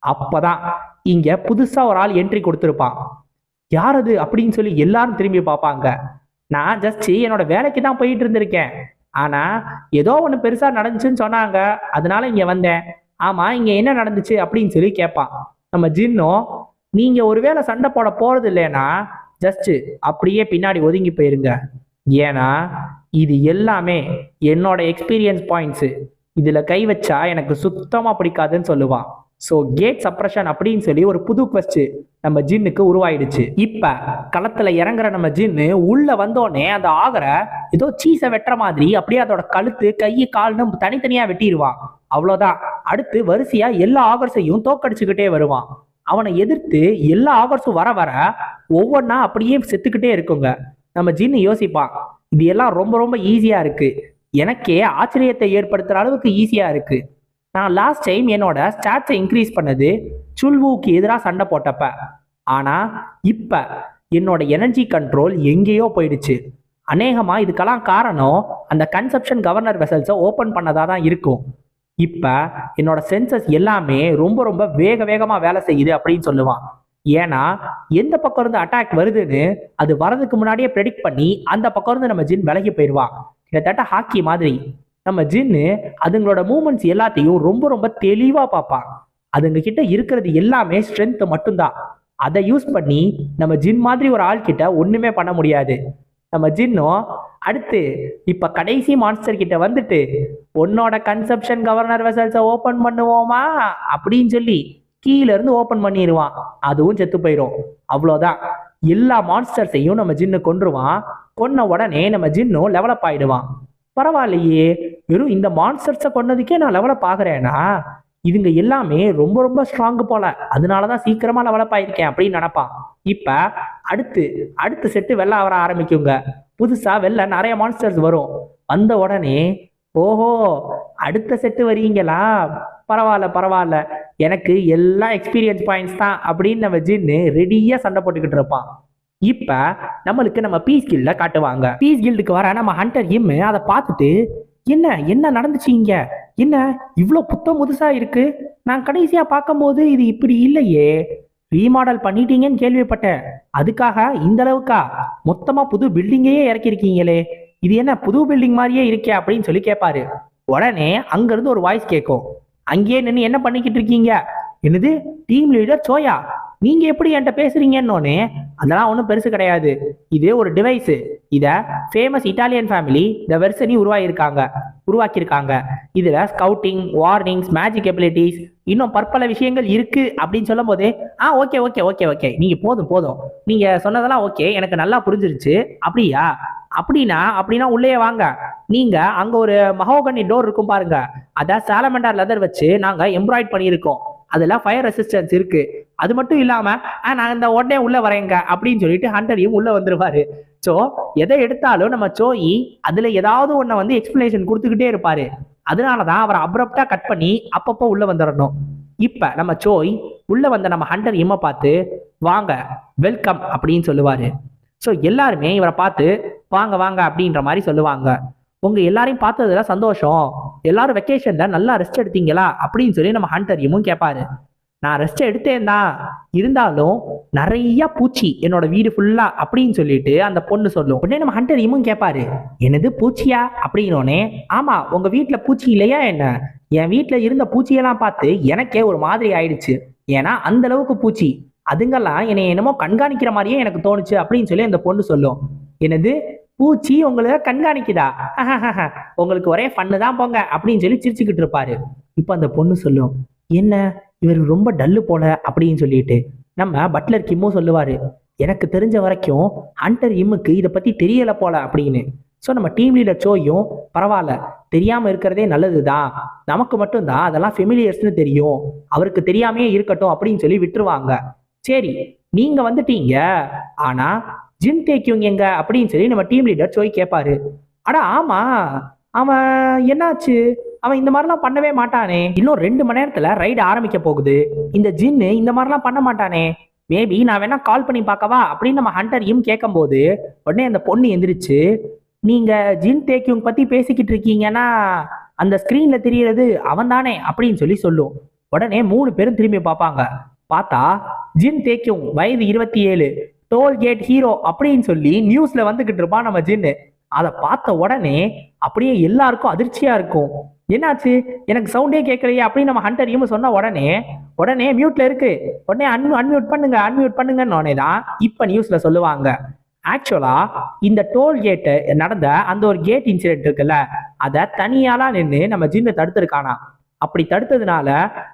அப்பதான் இங்க புதுசா ஒரு ஆள் என்ட்ரி கொடுத்துருப்பான். யார் அது அப்படின்னு சொல்லி எல்லாரும் திரும்பி பார்ப்பாங்க. நான் ஜஸ்ட் என்னோட வேலைக்கு தான் போயிட்டு இருந்திருக்கேன், ஆனா ஏதோ ஒண்ணு பெருசா நடந்துச்சுன்னு சொன்னாங்க, அதனால இங்க வந்தேன். ஆமா இங்க என்ன நடந்துச்சு அப்படின்னு சொல்லி கேட்பான். நம்ம ஜின்னும், நீங்க ஒருவேளை சண்டை போட போறது இல்லைன்னா ஜஸ்ட் அப்படியே பின்னாடி ஒதுங்கி போயிருங்க, ஏன்னா இது எல்லாமே என்னோட எக்ஸ்பீரியன்ஸ் பாயிண்ட்ஸ், இதுல கை வச்சா எனக்கு சுத்தமா பிடிக்காதுன்னு சொல்லுவான். ஸோ கேட் சப்ரஷன் அப்படின்னு சொல்லி ஒரு புது குவெஸ்ட் நம்ம ஜின்னுக்கு உருவாயிடுச்சு. இப்ப களத்துல இறங்குற நம்ம ஜின்னு உள்ள வந்தோடனே அந்த ஆகரை ஏதோ சீஸை வெட்டுற மாதிரி அப்படியே அதோட கழுத்து கை கால்னு தனித்தனியா வெட்டிடுவான். அவ்வளோதான். அடுத்து வரிசையா எல்லா ஆகர்ஸையும் தோக்கடிச்சுக்கிட்டே வருவான். அவனை எதிர்த்து எல்லா ஆகர்ஸும் வர வர ஒவ்வொன்னா அப்படியே செத்துக்கிட்டே இருக்குங்க. நம்ம ஜின்னு யோசிப்பான், இது எல்லாம் ரொம்ப ரொம்ப ஈஸியா இருக்கு, எனக்கே ஆச்சரியத்தை ஏற்படுத்துற அளவுக்கு ஈஸியா இருக்கு. நான் லாஸ்ட் டைம் என்னோட ஸ்டாட்ஸை இன்க்ரீஸ் பண்ணது சுல்வுக்கு எதிராக சண்டை போட்டப்ப, ஆனா இப்ப என்னோட எனர்ஜி கண்ட்ரோல் எங்கேயோ போயிடுச்சு. அநேகமா இதுக்கெல்லாம் காரணம் அந்த கன்செப்ஷன் கவர்னர் வெசல்ஸை ஓப்பன் பண்ணதா தான் இருக்கும். இப்ப என்னோட சென்சஸ் எல்லாமே ரொம்ப ரொம்ப வேகமா வேலை செய்யுது அப்படின்னு சொல்லுவான். ஏன்னா எந்த பக்கம் இருந்து அட்டாக் வருதுன்னு அது வரதுக்கு முன்னாடியே ப்ரெடிக்ட் பண்ணி அந்த பக்கம் இருந்து நம்ம ஜின் விலகி போயிடுவான். கிட்டத்தட்ட ஹாக்கி மாதிரி நம்ம ஜின்னு அதுங்களோட மூமெண்ட்ஸ் எல்லாத்தையும் ரொம்ப ரொம்ப தெளிவா பார்ப்பான். அதுங்க கிட்ட இருக்கிறது எல்லாமே ஸ்ட்ரென்த் மட்டும்தான். அதை யூஸ் பண்ணி நம்ம ஜின் மாதிரி ஒரு ஆள் கிட்ட ஒண்ணுமே பண்ண முடியாது. நம்ம ஜின்னும் அடுத்து இப்ப கடைசி மான்ஸ்டர் கிட்ட வந்துட்டு உன்னோட கன்செப்ஷன் கவர்னர் வெசல்ஸை ஓபன் பண்ணுவோமா அப்படின்னு சொல்லி கீழ இருந்து ஓபன் பண்ணிடுவான். அதுவும் செத்து போயிடும். அவ்வளோதான். எல்லா மான்ஸ்டர்ஸையும் நம்ம ஜின்னு கொன்றுவான். கொன்ன உடனே நம்ம ஜின்னும் டெவலப் ஆயிடுவான். பரவாயில்லையே, வெறும் இந்த மான்ஸ்டர்ஸை கொன்னதுக்கே நான் டெவலப் ஆகுறேன்னா இதுங்க எல்லாமே ரொம்ப ரொம்ப ஸ்ட்ராங் போல, அதனாலதான் சீக்கிரமா டெவலப் ஆயிருக்கேன் அப்படின்னு நினைப்பான். இப்ப அடுத்து செட்டு வெள்ள வர ஆரம்பிக்குங்க. புதுசா வெளில நிறைய மான்ஸ்டர்ஸ் வரும். வந்த உடனே ஓஹோ அடுத்த செட்டு வரீங்களா, பரவாயில்ல எனக்கு எல்லா எக்ஸ்பீரியன்ஸ் பாயிண்ட்ஸ் தான் அப்படின்னு நம்ம ஜின்னு ரெடியா சண்டை போட்டுக்கிட்டு இருப்பான். இப்ப நம்மளுக்கு நம்ம பீஸ் கில்ட காட்டுவாங்க. பீஸ் கில்டுக்கு வர நம்ம ஹண்டர் அதை பார்த்துட்டு என்ன நடந்துச்சு இங்க, என்ன இவ்வளோ புத்தம் புதுசா இருக்கு, நான் கடைசியா பார்க்கும்போது இது இப்படி இல்லையே, ரீமாடல் பண்ணிட்டீங்கன்னு கேள்விப்பட்டேன், அதுக்காக இந்த அளவுக்கா மொத்தமா புது பில்டிங்கையே இறக்கிருக்கீங்களே, இது என்ன புது பில்டிங் மாதிரியே இருக்கே அப்படின்னு சொல்லி கேட்பாரு. உடனே அங்கிருந்து ஒரு வாய்ஸ் கேட்கும், அங்கேயே நின்று என்ன பண்ணிக்கிட்டு இருக்கீங்க, என்னது டீம் லீடர் சோயா, நீங்க எப்படி என்கிட்ட பேசுறீங்கன்னொன்னே, அதெல்லாம் ஒன்றும் பெருசு கிடையாது, இது ஒரு டிவைஸ், இத ஃபேமஸ் இட்டாலியன் ஃபேமிலி இந்த வெர்சனி உருவாக்கியிருக்காங்க. இதுல ஸ்கவுட்டிங், வார்னிங்ஸ், மேஜிக் எபிலிட்டிஸ், இன்னும் பற்பல விஷயங்கள் இருக்கு அப்படின்னு சொல்லும் போதே ஓகே ஓகே ஓகே ஓகே நீங்க போதும் நீங்க சொன்னதெல்லாம் ஓகே, எனக்கு நல்லா புரிஞ்சிருச்சு. அப்படின்னா உள்ளே வாங்க, நீங்க அங்க ஒரு மஹோகனி டோர் இருக்கும் பாருங்க, அத சாலமண்டர் லெதர் வச்சு நாங்க எம்ப்ராய்ட் பண்ணியிருக்கோம், அதுல ஃபயர் ரெசிஸ்டன்ஸ் இருக்கு, அது மட்டும் இல்லாம நான் இந்த உடனே உள்ள வரேங்க அப்படின்னு சொல்லிட்டு ஹண்டரையும் உள்ள வந்துருவாரு. சோ எதை எடுத்தாலும் நம்ம சோயி அதுல ஏதாவது ஒன்ன வந்து எக்ஸ்பிளனேஷன் கொடுத்துக்கிட்டே இருப்பாரு. அதனாலதான் அவரை அப்ரப்டா கட் பண்ணி அப்பப்போ உள்ள வந்துடணும். இப்ப நம்ம சோய் உள்ள வந்த நம்ம ஹண்டர் பார்த்து வாங்க வெல்கம் அப்படின்னு சொல்லுவாரு. ஸோ எல்லாருமே இவரை பார்த்து வாங்க வாங்க அப்படின்ற மாதிரி சொல்லுவாங்க. உங்க எல்லாரையும் பார்த்ததுல சந்தோஷம், எல்லாரும் வெக்கேஷன்ல நல்லா ரெஸ்ட் எடுத்தீங்களா அப்படின்னு சொல்லி நம்ம ஹண்டர் கேட்பாரு. நான் ரெஸ்ட் எடுத்தேன் தான், இருந்தாலும் நிறைய பூச்சி என்னோட வீடு ஃபுல்லா அப்படின்னு சொல்லிட்டு அந்த பொண்ணு சொல்லும். உடனே நம்ம ஹண்டர் கேட்பாரு, என்னது பூச்சியா அப்படின்னோடனே, ஆமா உங்க வீட்டுல பூச்சி இல்லையா என்ன, என் வீட்டுல இருந்த பூச்சியெல்லாம் பார்த்து எனக்கே ஒரு மாதிரி ஆயிடுச்சு, ஏன்னா அந்த அளவுக்கு பூச்சி, அதுங்கெல்லாம் என்னை என்னமோ கண்காணிக்கிற மாதிரியே எனக்கு தோணுச்சு அப்படின்னு சொல்லி அந்த பொண்ணு சொல்லும். என்னது பூச்சி உங்களை கண்காணிக்குதா, உங்களுக்கு ஒரே ஃபன்னு தான் போங்க அப்படின்னு சொல்லி சிரிச்சுக்கிட்டு இருப்பாரு. இப்ப அந்த பொண்ணு சொல்லும், என்ன இவர் ரொம்ப டல்லு போல அப்படின்னு சொல்லிட்டு நம்ம பட்லர் கிம்மும் சொல்லுவாரு, எனக்கு தெரிஞ்ச வரைக்கும் ஹண்டர் இம்முக்கு இதை பத்தி தெரியல போல அப்படின்னு. ஸோ நம்ம டீம் லீடர் சோயும் பரவாயில்ல, தெரியாம இருக்கிறதே நல்லதுதான், நமக்கு மட்டும்தான் அதெல்லாம் ஃபெமிலியர்ஸ்னு தெரியும், அவருக்கு தெரியாமையே இருக்கட்டும் அப்படின்னு சொல்லி விட்டுருவாங்க. சரி நீங்க வந்துட்டீங்க, ஆனா ஜின் தேக்கியோங் எங்க அப்படின்னு சொல்லி நம்ம டீம் லீடர் சோய் கேட்பாரு. அடா ஆமா, அவன் என்னாச்சு, அவன் இந்த மாதிரிலாம் பண்ணவே மாட்டானே, இன்னும் 2 மணி நேரத்துல ரைடு ஆரம்பிக்க போகுது, இந்த ஜின்னு இந்த மாதிரிலாம் பண்ண மாட்டானே, மேபி நான் வேணா கால் பண்ணி பார்க்கவா அப்படின்னு நம்ம ஹண்டர் கேட்கும் போது உடனே அந்த பொண்ணு எந்திரிச்சு, நீங்க ஜின் தேக்கியோங் பத்தி பேசிக்கிட்டு இருக்கீங்கன்னா அந்த ஸ்கிரீன்ல தெரியறது அவன் தானே அப்படின்னு சொல்லி சொல்லும். உடனே 3 பேரும் திரும்பி பார்ப்பாங்க. பார்த்தா ஜின் தேக்கியோங் வயது 27, டோல்கேட் ஹீரோ அப்படின்னு சொல்லி நியூஸ்ல வந்துகிட்டு இருப்பான் நம்ம ஜின்னு. அதை பார்த்த உடனே அப்படியே எல்லாருக்கும் அதிர்ச்சியா இருக்கும். என்னாச்சு, எனக்கு சவுண்டே கேட்கலையே அப்படின்னு நம்ம ஹண்டர் சொன்ன உடனே மியூட்ல இருக்கு, உடனே அன்மியூட் பண்ணுங்கன்னு தான் இப்ப நியூஸ்ல சொல்லுவாங்க. ஆக்சுவலா இந்த டோல்கேட் நடந்த அந்த ஒரு கேட் இன்சிடென்ட் இருக்குல்ல, அதை தனியாலா நின்று நம்ம ஜின்னை தடுத்திருக்கானா. அப்படி தடுத்ததுனால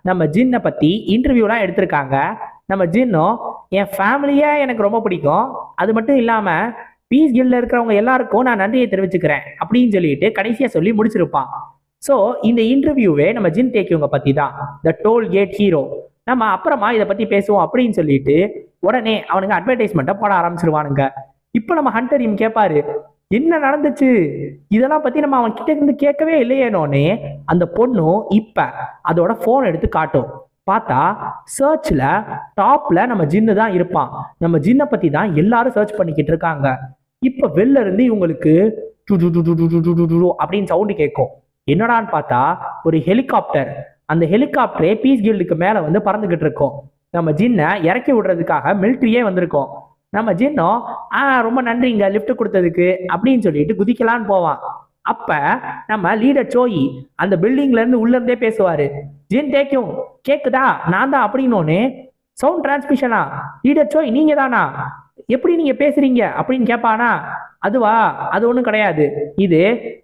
நம்ம ஜின்னை பத்தி இன்டர்வியூலாம் எடுத்திருக்காங்க. நம்ம ஜின்னும் என் ஃபேமிலியா எனக்கு ரொம்ப பிடிக்கும், அது மட்டும் இல்லாம பீஸ் கில்ல இருக்கிறவங்க எல்லாருக்கும் நான் நன்றியை தெரிவிச்சுக்கிறேன் அப்படின்னு சொல்லிட்டு கடைசியா சொல்லி முடிச்சிருப்பான். ஸோ இந்த இன்டர்வியூவே நம்ம ஜின் தேக்கியோங்க பத்தி தான், த டோல்கேட் ஹீரோ. நம்ம அப்புறமா இதை பத்தி பேசுவோம் அப்படின்னு சொல்லிட்டு உடனே அவனுங்க அட்வர்டைஸ்மெண்ட்டை போட ஆரம்பிச்சிருவானுங்க. இப்போ நம்ம ஹண்டர் கேட்பாரு, என்ன நடந்துச்சு, இதெல்லாம் பத்தி நம்ம அவன் கிட்ட இருந்து கேட்கவே இல்லையேனோனே அந்த பொண்ணும் இப்ப அதோட போன் எடுத்து காட்டும். பார்த்தா சர்ச்ல டாப்ல நம்ம ஜின்னு தான் இருப்பான். நம்ம ஜின்னை பத்தி தான் எல்லாரும் சர்ச் பண்ணிக்கிட்டு இருக்காங்க. இப்ப வெளில இருந்து இவங்களுக்கு to to to to to to to to to அப்படின்னு சவுண்டு கேட்கும். என்னடான்னு பார்த்தா ஒரு ஹெலிகாப்டர். அந்த ஹெலிகாப்டரே பீஸ் கில்டுக்கு மேல வந்து பறந்துகிட்டு இருக்கோம். நம்ம ஜின்னை இறக்கி விடுறதுக்காக மிலிட்ரியே வந்திருக்கோம். நம்ம ஜின்னும் ரொம்ப நன்றிங்க லிஃப்ட் கொடுத்ததுக்கு அப்படின்னு சொல்லிட்டு குதிக்கலான்னு போவான். அப்ப நம்ம லீடர் சோயி அந்த பில்டிங்ல இருந்து உள்ள இருந்தே பேசுவாரு. ஜின் டேக்கும் கேக்குதா, நான் தான் அப்படின்னு சவுண்ட் டிரான்ஸ்மிஷனா, லீடர் சோய் நீங்க தானா, எப்படி நீங்க பேசுறீங்க அப்படின்னு கேட்பானா. அதுவா, அது ஒன்றும் கிடையாது, இது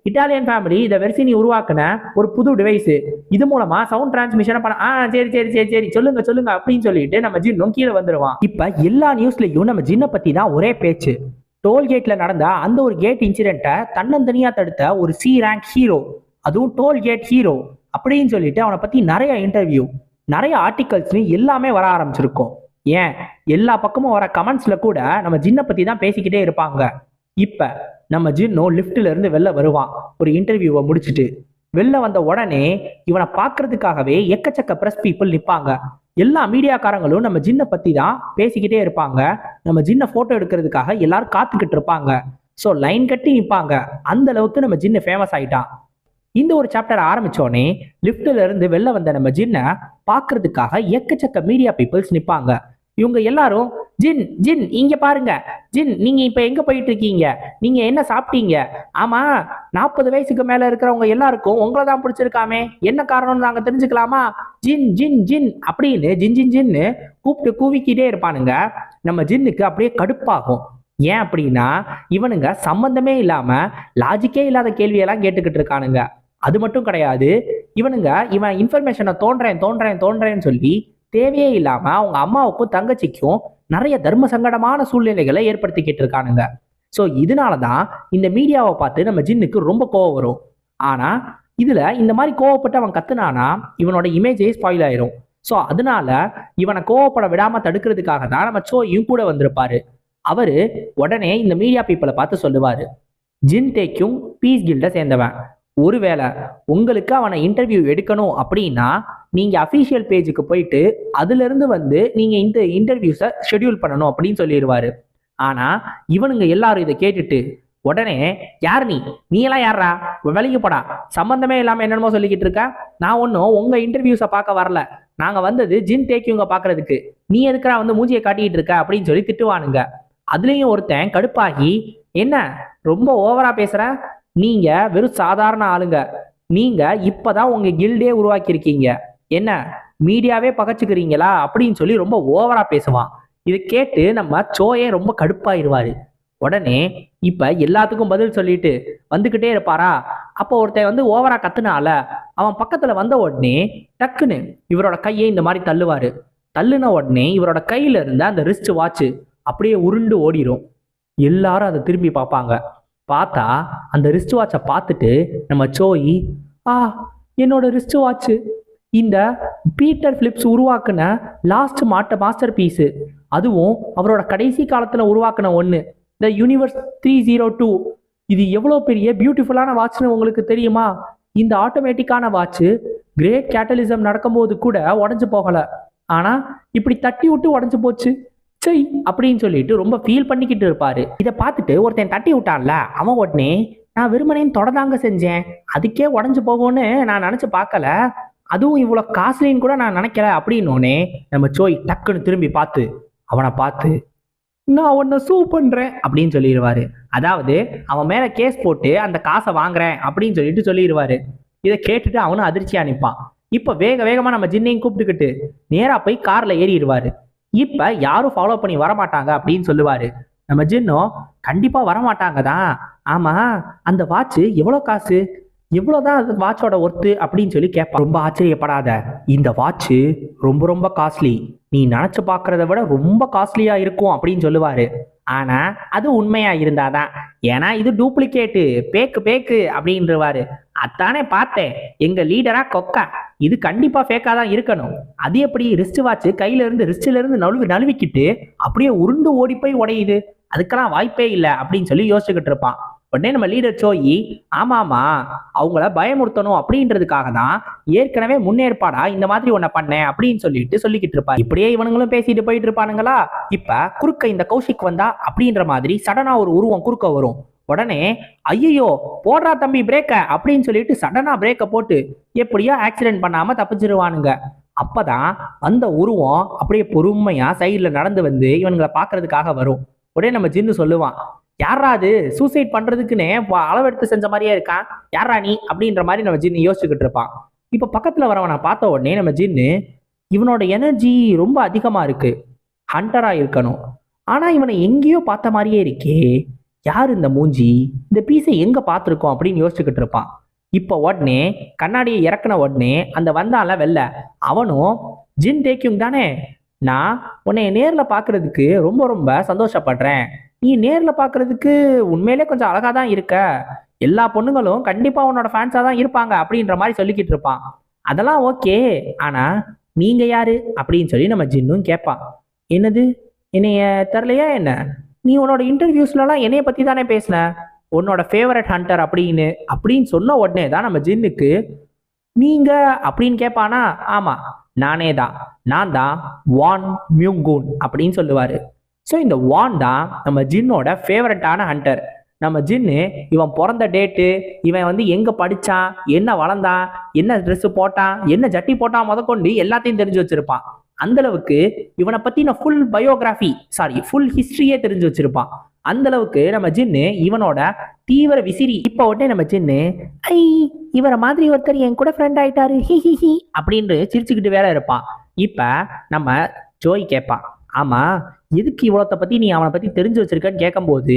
இட்டாலியன் ஃபேமிலி இதை வெர்சினி உருவாக்குன ஒரு புது டிவைஸ், இது மூலமா சவுண்ட் டிரான்ஸ்மிஷன் பண்ண. சரி சரி சரி சரி சொல்லுங்க சொல்லுங்க அப்படின்னு சொல்லிட்டு நம்ம ஜின்னும் கீழே வந்துருவான். இப்ப எல்லா நியூஸ்லயும் நம்ம ஜின்னை பத்தி தான் ஒரே பேச்சு. டோல்கேட்ல நடந்த அந்த ஒரு கேட் இன்சிடென்ட்டை தன்னந்தனியா தடுத்த ஒரு சி ரேங்க் ஹீரோ, அதுவும் டோல்கேட் ஹீரோ அப்படின்னு சொல்லிட்டு அவனை பத்தி நிறைய இன்டர்வியூ, நிறைய ஆர்டிகல்ஸ் எல்லாமே வர ஆரம்பிச்சிருக்கும். ஏன் எல்லா பக்கமும் வர கமெண்ட்ஸ்ல கூட நம்ம ஜின்னை பத்தி தான் பேசிக்கிட்டே இருப்பாங்க. இப்ப நம்ம ஜின்னும் லிஃப்ட்ல இருந்து வெளில வருவான். ஒரு இன்டர்வியூவை முடிச்சுட்டு வெளில வந்த உடனே இவனை பார்க்கறதுக்காகவே எக்கச்சக்க பிரஸ் பீப்புள் நிற்பாங்க. எல்லா மீடியாக்காரங்களும் நம்ம ஜின்னை பத்தி தான் பேசிக்கிட்டே இருப்பாங்க. நம்ம ஜின்னை போட்டோ எடுக்கிறதுக்காக எல்லாரும் காத்துக்கிட்டு இருப்பாங்க. ஸோ லைன் கட்டி நிற்பாங்க. அந்த அளவுக்கு நம்ம ஜின்னு ஃபேமஸ் ஆயிட்டான். இந்த ஒரு சாப்டர் ஆரம்பிச்சோடனே லிஃப்ட்ல இருந்து வெளில வந்த நம்ம ஜின்னை பார்க்கறதுக்காக எக்கச்சக்க மீடியா பீப்புள்ஸ் நிற்பாங்க. இவங்க எல்லாரும் ஜின் ஜின் இங்க பாருங்க, ஜின் நீங்க இப்ப எங்க போயிட்டு இருக்கீங்க, நீங்க என்ன சாப்பிட்டீங்க, ஆமா 40 வயசுக்கு மேல இருக்கிறவங்க எல்லாருக்கும் உங்களை தான் பிடிச்சிருக்காமே, என்ன காரணம்னு நாங்க தெரிஞ்சுக்கலாமா, ஜின் ஜின் ஜின் அப்படின்னு ஜின் ஜின் ஜின்னு கூப்பிட்டு கூவிக்கிட்டே இருப்பானுங்க. நம்ம ஜின்னுக்கு அப்படியே கடுப்பாகும். ஏன் அப்படின்னா இவனுங்க சம்பந்தமே இல்லாம லாஜிக்கே இல்லாத கேள்வியெல்லாம் கேட்டுக்கிட்டு இருக்கானுங்க. அது மட்டும் கிடையாது, இவன் இன்ஃபர்மேஷனை தோன்றேன்னு சொல்லி தேவையே இல்லாம அவங்க அம்மாவுக்கும் தங்கச்சிக்கும் நிறைய தர்ம சங்கடமான சூழ்நிலைகளை ஏற்படுத்திக்கிட்டு இருக்கானுங்க. ஸோ இதனாலதான் இந்த மீடியாவை பார்த்து நம்ம ஜின்னுக்கு ரொம்ப கோவம் வரும். ஆனா இதுல இந்த மாதிரி கோவப்பட்டு அவன் கத்துனானா இவனோட இமேஜே ஸ்பாயில் ஆயிரும். ஸோ அதனால இவனை கோவப்பட விடாம தடுக்கிறதுக்காக தான் நம்ம சோயும் கூட வந்திருப்பாரு. அவரு உடனே இந்த மீடியா பீப்புளை பார்த்து சொல்லுவாரு, ஜின் டேக்கும் பீஸ் கில்ட சேர்ந்தவன், ஒருவேளை உங்களுக்கு அவனை இன்டர்வியூ எடுக்கணும் அப்படின்னா நீங்க அஃபீஷியல் பேஜுக்கு போயிட்டு அதுல இருந்து வந்து நீங்க இந்த இன்டர்வியூஸை ஷெட்யூல் பண்ணணும் அப்படின்னு சொல்லிடுவாரு. ஆனா இவனுங்க எல்லாரும் இதை கேட்டுட்டு உடனே யார் நீ எல்லாம் யாரா, வெளியே போடா, சம்பந்தமே இல்லாம என்னென்னமோ சொல்லிக்கிட்டு இருக்க, நான் ஒன்றும் உங்க இன்டர்வியூஸை பார்க்க வரல, நாங்க வந்தது ஜின் டேக்கியூங்க பாக்குறதுக்கு, நீ எதுக்குறா வந்து மூஞ்சியை காட்டிட்டு இருக்க அப்படின்னு சொல்லி திட்டுவானுங்க. அதுலயும் ஒருத்தன் கடுப்பாகி, என்ன ரொம்ப ஓவரா பேசுற, நீங்க வெறும் சாதாரண ஆளுங்க, நீங்க இப்பதான் உங்க கில்டே உருவாக்கியிருக்கீங்க, என்ன மீடியாவே பகச்சுக்கிறீங்களா அப்படின்னு சொல்லி ரொம்ப ஓவரா பேசுவான். இதை கேட்டு நம்ம சோயே ரொம்ப கடுப்பாயிருவாரு. உடனே இப்ப எல்லாத்துக்கும் பதில் சொல்லிட்டு வந்துகிட்டே இருப்பாரா. அப்போ ஒருத்தன் வந்து ஓவரா கத்துனால அவன் பக்கத்துல வந்த உடனே டக்குன்னு இவரோட கையை இந்த மாதிரி தள்ளுவாரு. தள்ளுன உடனே இவரோட கையில இருந்த அந்த ரிஸ்ட் வாட்ச் அப்படியே உருண்டு ஓடிரும். எல்லாரும் அதை திரும்பி பார்ப்பாங்க. பார்த்தா அந்த ரிஸ்ட் வாட்சை பார்த்துட்டு நம்ம சோயி, என்னோட ரிஸ்ட் வாட்ச், இந்த பீட்டர் பிலிப்ஸ் உருவாக்குன லாஸ்ட் மாஸ்டர் பீஸு, அதுவும் அவரோட கடைசி காலத்துல உருவாக்குன ஒன்று, த யூனிவர்ஸ் 302, இது எவ்வளோ பெரிய பியூட்டிஃபுல்லான வாட்ச்னு உங்களுக்கு தெரியுமா, இந்த ஆட்டோமேட்டிக்கான வாட்ச் கிரேட் கேட்டலிசம் நடக்கும்போது கூட உடஞ்சு போகல, ஆனா இப்படி தட்டி விட்டு உடஞ்சு போச்சு அப்படின்னு சொல்லிட்டு ரொம்ப ஃபீல் பண்ணிக்கிட்டு இருப்பாரு. இதை பார்த்துட்டு ஒருத்தன் தட்டி விட்டான்ல, அவன் உடனே நான் வெறுமனேன்னு தொடதாங்க செஞ்சேன், அதுக்கே உடஞ்சு போகும்னு நான் நினைச்சு பார்க்கல, அதுவும் இவ்வளவு காஸ்ட்லின்னு கூட நான் நினைக்கல அப்படின்னோடனே நம்ம சோய் டக்குன்னு திரும்பி பார்த்து அவனை பார்த்து, நான் உன்னை சூ பண்றேன் அப்படின்னு சொல்லிடுவாரு. அதாவது அவன் மேல கேஸ் போட்டு அந்த காசை வாங்குறேன் அப்படின்னு சொல்லிட்டு சொல்லிடுவாரு. இதை கேட்டுட்டு அவனும் அதிர்ச்சியா நிற்பான். இப்ப வேக வேகமா நம்ம ஜின்னையும் கூப்பிட்டுக்கிட்டு நேரா போய் கார்ல ஏறிடுவாரு. இப்ப யாரும் ஃபாலோ பண்ணி வரமாட்டாங்க அப்படின்னு சொல்லுவாரு. நம்ம ஜின்னும் கண்டிப்பா வரமாட்டாங்க தான், ஆமா அந்த வாட்ச் எவ்வளோ காசு, எவ்வளோதான் அது வாட்சோட ஒர்த்து அப்படின்னு சொல்லி கேட்பான். ரொம்ப ஆச்சரியப்படாத, இந்த வாட்ச் ரொம்ப ரொம்ப காஸ்ட்லி, நீ நினைச்சு பார்க்கறத விட ரொம்ப காஸ்ட்லியா இருக்கும் அப்படின்னு சொல்லுவாரு. ஆனா அது உண்மையா இருந்தாதான், ஏன்னா இது டூப்ளிகேட்டு, பேக்கு அப்படின்றவாரு. அத்தானே பார்த்தேன், எங்க லீடரா கொக்கா, இது கண்டிப்பா ஃபேக்கா தான் இருக்கணும், அது எப்படி ரிஸ்ட் வாட்ச் கையில இருந்து ரிஸ்ட்ல இருந்து நழுவிக்கிட்டு அப்படியே உருண்டு ஓடி போய் உடையுது, அதுக்கெல்லாம் வாய்ப்பே இல்லை அப்படின்னு சொல்லி யோசிச்சுக்கிட்டு இருப்பான். உடனே நம்ம லீடர் சோயி, ஆமாமா அவங்கள பயமுறுத்தணும் அப்படின்றதுக்காக தான் ஏற்கனவே முன்னேற்பாடா இந்த மாதிரி ஒன்ன பண்ணேன் அப்படின்னு சொல்லிக்கிட்டு இருப்பா. இப்படியே இவனுங்களும் பேசிட்டு போயிட்டு இருப்பானுங்களா. இப்ப குறுக்க இந்த கௌஷிக் வந்தா அப்படின்ற மாதிரி சடனா ஒரு உருவம் குறுக்க வரும். உடனே ஐயோ போடுறா தம்பி பிரேக்க அப்படின்னு சொல்லிட்டு சடனா பிரேக்க போட்டு எப்படியோ ஆக்சிடென்ட் பண்ணாம தப்பிச்சிருவானுங்க. அப்பதான் அந்த உருவம் அப்படியே பொறுமையா சைட்ல நடந்து வந்து இவனுங்களை பாக்குறதுக்காக வரும். உடனே நம்ம ஜின்னு சொல்லுவான், யாரா அது சூசைட் பண்றதுக்குன்னு அளவெடுத்து செஞ்ச மாதிரியே இருக்கான், யாரா நீ அப்படின்ற மாதிரி நம்ம ஜின்னு யோசிச்சுக்கிட்டு இருப்பான். இப்ப பக்கத்துல வரவனை பார்த்த உடனே நம்ம ஜின்னு, இவனோட எனர்ஜி ரொம்ப அதிகமா இருக்கு, ஹண்டரா இருக்கணும், ஆனா இவனை எங்கேயோ பார்த்த மாதிரியே இருக்கே, யார் இந்த மூஞ்சி, இந்த பீஸை எங்க பார்த்துருக்கோம் அப்படின்னு யோசிச்சுக்கிட்டு இருப்பான். இப்போ உடனே கண்ணாடியை இறக்குன உடனே அந்த வந்தான்ல வெளில, அவனும் ஜின் டேக்கியும் தானே, நான் உன்னை நேரில் பார்க்கறதுக்கு ரொம்ப ரொம்ப சந்தோஷப்படுறேன், நீ நேரில் பார்க்கறதுக்கு உண்மையிலே கொஞ்சம் அழகா தான் இருக்க, எல்லா பொண்ணுங்களும் கண்டிப்பா உன்னோட ஃபேன்ஸா தான் இருப்பாங்க அப்படின்ற மாதிரி சொல்லிக்கிட்டு இருப்பான். அதெல்லாம் ஓகே, ஆனா நீங்க யாரு அப்படின்னு சொல்லி நம்ம ஜின்னும் கேட்பான். என்னது, என்னைய தெரிலையா என்ன, நீ உன்னோட இன்டர்வியூஸ்லாம் என்னைய பத்தி தானே பேசின, உன்னோட ஃபேவரட் ஹண்டர் அப்படின்னு சொன்ன உடனே தான் நம்ம ஜின்னுக்கு, நீங்க அப்படின்னு கேட்பானா, ஆமா நானே தான், நான் தான் வான் மியூங்கூன் அப்படின்னு சொல்லுவாரு. ஸோ இந்த வான் தான் நம்ம ஜின்னோட ஃபேவரட்டான ஹண்டர். நம்ம ஜின்னு இவன் பிறந்த டேட்டு, இவன் வந்து எங்க படிச்சான், என்ன வளர்ந்தான், என்ன ட்ரெஸ் போட்டான், என்ன ஜட்டி போட்டான் முதற்கொண்டு எல்லாத்தையும் தெரிஞ்சு வச்சிருப்பான். அந்த அளவுக்கு இவனை பத்தின ஃபுல் ஹிஸ்டரியே தெரிஞ்சு வச்சிருப்பான். அந்த அளவுக்கு நம்ம ஜின்னு இவனோட தீவிர விசிறி. இப்போ உடனே நம்ம ஜின்னு, ஐ இவரை மாதிரி ஒருத்தர் என் கூட ஃப்ரெண்ட் ஆயிட்டாரு ஹி ஹி ஹி அப்படின்னு சிரிச்சுக்கிட்டு வேற இருப்பான். இப்ப நம்ம ஜோய் கேட்பான், ஆமா எதுக்கு இவ்வளோத்த பத்தி நீ அவனை பத்தி தெரிஞ்சு வச்சிருக்கன்னு கேட்கும்போது,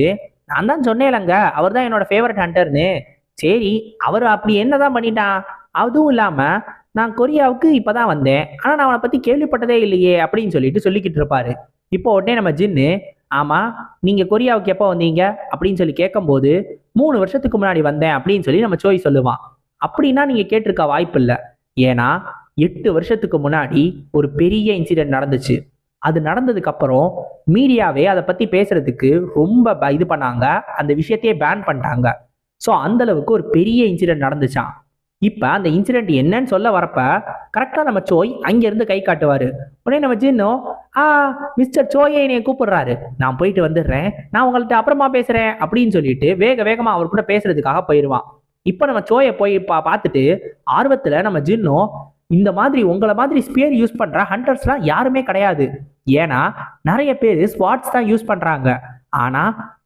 நான் தான் சொன்னேன்லங்க அவர் தான் என்னோட ஃபேவரட் ஹண்டர்னு. சரி அவர் அப்படி என்னதான் பண்ணிட்டான், அதுவும் இல்லாம நான் கொரியாவுக்கு இப்பதான் வந்தேன், ஆனா நான் அவனை பத்தி கேள்விப்பட்டதே இல்லையே அப்படின்னு சொல்லிக்கிட்டு இருப்பாரு. இப்போ உடனே நம்ம ஜின்னு, ஆமா நீங்க கொரியாவுக்கு எப்போ வந்தீங்க அப்படின்னு சொல்லி கேட்கும்போது, 3 வருஷத்துக்கு முன்னாடி வந்தேன் அப்படின்னு சொல்லி நம்ம சோய் சொல்லுவான். அப்படின்னா நீங்க கேட்டிருக்க வாய்ப்பு இல்லை, ஏன்னா 8 வருஷத்துக்கு முன்னாடி ஒரு பெரிய இன்சிடென்ட் நடந்துச்சு. அது நடந்ததுக்கு அப்புறம் மீடியாவே அதை பத்தி பேசுறதுக்கு ரொம்ப இது பண்ணாங்க, அந்த விஷயத்தையே பேன் பண்ணிட்டாங்க. ஸோ அந்த அளவுக்கு ஒரு பெரிய இன்சிடென்ட் நடந்துச்சான். இப்ப அந்த இன்சிடென்ட் என்னன்னு சொல்ல வரப்ப கரெக்டா நம்ம சோய் அங்கிருந்து கை காட்டுவாரு. உடனே நம்ம ஜின்னும், மிஸ்டர் சோயை என்னைய கூப்பிடுறாரு, நான் போயிட்டு வந்துடுறேன், நான் உங்கள்கிட்ட அப்புறமா பேசுறேன் அப்படின்னு சொல்லிட்டு வேகமா அவர் கூட பேசுறதுக்காக போயிடுவான். இப்ப நம்ம சோயை போய் பார்த்துட்டு ஆர்வத்துல நம்ம ஜின்னும், இந்த மாதிரி உங்களை மாதிரி ஸ்பியர் யூஸ் பண்ற ஹண்டர்ஸ்லாம் யாருமே கிடையாது, ஏன்னா நிறைய பேர் ஸ்வாட்ஸ் தான் யூஸ் பண்றாங்க, ஆனா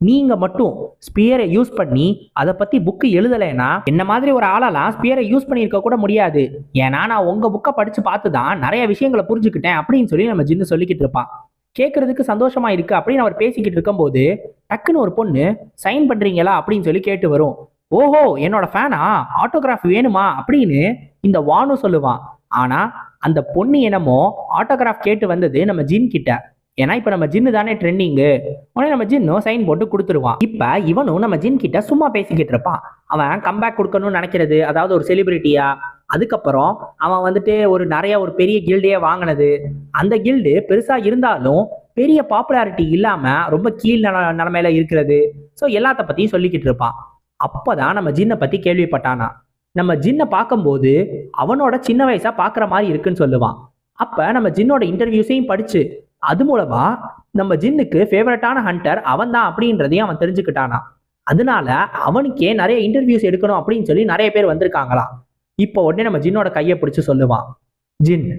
நீங்க மட்டும் ஸ்பியரை யூஸ் பண்ணி அதை பத்தி புக்கு எழுதலைன்னா என்ன மாதிரி ஒரு ஆளெல்லாம் ஸ்பியரை யூஸ் பண்ணியிருக்க கூட முடியாது, ஏன்னா நான் உங்க புக்கை படிச்சு பார்த்து தான் நிறைய விஷயங்களை புரிஞ்சுக்கிட்டேன் அப்படின்னு சொல்லி நம்ம ஜின்னு சொல்லிக்கிட்டு இருப்பான். கேட்கறதுக்கு சந்தோஷமா இருக்கு அப்படின்னு அவர் பேசிக்கிட்டு இருக்கும்போது டக்குன்னு ஒரு பொண்ணு, சைன் பண்றீங்களா அப்படின்னு சொல்லி கேட்டு வரும். ஓஹோ என்னோட ஃபேனா, ஆட்டோகிராஃப் வேணுமா அப்படின்னு இந்த வானு சொல்லுவான். ஆனா அந்த பொண்ணு என்னமோ ஆட்டோகிராஃப் கேட்டு வந்தது நம்ம ஜின் கிட்ட, ஏன்னா இப்ப நம்ம ஜின்னு தானே ட்ரெண்டிங்கு. உடனே நம்ம ஜின்னும் சைன் போட்டு கொடுத்துருவான். இப்ப இவனும் நம்ம ஜின் கிட்ட சும்மா பேசிக்கிட்டு இருப்பான். அவன் கம்பேக் கொடுக்கணும்னு நினைக்கிறது, அதாவது ஒரு செலிபிரிட்டியா, அதுக்கப்புறம் அவன் வந்துட்டு ஒரு பெரிய கில்டே வாங்கினது, அந்த கில்டு பெருசா இருந்தாலும் பெரிய பாப்புலாரிட்டி இல்லாம ரொம்ப கீழ் நிலைமையில இருக்கிறது, ஸோ எல்லாத்த பத்தியும் சொல்லிக்கிட்டு இருப்பான். அப்பதான் நம்ம ஜின்னை பத்தி கேள்விப்பட்டானா. நம்ம ஜின்னை பார்க்கும்போது அவனோட சின்ன வயசா பார்க்குற மாதிரி இருக்குன்னு சொல்லுவான். அப்ப நம்ம ஜின்னோட இன்டர்வியூஸையும் படிச்சு அது மூலமா நம்ம ஜின்னுக்கு ஃபேவரட்டான ஹண்டர் அவன் தான் அப்படின்றதையும் அவன் தெரிஞ்சுக்கிட்டானா. அதனால அவனுக்கே நிறைய இன்டர்வியூஸ் எடுக்கணும் அப்படின்னு சொல்லி நிறைய பேர் வந்திருக்காங்களாம். இப்போ உடனே நம்ம ஜின்னோட கையை பிடிச்சு சொல்லுவான், ஜின்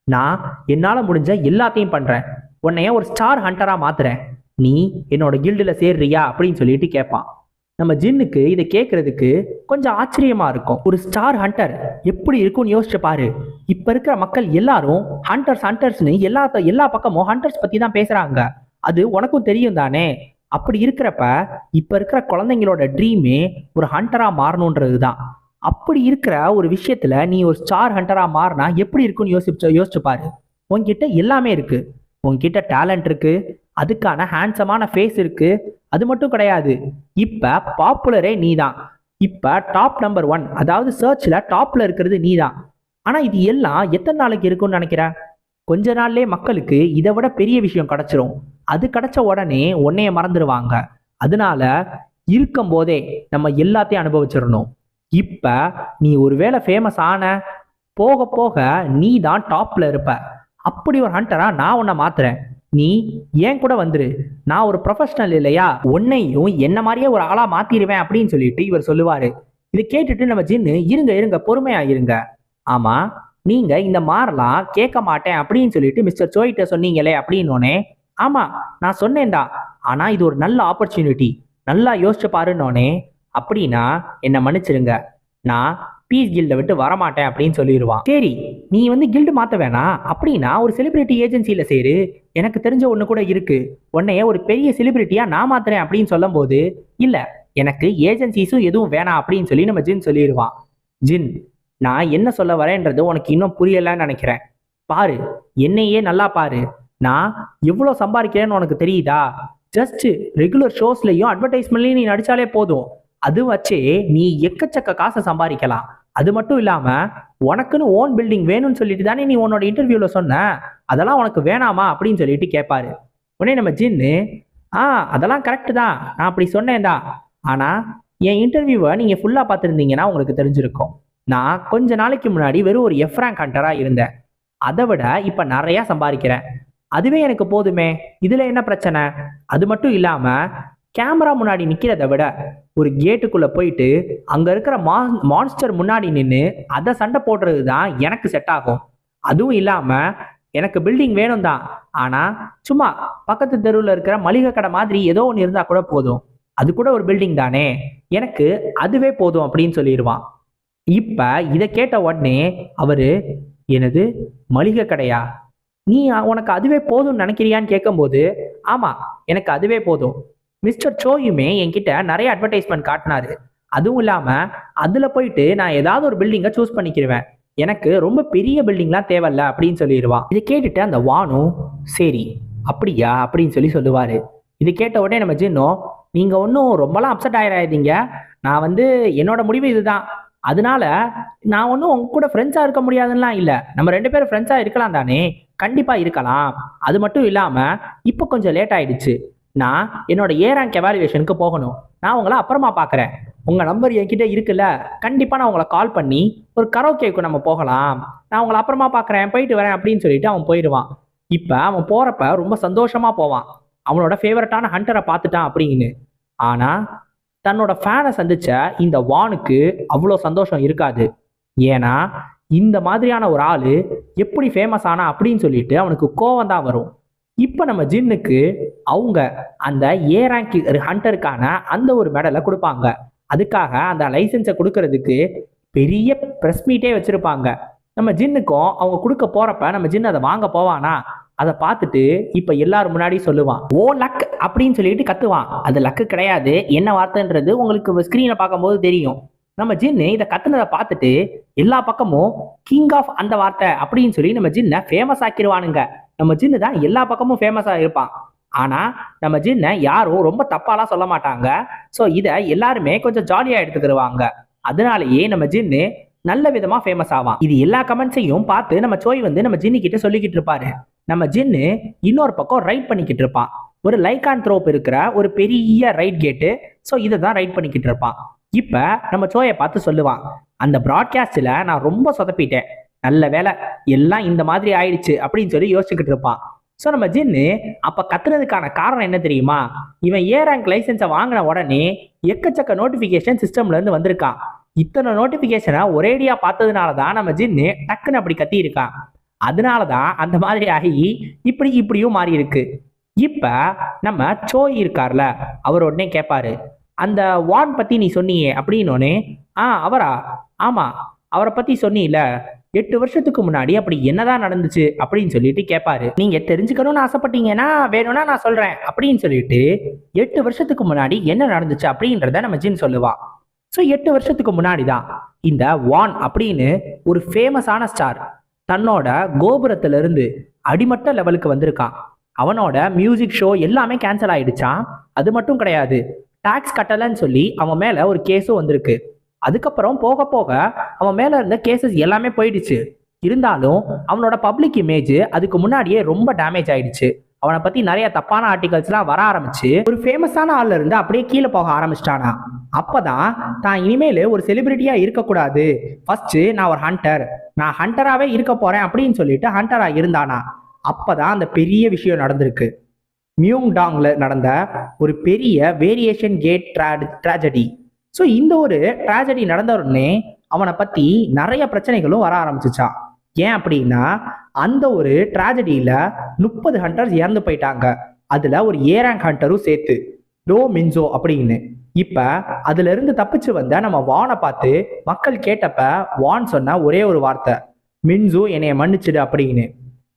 நான் என்னால முடிஞ்ச எல்லாத்தையும் பண்றேன், உன்னைய ஒரு ஸ்டார் ஹண்டரா மாத்துறேன், நீ என்னோட கில்டுல சேர்றியா அப்படின்னு சொல்லிட்டு கேட்பான். நம்ம ஜின்னுக்கு இதை கேட்கறதுக்கு கொஞ்சம் ஆச்சரியமா இருக்கும். ஒரு ஸ்டார் ஹண்டர் எப்படி இருக்கும்னு யோசிச்சு பாரு. இப்ப இருக்கிற மக்கள் எல்லாரும் ஹண்டர்ஸ்னு எல்லா பக்கமும் ஹண்டர்ஸ் பத்தி தான் பேசுறாங்க, அது உனக்கும் தெரியும் தானே. அப்படி இருக்கிறப்ப இப்ப இருக்கிற குழந்தைங்களோட ட்ரீமே ஒரு ஹண்டரா மாறணுன்றது தான். அப்படி இருக்கிற ஒரு விஷயத்துல நீ ஒரு ஸ்டார் ஹண்டரா மாறினா எப்படி இருக்குன்னு யோசிச்சு பாரு. உன்கிட்ட எல்லாமே இருக்கு, உன்கிட்ட டேலண்ட் இருக்கு, அதுக்கான ஹேண்ட்ஸமான ஃபேஸ் இருக்கு, அது மட்டும் கிடையாது, இப்ப பாப்புலரே நீ தான், இப்ப டாப் நம்பர் 1, அதாவது சர்ச்ல டாப்ல இருக்கிறது நீ தான். ஆனா இது எல்லாம் எத்தனை நாளைக்கு இருக்கும்னு நினைக்கிற? கொஞ்ச நாள்லயே மக்களுக்கு இதை விட பெரிய விஷயம் கிடைச்சிரும், அது கிடைச்ச உடனே உன்னைய மறந்துடுவாங்க. அதனால இருக்கும் போதே நம்ம எல்லாத்தையும் அனுபவிச்சிடணும். இப்ப நீ ஒருவேளை ஃபேமஸ் ஆன போக போக நீ தான் டாப்ல இருப்ப. அப்படி ஒரு ஹண்டரா நான் உன்னை மாத்துறேன். நீ ஏன் கூட வந்துரு. நான் ஒரு ப்ரொஃபஷனல் இல்லையா, உன்னையும் என்ன மாதிரியே ஒரு ஆளா மாத்திடுவேன் அப்படின்னு சொல்லிட்டு இவர் சொல்லுவாரு. இதை கேட்டுட்டு நம்ம ஜின்னு, இருங்க இருங்க பொறுமையா இருங்க. ஆமா, நீங்க இந்த மாதிரிலாம் கேட்க மாட்டேன் அப்படின்னு சொல்லிட்டு மிஸ்டர் சோயிட்ட சொன்னீங்களே அப்படின்னோடனே, ஆமா நான் சொன்னேன்டா, ஆனா இது ஒரு நல்ல ஆப்பர்ச்சுனிட்டி, நல்லா யோசிச்சு பாருன்னோடனே, அப்படின்னா என்னை மன்னிச்சிருங்க, நான் பீஸ் கில்டை விட்டு வரமாட்டேன் அப்படின்னு சொல்லிடுவான். சரி, நீ கில்டு மாத்த வேணாம், அப்படின்னா ஒரு செலிபிரிட்டி ஏஜென்சியில சேரு, எனக்கு தெரிஞ்ச ஒண்ணு கூட இருக்கு, உன்னைய ஒரு பெரிய செலிபிரிட்டியா நான் மாத்துறேன் அப்படின்னு சொல்லும் போது, இல்ல எனக்கு ஏஜென்சிஸும் எதுவும் வேணாம் அப்படின்னு சொல்லி நம்ம ஜின் சொல்லிடுவான். ஜின், நான் என்ன சொல்ல வரேன்றது உனக்கு இன்னும் புரியலன்னு நினைக்கிறேன். பாரு, என்னையே நல்லா பாரு, நான் எவ்வளவு சம்பாதிக்கிறேன்னு உனக்கு தெரியுதா? ஜஸ்ட் ரெகுலர் ஷோஸ்லயும் அட்வர்டைஸ்மெண்ட்லயும் நீ நடிச்சாலே போதும், அது வச்சே நீ எக்கச்சக்க காசை சம்பாதிக்கலாம். அது மட்டும் இல்லாம உனக்குன்னு ஓன் பில்டிங் வேணும்னு சொல்லிட்டு தானே நீ உன்னோட இன்டர்வியூல சொன்ன, அதெல்லாம் உனக்கு வேணாமா அப்படின்னு சொல்லிட்டு கேட்பாரு. உடனே நம்ம ஜின்னு, அதெல்லாம் கரெக்டு தான், நான் அப்படி சொன்னேன் தான், ஆனா என் இன்டர்வியூவை நீங்க ஃபுல்லா பார்த்துருந்தீங்கன்னா உங்களுக்கு தெரிஞ்சிருக்கும். நான் கொஞ்ச நாளைக்கு முன்னாடி வெறும் ஒரு எஃப்ராங்க் ஹண்டரா இருந்தேன், அதை விட இப்ப நிறைய சம்பாதிக்கிறேன், அதுவே எனக்கு போதுமே, இதுல என்ன பிரச்சனை? அது மட்டும் இல்லாம கேமரா முன்னாடி நிக்கிறத விட ஒரு கேட்டுக்குள்ள போயிட்டு அங்க இருக்கிற மான்ஸ்டர் முன்னாடி நின்று அதை சண்டை போடுறது தான் எனக்கு செட் ஆகும். அதுவும் இல்லாம எனக்கு பில்டிங் வேணும் தான், ஆனா சும்மா பக்கத்து தெருவில் இருக்கிற மளிகை கடை மாதிரி ஏதோ ஒன்று இருந்தா கூட போதும், அது கூட ஒரு பில்டிங் தானே, எனக்கு அதுவே போதும் அப்படின்னு சொல்லிடுவான். இப்ப இதை கேட்ட உடனே அவரு, எனது மளிகை கடையா, நீ உனக்கு அதுவே போதும்னு நினைக்கிறியான்னு கேட்கும்போது, ஆமா எனக்கு அதுவே போதும், மிஸ்டர் சோயுமே என்கிட்ட நிறைய அட்வர்டைஸ்மெண்ட் காட்டினாரு, அதுவும் இல்லாம அதுல போயிட்டு நான் ஏதாவது ஒரு பில்டிங்கை சூஸ் பண்ணிக்கிடுவேன், எனக்கு ரொம்ப பெரிய பில்டிங்லாம் தேவையில்ல அப்படின்னு சொல்லிடுவான். இதை கேட்டுட்டு அந்த வானும், சரி அப்படியா அப்படின்னு சொல்லுவாரு. இதை கேட்ட உடனே நம்ம ஜின்னும், நீங்க ஒன்றும் ரொம்பலாம் அப்செட் ஆயிடாதீங்க, நான் என்னோட முடிவு இதுதான், அதனால நான் ஒன்றும் உங்க கூட ஃப்ரெண்ட்ஸா இருக்க முடியாதுன்னா இல்லை, நம்ம 2 பேரும் ஃப்ரெண்ட்ஸா இருக்கலாம் தானே, கண்டிப்பா இருக்கலாம். அது மட்டும் இல்லாம இப்போ கொஞ்சம் லேட் ஆயிடுச்சு, நான் என்னோட ஏ ரேங்க் எவாலுவேஷனுக்கு போகணும், நான் உங்களை அப்புறமா பார்க்குறேன், உங்கள் நம்பர் என்கிட்ட இருக்குல்ல, கண்டிப்பாக நான் உங்களை கால் பண்ணி ஒரு கரோக்கேக்கு நம்ம போகலாம், நான் உங்களை அப்புறமா பார்க்குறேன், போயிட்டு வரேன் அப்படின்னு சொல்லிட்டு அவன் போயிடுவான். இப்போ அவன் போகிறப்ப ரொம்ப சந்தோஷமா போவான், அவனோட ஃபேவரட்டான ஹண்டரை பார்த்துட்டான் அப்படின்னு. ஆனால் தன்னோட ஃபேனை சந்திச்ச இந்த வானுக்கு அவ்வளோ சந்தோஷம் இருக்காது. ஏன்னா இந்த மாதிரியான ஒரு ஆள் எப்படி ஃபேமஸ் ஆனா அப்படின்னு சொல்லிட்டு அவனுக்கு கோவம் தான் வரும். இப்போ நம்ம ஜின்னுக்கு அவங்க அந்த ஏ ரேங்க் ஹண்டருக்கான அந்த ஒரு மெடலை கொடுப்பாங்க. அதுக்காக அந்த லைசன்ஸை கொடுக்கறதுக்கு பெரிய ப்ரெஸ் மீட்டே வச்சிருப்பாங்க. நம்ம ஜின்னுக்கும் அவங்க கொடுக்க போறப்ப நம்ம ஜின் அதை வாங்க போவானா, அதை பார்த்துட்டு இப்போ எல்லாரும் முன்னாடி சொல்லுவான், ஓ லக் அப்படின்னு சொல்லிட்டு கத்துவான். அது லக்கு கிடையாது, என்ன வார்த்தைன்றது உங்களுக்கு ஸ்க்ரீனை பார்க்கும்போது தெரியும். நம்ம ஜின்னு இதை கத்துனதை பார்த்துட்டு எல்லா பக்கமும் கிங் ஆஃப் அந்த வார்த்தை அப்படின்னு சொல்லி நம்ம ஜின்னை ஃபேமஸ் ஆக்கிடுவானுங்க. நம்ம ஜின்னு தான் எல்லா பக்கமும் ஃபேமஸா இருப்பான். ஆனா நம்ம ஜின்னை யாரும் ரொம்ப தப்பாலாம் சொல்ல மாட்டாங்க. ஸோ இதை எல்லாருமே கொஞ்சம் ஜாலியா எடுத்துக்கிடுவாங்க. அதனாலேயே நம்ம ஜின்னு நல்ல விதமா ஃபேமஸ் ஆவான். இது எல்லா கமெண்ட்ஸையும் பார்த்து நம்ம சோய் நம்ம ஜின்னு கிட்ட சொல்லிக்கிட்டு இருப்பாரு. நம்ம ஜின்னு இன்னொரு பக்கம் ரைட் பண்ணிக்கிட்டு இருப்பான். ஒரு லைகான்த்ரோப் இருக்கிற ஒரு பெரிய ரைட் கேட்டு, ஸோ இதை தான் ரைட் பண்ணிக்கிட்டு இருப்பான். இப்ப நம்ம சோயை பார்த்து சொல்லுவான், அந்த ப்ராட்காஸ்ட்ல நான் ரொம்ப சொதப்பிட்டேன், நல்ல வேலை எல்லாம் இந்த மாதிரி ஆயிடுச்சு அப்படின்னு சொல்லி யோசிச்சுக்கிட்டு இருப்பான். ஸோ நம்ம ஜின்னு அப்ப கத்துறதுக்கான காரணம் என்ன தெரியுமா, இவன் ஏ ரேங்க் லைசன்ஸை வாங்கின உடனே எக்கச்சக்க நோட்டிபிகேஷன் சிஸ்டம்ல இருந்து வந்திருக்கான். இத்தனை நோட்டிபிகேஷனை ஒரேடியா பார்த்ததுனாலதான் நம்ம ஜின்னு டக்குன்னு அப்படி கத்தி இருக்கான். அதனாலதான் அந்த மாதிரி ஆகி இப்படியும் மாறி இருக்கு. இப்ப நம்ம சோய் இருக்கார்ல, அவர் உடனே கேட்பாரு, அந்த வான் பத்தி நீ சொன்னியே அப்படின்னோடனே, அவரா, ஆமா அவரை பத்தி சொன்னீல, 8 வருஷத்துக்கு முன்னாடி அப்படி என்னதான் நடந்துச்சு அப்படின்னு சொல்லிட்டு கேட்பாரு. நீங்க தெரிஞ்சுக்கணும்னு ஆசைப்பட்டீங்கன்னா வேணும்னா நான் சொல்றேன் அப்படின்னு சொல்லிட்டு 8 வருஷத்துக்கு முன்னாடி என்ன நடந்துச்சு அப்படின்றத நம்ம ஜின் சொல்லுவா. ஸோ 8 வருஷத்துக்கு முன்னாடி தான் இந்த வான் அப்படின்னு ஒரு ஃபேமஸான ஸ்டார் தன்னோட கோபுரத்துல இருந்து அடிமட்ட லெவலுக்கு வந்திருக்கான். அவனோட மியூசிக் ஷோ எல்லாமே கேன்சல் ஆயிடுச்சான். அது மட்டும் கிடையாது, டாக்ஸ் கட்டலன்னு சொல்லி அவன் மேல ஒரு கேஸும் வந்திருக்கு. அதுக்கப்புறம் போக போக அவன் மேல இருந்த கேசஸ் எல்லாமே போயிடுச்சு. இருந்தாலும் அவனோட பப்ளிக் இமேஜ் அதுக்கு முன்னாடியே ரொம்ப டேமேஜ் ஆயிடுச்சு. அவனை பத்தி நிறைய தப்பான ஆர்டிகல்ஸ்லாம் வர ஆரம்பிச்சு ஒரு ஃபேமஸான ஆள்ல இருந்து அப்படியே கீழே போக ஆரம்பிச்சிட்டானா. அப்பதான் தான் இனிமேல் ஒரு செலிபிரிட்டியா இருக்கக்கூடாது, ஃபர்ஸ்ட் நான் ஒரு ஹண்டர், நான் ஹண்டராகவே இருக்க போறேன் அப்படின்னு சொல்லிட்டு ஹண்டரா இருந்தானா. அப்பதான் அந்த பெரிய விஷயம் நடந்திருக்கு. மியூங்டாங்ல நடந்த ஒரு பெரிய வேரியேஷன் கேட் ட்ராஜடி. ஸோ இந்த ஒரு ட்ராஜடி நடந்த உடனே அவனை பத்தி நிறைய பிரச்சனைகளும் வர ஆரம்பிச்சுச்சான். ஏன் அப்படின்னா அந்த ஒரு ட்ராஜடியில 30 ஹண்டர்ஸ் இறந்து போயிட்டாங்க. அதுல ஒரு ஏராங் ஹண்டரும் சேர்த்து, டோ மின்சோ அப்படின்னு. இப்ப அதுல இருந்து தப்பிச்சு வந்த நம்ம வானை பார்த்து மக்கள் கேட்டப்ப வான் சொன்ன ஒரே ஒரு வார்த்தை, மின்சோ என்னைய மன்னிச்சிடு அப்படின்னு.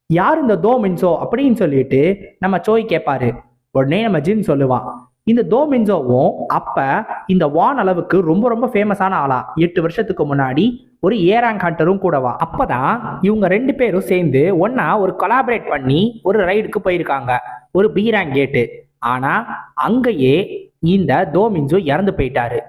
யார் இந்த தோ மின்சோ அப்படின்னு சொல்லிட்டு நம்ம சோய் கேட்பாரு. உடனே நம்ம ஜின் சொல்லுவான், இந்த தோ மின்சோவும் அப்ப இந்த வான் அளவுக்கு ரொம்ப ரொம்ப ஃபேமஸான ஆளா, 8 வருஷத்துக்கு முன்னாடி ஒரு ஏராங் ஹண்டரும் கூடவா. அப்பதான் இவங்க 2 பேரும் சேர்ந்து ஒன்னா ஒரு கொலாபரேட் பண்ணி ஒரு ரைடுக்கு போயிருக்காங்க, ஒரு பீராங் கேட்டு. ஆனா அங்கேயே இந்த தோ மின்சோ இறந்து போயிட்டாரு.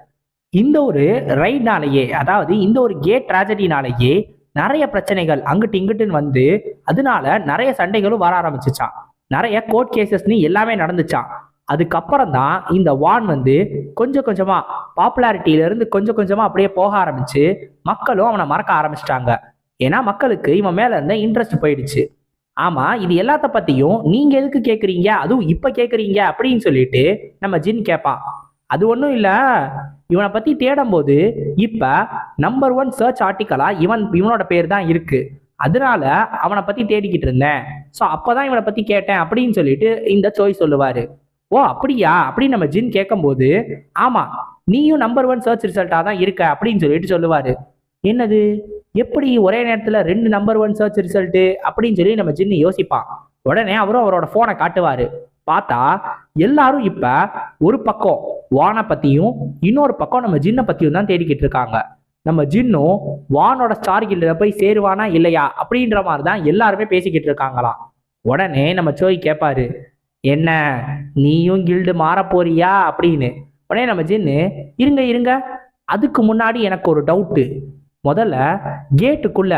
இந்த ஒரு ரைட்னாலேயே, அதாவது இந்த ஒரு கேட் ட்ராஜடினாலேயே நிறைய பிரச்சனைகள் அங்கிட்டு இங்கிட்டுன்னு வந்து அதனால நிறைய சண்டைகளும் வர ஆரம்பிச்சுச்சான். நிறைய கோர்ட் கேசஸ்ன்னு எல்லாமே நடந்துச்சான். அதுக்கப்புறம் தான் இந்த வான் வந்து கொஞ்சம் கொஞ்சமா பாப்புலாரிட்டியில இருந்து கொஞ்சம் கொஞ்சமா அப்படியே போக ஆரம்பிச்சு மக்களும் அவனை மறக்க ஆரம்பிச்சிட்டாங்க. ஏன்னா மக்களுக்கு இவன் மேல இருந்த இன்ட்ரெஸ்ட் போயிடுச்சு. ஆமா, இது எல்லாத்த பத்தியும் நீங்க எதுக்கு கேக்குறீங்க, அதுவும் இப்ப கேக்குறீங்க அப்படின்னு சொல்லிட்டு நம்ம ஜின் கேட்பான். அது ஒன்றும் இல்லை, இவனை பற்றி தேடும் போது இப்போ நம்பர் 1 சர்ச் ஆர்டிக்கலா இவனோட பேர் தான் இருக்கு, அதனால அவனை பற்றி தேடிக்கிட்டு இருந்தேன். ஸோ அப்போதான் இவனை பற்றி கேட்டேன் அப்படின்னு சொல்லிட்டு இந்த சோய் சொல்லுவார். ஓ அப்படியா அப்படின்னு நம்ம ஜின் கேட்கும்போது, ஆமாம் நீயும் நம்பர் 1 சர்ச் ரிசல்ட்டாக தான் இருக்க அப்படின்னு சொல்லிட்டு சொல்லுவார். என்னது, எப்படி ஒரே நேரத்தில் 2 நம்பர் 1 சர்ச் ரிசல்ட்டு அப்படின்னு சொல்லி நம்ம ஜின்னு யோசிப்பான். உடனே அவரும் அவரோட ஃபோனை காட்டுவார். பார்த்தா எல்லாரும் இப்ப ஒரு பக்கம் வானை பத்தியும் இன்னொரு பக்கம் நம்ம ஜின்னை பத்தியும் தான் தேடிக்கிட்டு இருக்காங்க. நம்ம ஜின்னும் வானோட ஸ்டார் கில்டுல போய் சேருவானா இல்லையா அப்படின்ற மாதிரி தான் எல்லாருமே பேசிக்கிட்டு இருக்காங்களாம். உடனே நம்ம சோய் கேட்பாரு, என்ன நீயும் கில்டு மாற போறியா அப்படின்னு. உடனே நம்ம ஜின்னு, இருங்க இருங்க, அதுக்கு முன்னாடி எனக்கு ஒரு டவுட்டு. முதல்ல கேட்டுக்குள்ள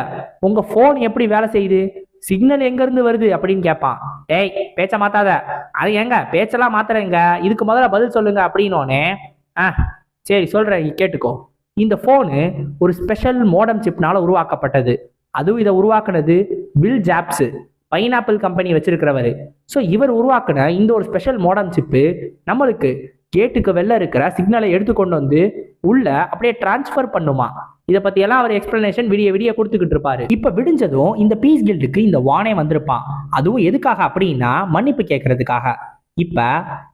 உங்க போன் எப்படி வேலை செய்யுது, சிக்னல் எங்க இருந்து வருது அப்படின்னு கேட்பான். டேய் பேச்ச மாத்தாத, அது எங்க பேச்செல்லாம் மாத்துறேங்க, இதுக்கு முதல்ல பதில் சொல்லுங்க அப்படின்னோடனே, சரி சொல்றேன் கேட்டுக்கோ. இந்த போனு ஒரு ஸ்பெஷல் மோடம் சிப்னால உருவாக்கப்பட்டது. அதுவும் இதை உருவாக்குனது பில் ஜாப்ஸ், பைனாப்பிள் கம்பெனி வச்சிருக்கிறவர். ஸோ இவர் உருவாக்குன இந்த ஒரு ஸ்பெஷல் மோடம் சிப்பு நம்மளுக்கு கேட்டுக்கு வெளில இருக்கிற சிக்னலை எடுத்துக்கொண்டு வந்து உள்ள அப்படியே டிரான்ஸ்ஃபர் பண்ணுமா. இதை பத்தி எல்லாம் அவர் எக்ஸ்பிளனேஷன் விடிய கொடுத்துக்கிட்டு இருப்பாரு. இப்ப விடிஞ்சதும் இந்த பீஸ் கில்டுக்கு இந்த வானே வந்திருப்பான். அதுவும் எதுக்காக அப்படின்னா மன்னிப்பு கேட்கறதுக்காக. இப்ப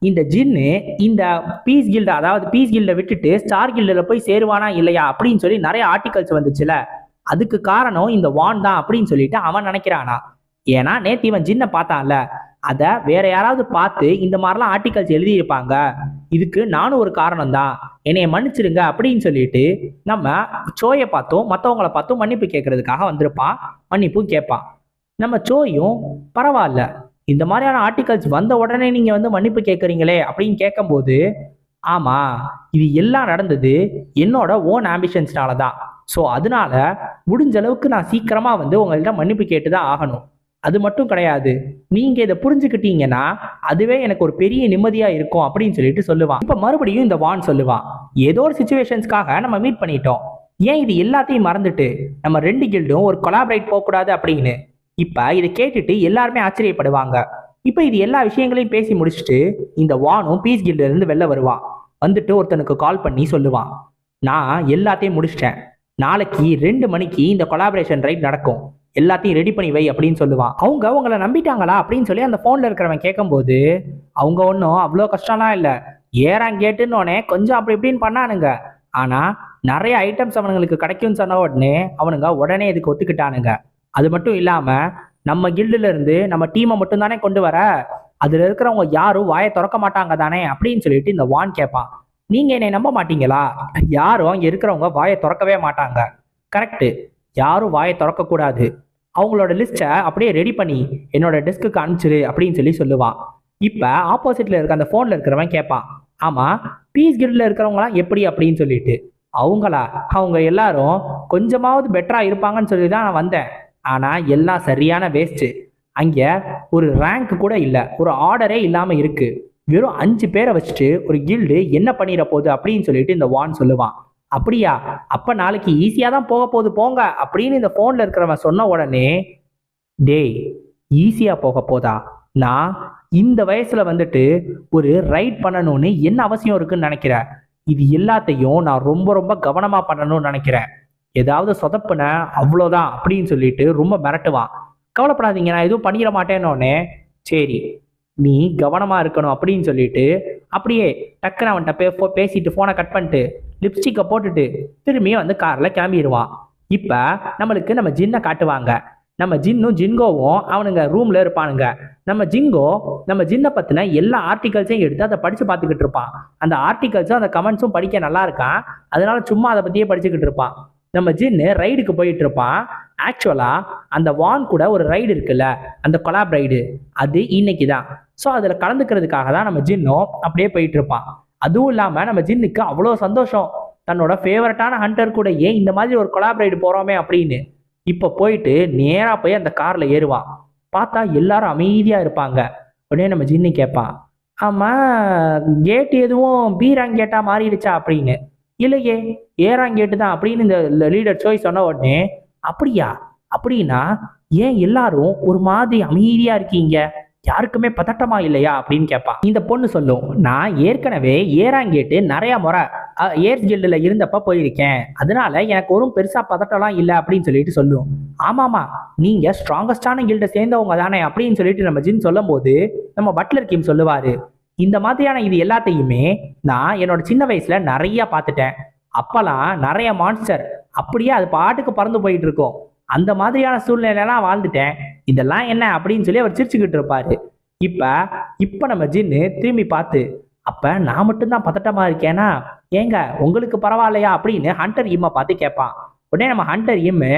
இந்த ஜின்னு இந்த பீஸ் கில்ட, அதாவது பீஸ் கில்ட விட்டுட்டு ஸ்டார் கில்டுல போய் சேருவானா இல்லையா அப்படின்னு சொல்லி நிறைய ஆர்டிகல்ஸ் வந்துச்சுல, அதுக்கு காரணம் இந்த வான் தான் அப்படின்னு சொல்லிட்டு அவன் நினைக்கிறானா. ஏன்னா நேத்து இவன் ஜின்னை பார்த்தான்ல, அதை வேற யாராவது பார்த்து இந்த மாதிரிலாம் ஆர்டிகல்ஸ் எழுதியிருப்பாங்க, இதுக்கு நானும் ஒரு காரணம் தான், என்னைய மன்னிச்சிருங்க அப்படின்னு சொல்லிட்டு நம்ம சோயை பார்த்தும் மற்றவங்களை பார்த்தும் மன்னிப்பு கேட்கறதுக்காக வந்திருப்பான். மன்னிப்பும் கேட்பான். நம்ம சோயும் பரவாயில்ல, இந்த மாதிரியான ஆர்டிகல்ஸ் வந்த உடனே நீங்க வந்து மன்னிப்பு கேட்குறீங்களே அப்படின்னு கேட்கும்போது, ஆமா இது எல்லாம் நடந்தது என்னோட ஓன் ஆம்பிஷன்ஸ்னால தான். ஸோ அதனால முடிஞ்ச அளவுக்கு நான் சீக்கிரமா வந்து உங்கள்கிட்ட மன்னிப்பு கேட்டு தான் ஆகணும். அது மட்டும் கிடையாது, நீங்க இதை புரிஞ்சுக்கிட்டீங்கன்னா அதுவே எனக்கு ஒரு பெரிய நிம்மதியா இருக்கும் அப்படின்னு சொல்லிட்டு சொல்லுவான். இப்ப மறுபடியும் இந்த வான் சொல்லுவான், ஏதோ ஒரு சிச்சுவேஷன்ஸ்க்காக நம்ம மீட் பண்ணிட்டோம், ஏன் இது எல்லாத்தையும் மறந்துட்டு நம்ம 2 கில்டும் ஒரு கொலாபரேட் போகக்கூடாது அப்படின்னு. இப்ப இதை கேட்டுட்டு எல்லாருமே ஆச்சரியப்படுவாங்க. இப்ப இது எல்லா விஷயங்களையும் பேசி முடிச்சுட்டு இந்த வானும் பீஸ் கில்டுல இருந்து வெளில வருவான். வந்துட்டு ஒருத்தனுக்கு கால் பண்ணி சொல்லுவான், நான் எல்லாத்தையும் முடிச்சிட்டேன், நாளைக்கு 2 மணிக்கு இந்த கொலாபரேஷன் ரைட் நடக்கும், எல்லாத்தையும் ரெடி பண்ணி வை அப்படின்னு சொல்லுவான். அவங்க உங்களை நம்பிட்டாங்களா அப்படின்னு சொல்லி அந்த போன்ல இருக்கிறவன் கேட்கும்போது, அவங்க ஒன்றும் அவ்வளோ கஷ்டம்லாம் இல்லை, ஏறாங் கேட்டுன்னொடனே கொஞ்சம் அப்படி இப்படின்னு பண்ணானுங்க, ஆனா நிறைய ஐட்டம்ஸ் அவனுங்களுக்கு கிடைக்கும்னு சொன்ன உடனே அவனுங்க உடனே இதுக்கு ஒத்துக்கிட்டானுங்க. அது மட்டும் இல்லாம நம்ம கில்டுல இருந்து நம்ம டீமை மட்டும் தானே கொண்டு வர, அதுல இருக்கிறவங்க யாரும் வாயை திறக்க மாட்டாங்க தானே அப்படின்னு சொல்லிட்டு இந்த வான் கேட்பான். நீங்க என்னை நம்ப மாட்டீங்களா, யாரும் அங்க இருக்கிறவங்க வாயை திறக்கவே மாட்டாங்க, கரெக்டு, யாரும் வாயை திறக்க கூடாது, அவங்களோட லிஸ்ட்டை அப்படியே ரெடி பண்ணி என்னோட டெஸ்க்கு அனுப்பிச்சிரு அப்படின்னு சொல்லி சொல்லுவான். இப்போ ஆப்போசிட்ல இருக்க அந்த ஃபோனில் இருக்கிறவன் கேட்பான், ஆமாம் பீஸ் கில்டில் இருக்கிறவங்களாம் எப்படி அப்படின்னு சொல்லிட்டு. அவங்க எல்லாரும் கொஞ்சமாவது பெட்டராக இருப்பாங்கன்னு சொல்லி தான் நான் வந்தேன், ஆனால் எல்லாம் சரியான வேஸ்ட்டு, அங்கே ஒரு ரேங்க் கூட இல்லை, ஒரு ஆர்டரே இல்லாமல் இருக்கு. வெறும் 5 பேரை வச்சுட்டு ஒரு கில்டு என்ன பண்ணிட போகுது அப்படின்னு சொல்லிட்டு இந்த வான் சொல்லுவான். அப்படியா, அப்ப நாளைக்கு ஈஸியா தான் போக போகுது போங்க அப்படின்னு இந்த போன்ல இருக்கிறவன் சொன்ன உடனே, டேய் ஈஸியா போக போதா? நான் இந்த வயசுல வந்துட்டு ஒரு ரைட் பண்ணணும்னு என்ன அவசியம் இருக்குன்னு நினைக்கிறேன்? இது எல்லாத்தையும் நான் ரொம்ப ரொம்ப கவனமா பண்ணணும்னு நினைக்கிறேன். ஏதாவது சொதப்புன அவ்வளோதான் அப்படின்னு சொல்லிட்டு ரொம்ப மிரட்டுவான். கவலைப்படாதீங்க, நான் எதுவும் பண்ணிட மாட்டேன்னொன்னே, சரி நீ கவனமா இருக்கணும் அப்படின்னு சொல்லிட்டு அப்படியே டக்குன்னு அவன்கிட்ட பேசிட்டு போனை கட் பண்ணிட்டு லிப்ஸ்டிக்கை போட்டுட்டு திரும்பியும் வந்து காரில் கிளம்பிடுவான். இப்போ நம்மளுக்கு நம்ம ஜின்னை காட்டுவாங்க. நம்ம ஜின்னும் ஜின்கோவும் அவனுங்க ரூம்ல இருப்பானுங்க. நம்ம ஜின்னை பத்தின எல்லா ஆர்டிகல்ஸையும் எடுத்து அதை படிச்சு பார்த்துக்கிட்டு இருப்பான். அந்த ஆர்டிகல்ஸும் அந்த கமெண்ட்ஸும் படிக்க நல்லா இருக்கான், அதனால சும்மா அதை பத்தியே படிச்சுக்கிட்டு இருப்பான். நம்ம ஜின்னு ரைடுக்கு போயிட்டு இருப்பான். ஆக்சுவலா அந்த வான் கூட ஒரு ரைடு இருக்குல்ல, அந்த கொலாப் ரைடு, அது இன்னைக்கு தான். ஸோ அதில் கலந்துக்கிறதுக்காக தான் நம்ம ஜின்னும் அப்படியே போயிட்டு இருப்பான். அதுவும் இல்லாமல் நம்ம ஜின்னுக்கு அவ்வளோ சந்தோஷம், தன்னோட ஃபேவரட்டான ஹண்டர் கூட ஏன் இந்த மாதிரி ஒரு கொலாப் ரைடு போகிறோமே அப்படின்னு. இப்போ போயிட்டு நேராக போய் அந்த காரில் ஏறுவான். பார்த்தா எல்லாரும் அமைதியாக இருப்பாங்க. உடனே நம்ம ஜின்னு கேட்பான், ஆமாம் கேட் எதுவும் பி ரேங்க் கேட்டா மாறிடுச்சா அப்படின்னு. இல்லையே, ஏ ரேங்க் கேட்டு தான் அப்படின்னு இந்த லீடர் சோய் சொன்ன உடனே, அப்படியா, அப்படின்னா ஏன் எல்லாரும் ஒரு மாதிரி அமைதியா இருக்கீங்க, யாருக்குமே பதட்டமா இல்லையா அப்படின்னு கேட்பான். இந்த பொண்ணு சொல்லும், நான் ஏற்கனவே ஏறாங்கேட்டு நிறைய முறை ஏர்ஸ் கில்டில் இருந்தப்ப போயிருக்கேன், அதனால எனக்கு ஒரு பெருசா பதட்டம்லாம் இல்லை அப்படின்னு சொல்லிட்டு சொல்லும். ஆமாமா, நீங்க ஸ்ட்ராங்கஸ்டான கில்டை சேர்ந்தவங்க தானே அப்படின்னு சொல்லிட்டு நம்ம ஜின் சொல்லும் போது நம்ம பட்லர் கிம் சொல்லுவாரு, இந்த மாதிரியான இது எல்லாத்தையுமே நான் என்னோட சின்ன வயசுல நிறைய பார்த்துட்டேன். அப்பெல்லாம் நிறைய மான்ஸ்டர் அப்படியே அது பாட்டுக்கு பறந்து போயிட்டு இருக்கும், அந்த மாதிரியான சூழ்நிலையெல்லாம் வாழ்ந்துட்டேன், இதெல்லாம் என்ன அப்படின்னு சொல்லி அவர் சிரிச்சுக்கிட்டு இருப்பாரு. இப்ப நம்ம ஜின்னு திரும்பி பார்த்து, அப்ப நான் மட்டும்தான் பதட்டமா இருக்கேனா, ஏங்க உங்களுக்கு பரவாயில்லையா அப்படின்னு ஹண்டர் இம்மை பார்த்து கேட்பான். உடனே நம்ம ஹண்டர் இம்மு,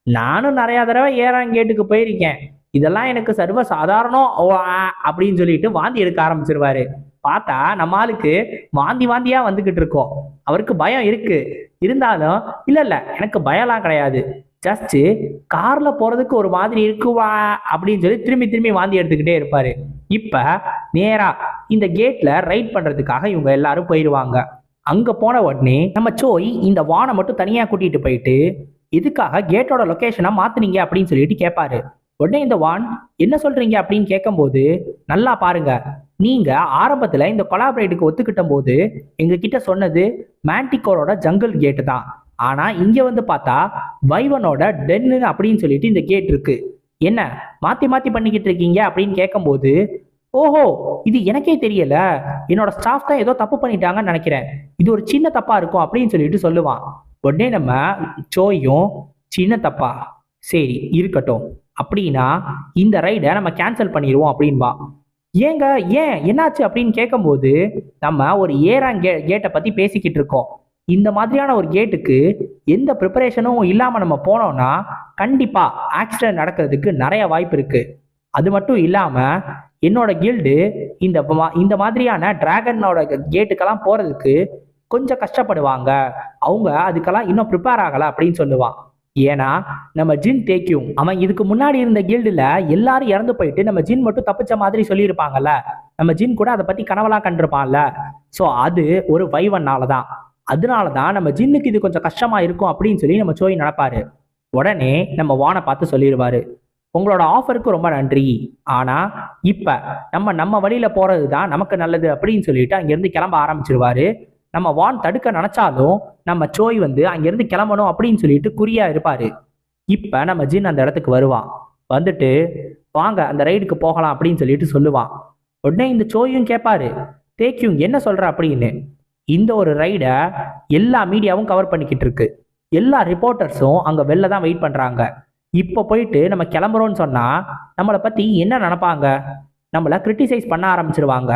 நானும் நிறைய தடவை ஏறாங்கேட்டுக்கு போயிருக்கேன், இதெல்லாம் எனக்கு சர்வ சாதாரணம் அப்படின்னு சொல்லிட்டு வாந்தி எடுக்க ஆரம்பிச்சிருவாரு. பார்த்தா நம்ம ஆளுக்கு வாந்தியா வந்துகிட்டு இருக்கோம். அவருக்கு பயம் இருக்கு, இருந்தாலும் இல்ல எனக்கு பயம்லாம் கிடையாது, ஜஸ்ட் கார்ல போறதுக்கு ஒரு மாதிரி இருக்குவா அப்படின்னு சொல்லி திரும்பி வாந்தி எடுத்துக்கிட்டே இருப்பாரு. இப்ப நேரா இந்த கேட்ல ரைட் பண்றதுக்காக இவங்க எல்லாரும் போயிடுவாங்க. அங்க போன உடனே நம்ம சோய் இந்த வானை மட்டும் தனியா கூட்டிட்டு போயிட்டு, இதுக்காக கேட்டோட லொகேஷனை மாத்துனீங்க அப்படின்னு சொல்லிட்டு கேட்பாரு. உடனே இந்த வான் என்ன சொல்றீங்க அப்படின்னு கேட்கும்போது, நல்லா பாருங்க, நீங்க ஆரம்பத்துல இந்த கொலாபரேட்டுக்கு ஒத்துக்கிட்ட போது எங்க கிட்ட சொன்னது மேண்டிகோரோட ஜங்கிள் கேட்டு தான், ஆனா இங்க வந்து பார்த்தா வைவனோட டென்னு அப்படின்னு சொல்லிட்டு இந்த கேட் இருக்கு, என்ன மாத்தி பண்ணிக்கிட்டு இருக்கீங்க அப்படின்னு கேட்கும்போது, ஓஹோ இது எனக்கே தெரியல, என்னோட ஸ்டாஃப் தான் ஏதோ தப்பு பண்ணிட்டாங்கன்னு நினைக்கிறேன், இது ஒரு சின்ன தப்பா இருக்கும் அப்படின்னு சொல்லிட்டு சொல்லுவான். உடனே நம்ம சோயும், சின்ன தப்பா, சரி இருக்கட்டும், அப்படின்னா இந்த ரைடை நம்ம கேன்சல் பண்ணிடுவோம் அப்படின்பா. ஏங்க ஏன் என்னாச்சு அப்படின்னு கேட்கும்போது, நம்ம ஒரு ஏராங் கேட்டை பத்தி பேசிக்கிட்டு இருக்கோம், இந்த மாதிரியான ஒரு கேட்டுக்கு எந்த ப்ரிப்பரேஷனும் இல்லாம நம்ம போனோம்னா கண்டிப்பா ஆக்சிடென்ட் நடக்கிறதுக்கு நிறைய வாய்ப்பு இருக்கு. அது மட்டும் இல்லாம என்னோட கில்டு இந்த மாதிரியான டிராகனோட கேட்டுக்கெல்லாம் போறதுக்கு கொஞ்சம் கஷ்டப்படுவாங்க, அவங்க அதுக்கெல்லாம் இன்னும் ப்ரிப்பேர் ஆகல அப்படின்னு சொல்லுவான். ஏன்னா நம்ம ஜின் தேக்கியும் அவன் இதுக்கு முன்னாடி இருந்த கில்டுல எல்லாரும் இறந்து போயிட்டு நம்ம ஜின் மட்டும் தப்பிச்ச மாதிரி சொல்லியிருப்பாங்கல்ல, நம்ம ஜின் கூட அதை பத்தி கனவெல்லாம் கண்டிருப்பான்ல, ஸோ அது ஒரு வைவன்னாலதான், அதனாலதான் நம்ம ஜின்னுக்கு இது கொஞ்சம் கஷ்டமா இருக்கும் அப்படின்னு சொல்லி நம்ம சோய் நினைப்பாரு. உடனே நம்ம வானை பார்த்து சொல்லிடுவாரு, உங்களோட ஆஃபருக்கு ரொம்ப நன்றி, ஆனா இப்ப நம்ம வழியில போறதுதான் நமக்கு நல்லது அப்படின்னு சொல்லிட்டு அங்கிருந்து கிளம்ப ஆரம்பிச்சிருவாரு. நம்ம வான் தடுக்க நினைச்சாலும் நம்ம சோய் வந்து அங்கிருந்து கிளம்பணும் அப்படின்னு சொல்லிட்டு குறியா இருப்பாரு. இப்ப நம்ம ஜின் அந்த இடத்துக்கு வருவான். வந்துட்டு வாங்க அந்த ரைடுக்கு போகலாம் அப்படின்னு சொல்லிட்டு சொல்லுவான். உடனே இந்த சோயும் கேட்பாரு, தேக்கியும் என்ன சொல்ற அப்படின்னு. இந்த ஒரு ரைடை எல்லா மீடியாவும் கவர் பண்ணிக்கிட்டு இருக்கு, எல்லா ரிப்போர்ட்டர்ஸும் அங்க வெளில தான் வெயிட் பண்றாங்க. இப்போ போயிட்டு நம்ம கிளம்புறோம்னு சொன்னா நம்மளை பத்தி என்ன நினைப்பாங்க, நம்மளை கிரிட்டிசைஸ் பண்ண ஆரம்பிச்சிருவாங்க.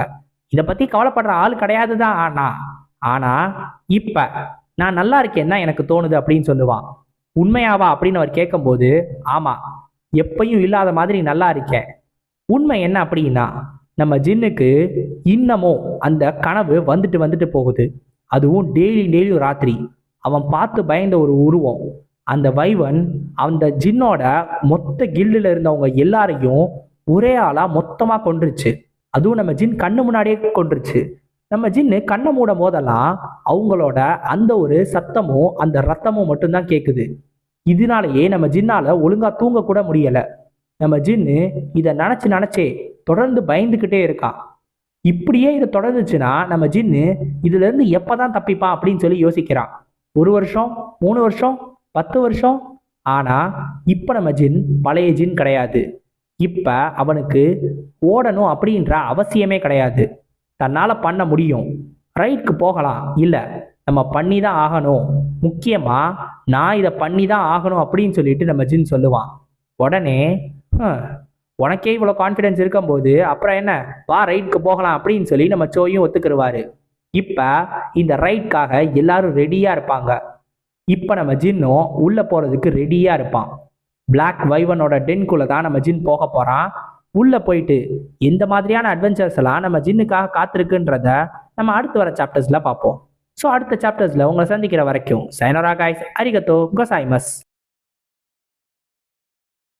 இதை பத்தி கவலைப்படுற ஆள் கிடையாது தான், ஆனா இப்ப நான் நல்லா இருக்கேன்னு தான் எனக்கு தோணுது அப்படின்னு சொல்லுவான். உண்மையாவா அப்படின்னு அவர் கேட்கும்போது, ஆமா எப்பயும் இல்லாத மாதிரி நல்லா இருக்கேன். உண்மை என்ன அப்படின்னா நம்ம ஜின்னுக்கு இன்னமும் அந்த கனவு வந்துட்டு போகுது, அதுவும் டெய்லியும் ராத்திரி அவன் பார்த்து பயந்த ஒரு உருவம், அந்த வைவன் அந்த ஜின்னோட மொத்த கில்டுல இருந்தவங்க எல்லாரையும் ஒரே ஆளா மொத்தமா கொன்றுச்சு. அதுவும் நம்ம ஜின் கண்ணு முன்னாடியே கொன்றுச்சு. நம்ம ஜின்னு கண்ணை மூடும் போதெல்லாம் அவங்களோட அந்த ஒரு சத்தமும் அந்த ரத்தமும் மட்டும்தான் கேட்குது. இதனாலேயே நம்ம ஜின்னால ஒழுங்கா தூங்க கூட முடியல. நம்ம ஜின்னு இதை நினைச்சே தொடர்ந்து பயந்துக்கிட்டே இருக்கான். இப்படியே இது தொடர்ந்துச்சுன்னா நம்ம ஜின்னு இதுல இருந்து எப்பதான் தப்பிப்பான் அப்படின்னு சொல்லி யோசிக்கிறான். 1 வருஷம், 3 வருஷம், 10 வருஷம். ஆனா இப்ப நம்ம ஜின் பழைய ஜின் கிடையாது. இப்ப அவனுக்கு ஓடணும் அப்படின்ற அவசியமே கிடையாது. தன்னால பண்ண முடியும். ரைட்க்கு போகலாம், இல்ல நம்ம பண்ணி தான் ஆகணும், முக்கியமா நான் இதை பண்ணி தான் ஆகணும் அப்படின்னு சொல்லிட்டு நம்ம ஜின் சொல்லுவான். உடனே உனக்கே இவ்வளோ கான்ஃபிடென்ஸ் இருக்கும்போது அப்புறம் என்ன, வா ரைட்க்கு போகலாம் அப்படின்னு சொல்லி நம்ம சோயும் ஒத்துக்கிடுவாரு. இப்போ இந்த ரைட்காக எல்லாரும் ரெடியாக இருப்பாங்க. இப்போ நம்ம ஜின்னும் உள்ளே போகிறதுக்கு ரெடியாக இருப்பான். பிளாக் வைவனோட டென்குள்ளே தான் நம்ம ஜின் போக போகிறான். உள்ளே போயிட்டு எந்த மாதிரியான அட்வென்ச்சர்ஸ் எல்லாம் நம்ம ஜின்னுக்காக காத்திருக்குன்றத நம்ம அடுத்து வர சாப்டர்ஸில் பார்ப்போம். ஸோ அடுத்த சாப்டர்ஸில் உங்களை சந்திக்கிற வரைக்கும் சைனோரா காய்ஸ், அரிகத்தோ கோசாய்மஸ்.